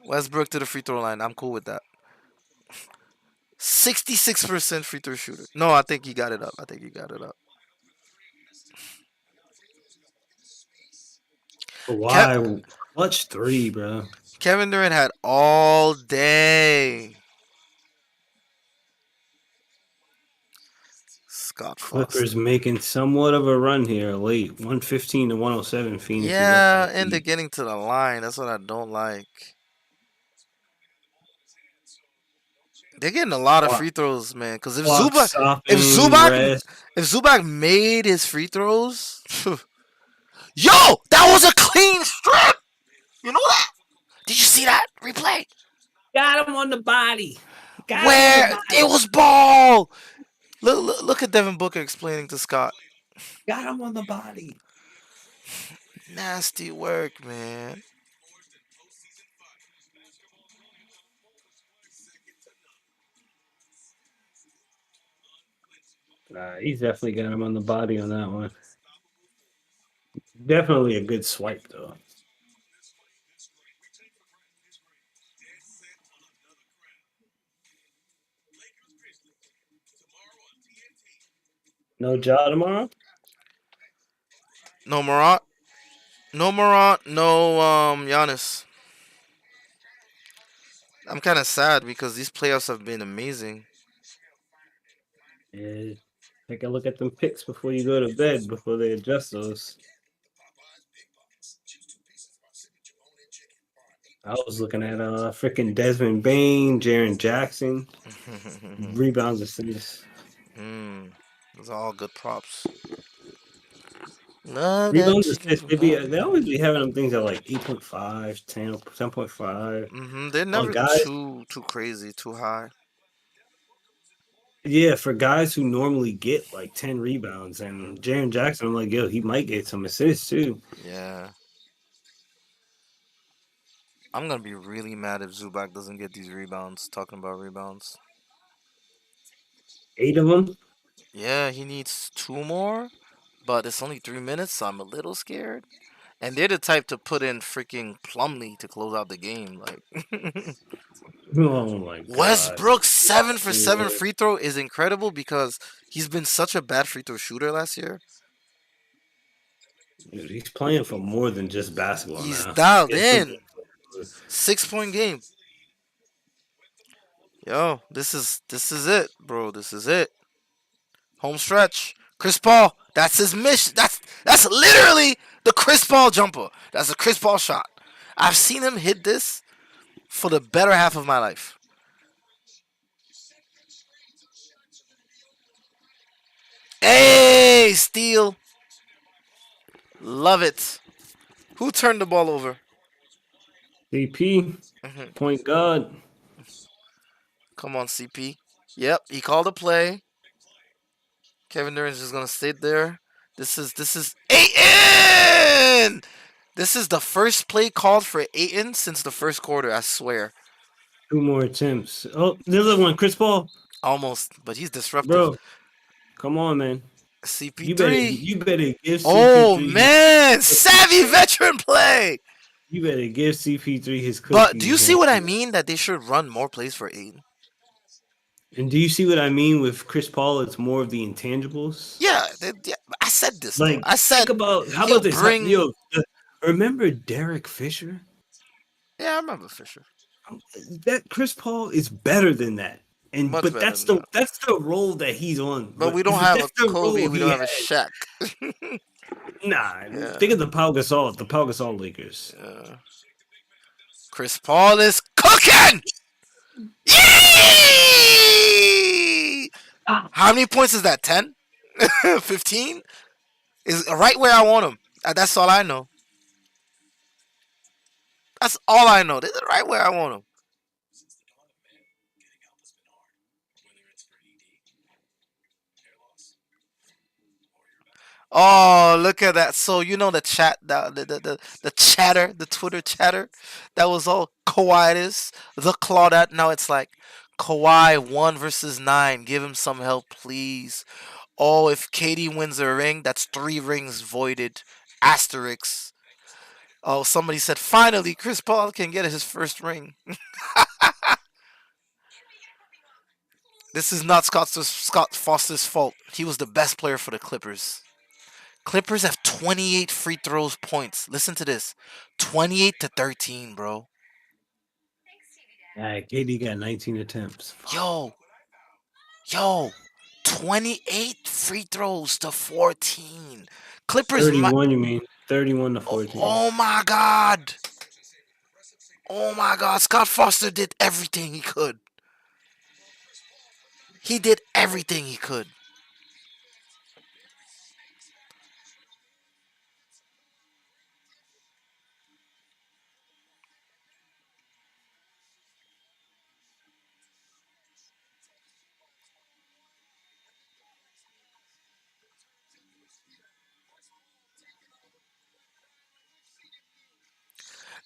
Westbrook to the free throw line. I'm cool with that. 66% free throw shooter. No, I think he got it up. I think he got it up. Why? Clutch three, bro. Kevin Durant had all day. Scott Foster. Clippers making somewhat of a run here late. 115 to 107. Phoenix is up Yeah, by and they're 8. getting to the line. That's what I don't like. They're getting a lot of Clock, free throws, man. Because clock if stopping, Zubac, rest. if Zubac made his free throws, yo, that was a clean strip. You know that? Did you see that replay? Got him on the body. Got him on the Where body. it was ball. Look at Devin Booker explaining to Scott. Got him on the body. Nasty work, man. Nah, he's definitely got him on the body on that one. Definitely a good swipe, though. No jaw tomorrow? No Morant. No Morant. No Giannis. I'm kind of sad because these playoffs have been amazing. Yeah. Take a look at them picks before you go to bed, before they adjust those. I was looking at freaking Desmond Bain, Jaron Jackson, rebounds, assists. Those are all good props. No, that Rebounds, chicken assists, they always be having them things at like 8.5, 10, 10.5. They're On never guys, too crazy, too high. yeah, for guys who normally get like 10 rebounds, and Jaron Jackson, I'm like, yo, he might get some assists too. Yeah. I'm gonna be really mad if Zubac doesn't get these rebounds. Talking about rebounds. 8 of them. Yeah, he needs 2 more, but it's only 3 minutes, so I'm a little scared. And they're the type to put in freaking Plumlee to close out the game. Like Oh my god. Westbrook's 7 for 7 free throw is incredible because he's been such a bad free throw shooter last year. Dude, he's playing for more than just basketball He's now. dialed It's for- in. 6 point game. Yo, this is it, bro. This is it. Home stretch. Chris Paul. That's his mission. That's literally the Chris Paul jumper. That's a Chris Paul shot. I've seen him hit this for the better half of my life. Hey, steal. Love it. Who turned the ball over? CP, Mhm. point guard. Come on, CP. Yep, he called a play. Kevin Durant's just gonna sit there. This is Aiton. This is the first play called for Aiton since the first quarter. I swear, 2 more attempts. Oh, there's a one. Chris Paul, almost, but he's disruptive. bro. Come on, man. CP3. You better give Oh CP3. man, savvy veteran play. You better give CP3 his cookies. But do you see man. what I mean? That they should run more plays for Aiton. And do you see what I mean with Chris Paul? It's more of the intangibles. Yeah, I said this. Like, I said, think about how he'll about this? bring- Yo, remember Derek Fisher? yeah, I remember Fisher. That Chris Paul is better than that. And Much but better that's than that's the role that he's on. But we don't have a that's the Kobe. role We he don't have a has. Shaq. Nah, Yeah. think of the Pau Gasol Lakers. Chris Paul is cooking. Yee! How many points is that? 10? 15? Is right where I want him. That's all I know. That's all I know. This is right where I want him. Oh, look at that. So you know the chat, the chatter, the Twitter chatter, that was all Kawhi the Claudette. Now it's like Kawhi 1 versus 9. Give him some help, please. Oh, if Katie wins a ring, that's 3 rings voided. Asterix. Oh, somebody said finally Chris Paul can get his first ring. This is not Scott Foster's fault. He was the best player for the Clippers. Clippers have 28 free throws points. Listen to this. 28-13, bro. Yeah, KD got 19 attempts. Yo. 28 free throws to 14. Clippers 31, you mean? 31 to 14. Oh my god. Oh my god. Scott Foster did everything he could. He did everything he could.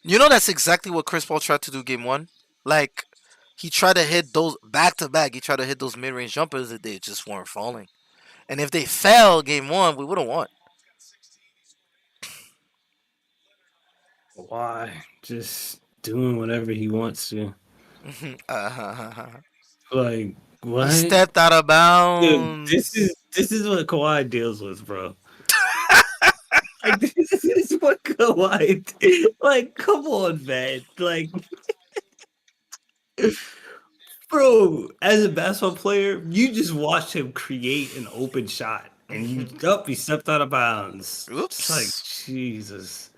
You know that's exactly what Chris Paul tried to do game 1. Like he tried to hit those back to back. He tried to hit those mid range jumpers that they just weren't falling. And if they fell game 1, we would have won. Why? Just doing whatever he wants to. He Like, what? stepped out of Dude, bounds. this is what Kawhi deals with, bro. Like, this is what Kawhi did. Like, come on, man. Like, bro, as a basketball player, you just watched him create an open shot, and he stepped out of bounds. Oops. It's like, Jesus.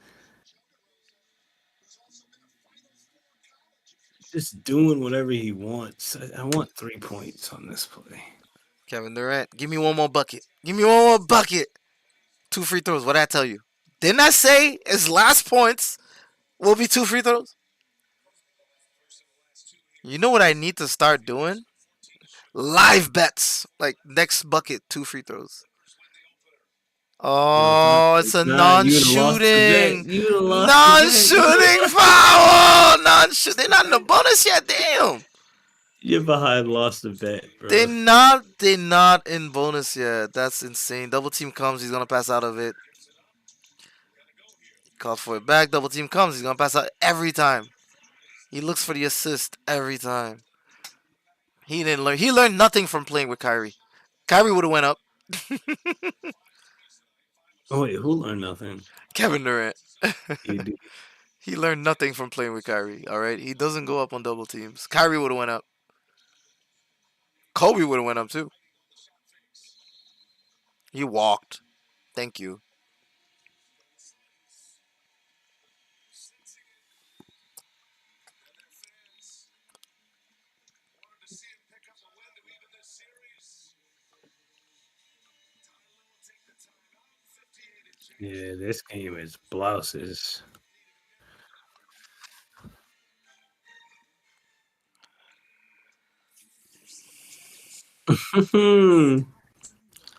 Just doing whatever he wants. I want 3 points on this play. Kevin Durant, give me one more bucket. Give me one more bucket. 2 free throws. What did I tell you? Didn't I say his last points will be 2 free throws? You know what I need to start doing? Live bets. Like next bucket, 2 free throws. Oh, it's a non-shooting. Non-shooting foul. Non-shooting. They're not in the bonus yet. Damn. You're behind, lost the bet, bro. They're not in bonus yet. That's insane. Double team comes. He's gonna pass out of it. Calls for it back. Double team comes. He's gonna pass out every time. He looks for the assist every time. He didn't learn. He learned nothing from playing with Kyrie. Kyrie would have went up. Oh wait, who learned nothing? Kevin Durant. You do. He learned nothing from playing with Kyrie. All right, he doesn't go up on double teams. Kyrie would have went up. Kobe would have went up too. He walked. Thank you. Yeah, this game is blouses.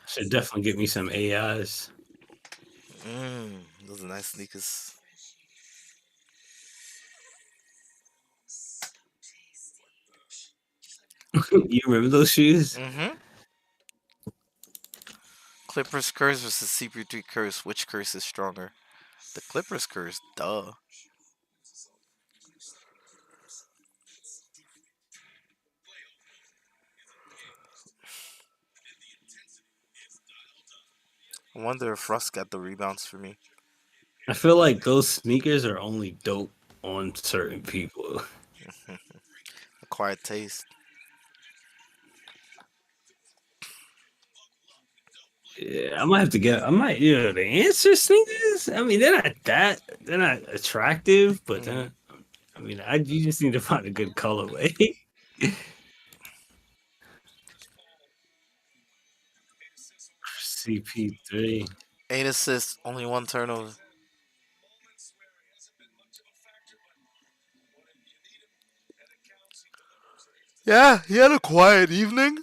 Should definitely get me some AIs. Those are nice sneakers. You remember those shoes? Mm-hmm. Clippers curse versus CP3 curse. Which curse is stronger? The Clippers curse. Duh. I wonder if Russ got the rebounds for me. I feel like those sneakers are only dope on certain people. Acquired taste. Yeah, I might have to get. I might, the answer sneakers. I mean, they're not attractive, but I mean, you just need to find a good colorway. CP3. 8 assists, only 1 turnover. Yeah, he had a quiet evening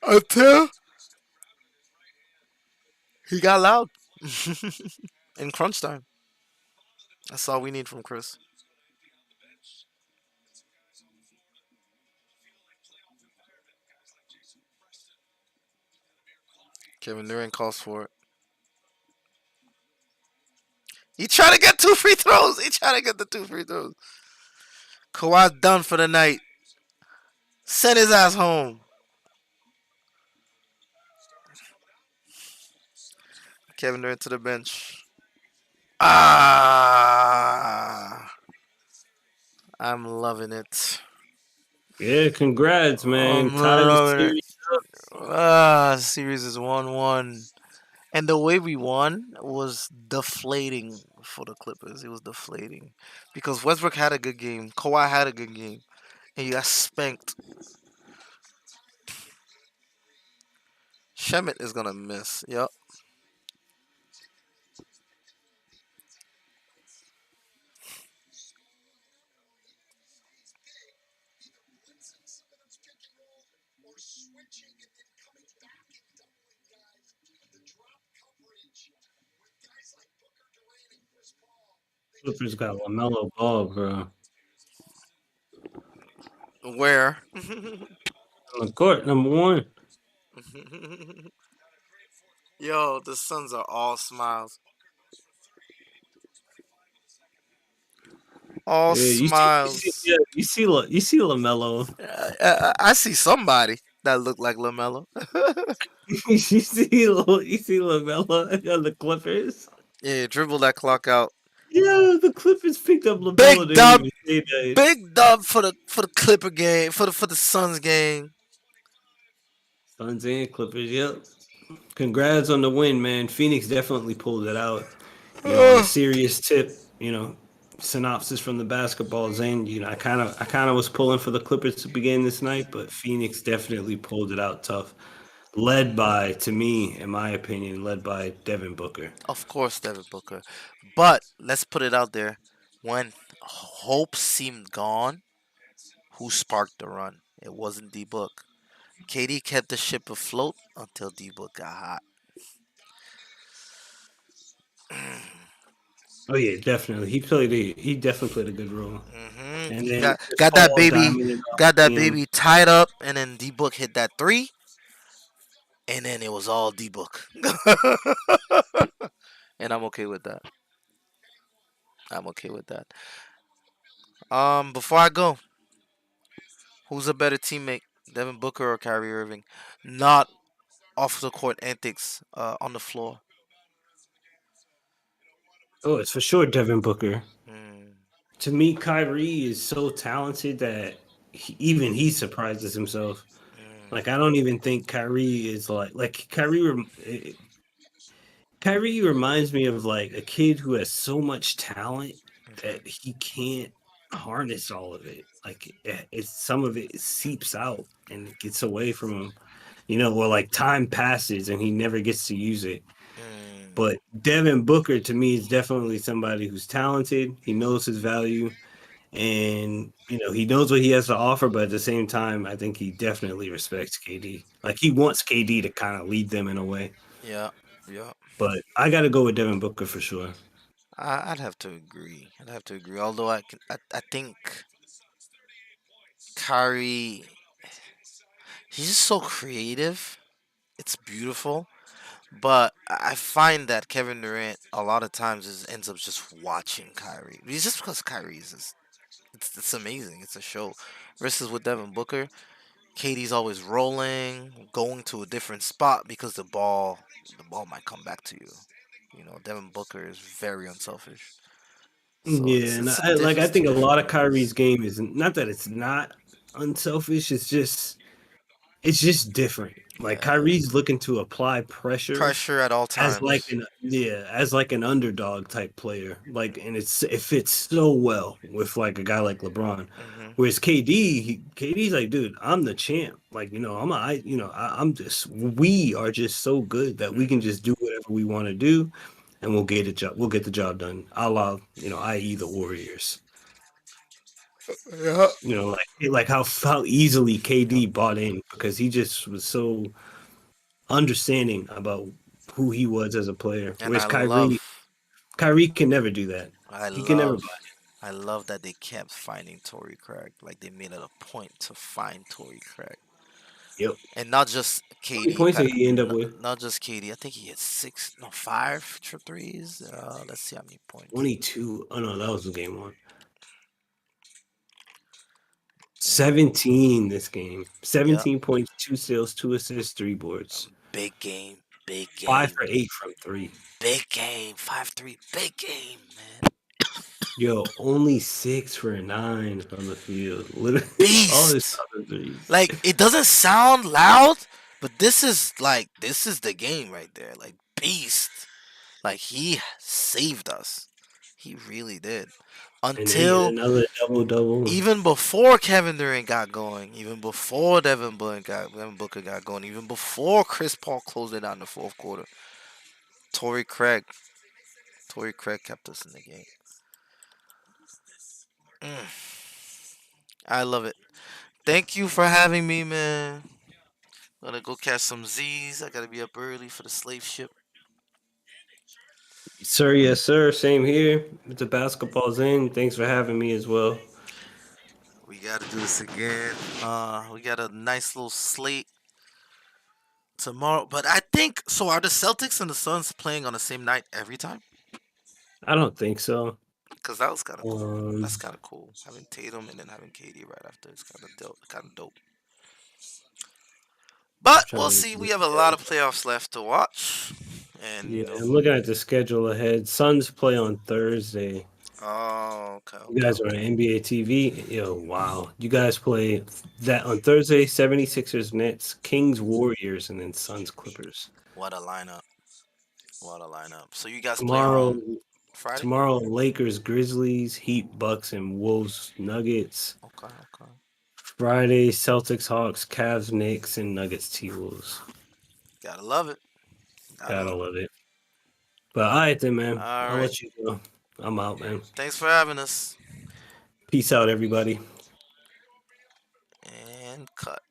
until he got loud in crunch time. That's all we need from Chris. Kevin Durant calls for it. He tried to get 2 free throws. He tried to get the 2 free throws. Kawhi done for the night. Send his ass home. Kevin Durant to the bench. Ah, I'm loving it. Yeah, congrats, man. I'm Tie the loving it. series Series is 1-1. And the way we won was deflating for the Clippers. It was deflating. Because Westbrook had a good game. Kawhi had a good game. And you got spanked. Shemet is going to miss. Yep. Clippers got LaMelo Ball, bro. Where? On the court, number one. Yo, the Suns are all smiles. All Yeah, smiles. you see LaMelo. I see somebody that look like LaMelo. you see LaMelo on the Clippers. Yeah, dribble that clock out. Yeah, the Clippers picked up LaMelo. Big Didn't dub. even say that. Big dub for the Clipper game. For the Suns game. Suns and Clippers. Yep. Congrats on the win, man. Phoenix definitely pulled it out. On a serious tip, synopsis from the basketball Zane. I kind of was pulling for the Clippers to begin this night, but Phoenix definitely pulled it out tough. Led by, to me, in my opinion, led by Devin Booker. Of course, Devin Booker. But let's put it out there. When hope seemed gone, who sparked the run? It wasn't D Book. KD kept the ship afloat until D Book got hot. Oh yeah, definitely. He definitely played a good role. And then Got that Paul baby, dominated off got that the end. baby tied up, and then D Book hit that three, and then it was all D Book. And I'm okay with that. I'm okay with that. Before I go, who's a better teammate, Devin Booker or Kyrie Irving? Not off the court antics, on the floor. Oh, it's for sure Devin Booker. Mm, To me, Kyrie is so talented that even he surprises himself. Like mm, I don't even think Kyrie is like Kyrie reminds me of like a kid who has so much talent that mhm, he can't harness all of it. Like it's some of it seeps out and it gets away from him. Or like time passes and he never gets to use it. mm. But Devin Booker to me is definitely somebody who's talented. He knows his value and he knows what he has to offer, but at the same time, I think he definitely respects KD. Like he wants KD to kind of lead them in a way. Yeah, yeah. But I got to go with Devin Booker for sure. I'd have to agree. I'd have to agree. Although I think Kyrie, he's just so creative. It's beautiful. But I find that Kevin Durant a lot of times ends up just watching Kyrie. It's just because Kyrie is just, it's amazing. It's a show. Versus with Devin Booker, KD's always rolling, going to a different spot because the ball might come back to you. Devin Booker is very unselfish. So Yeah, it's and it's a I it's two think a different lot of levels. Kyrie's game is not that it's not unselfish. It's just different. Like Yeah, Kyrie's looking to apply pressure pressure at all as like times. an underdog type player. Like, and it fits so well with like a guy like LeBron. Hmm. Whereas KD's like, dude, I'm the champ. Like, I'm just we are just so good that we can just do whatever we want to do, and we'll get the job done. A la, i.e. the Warriors. Yeah. Like how easily KD bought in because he just was so understanding about who he was as a player. And Whereas Kyrie can never do that. I He can never love, buy I love that they kept finding Torrey Craig. Like they made it a point to find Torrey Craig, it. Yep. and not just How many KD. points did he end up with? Not just KD. I think he had six, no, five trip threes. Let's see how many points. 22. Oh no, that was the game one. And 17 this game. yeah, 17 points, 2 steals, 2 assists, 3 boards. big game, big Five game, for eight from three. big game. 5-3, big game, man. Yo, only 6 for 9 from the field. Literally all his Beast. other threes. Like it doesn't sound loud, but this is the game right there. Like beast. Like he saved us. He really did. And then get Until another double double. even before Kevin Durant got going, even before Devin Booker got going, even before Chris Paul closed it out in the fourth quarter, Torrey Craig, Torrey Craig kept us in the game. Mm, I love it. Thank you for having me, man. Gonna go catch some Z's. I gotta be up early for the slave ship. Sir, yes, sir. Same here. The basketball's in. Thanks for having me as well. We gotta do this again. We got a nice little slate tomorrow. But I think so. Are the Celtics and the Suns playing on the same night every time? I don't think so. Cause that was kind of cool. Um, That's kind of cool. Having Tatum and then having KD right after is kind of dope. Kind of dope. I'm But trying we'll to look see. at We the have a lot of schedule. playoffs left to watch, and Yeah, I'm looking at the schedule ahead. Suns play on Thursday. Oh, okay, You okay, guys are on okay. NBA TV. Yo, wow. You guys play that on Thursday, 76ers Nets, Kings Warriors, and then Suns Clippers. What a lineup! What a lineup! So you guys play Tomorrow on Friday? tomorrow Lakers, Grizzlies, Heat, Bucks, and Wolves, Nuggets. Okay, okay. Friday, Celtics, Hawks, Cavs, Knicks, and Nuggets, T Wolves. Gotta love it. Gotta Gotta love it. love it. But all right then, man. All I'll right. let you go. I'm out, man. Thanks for having us. Peace out, everybody. And cut.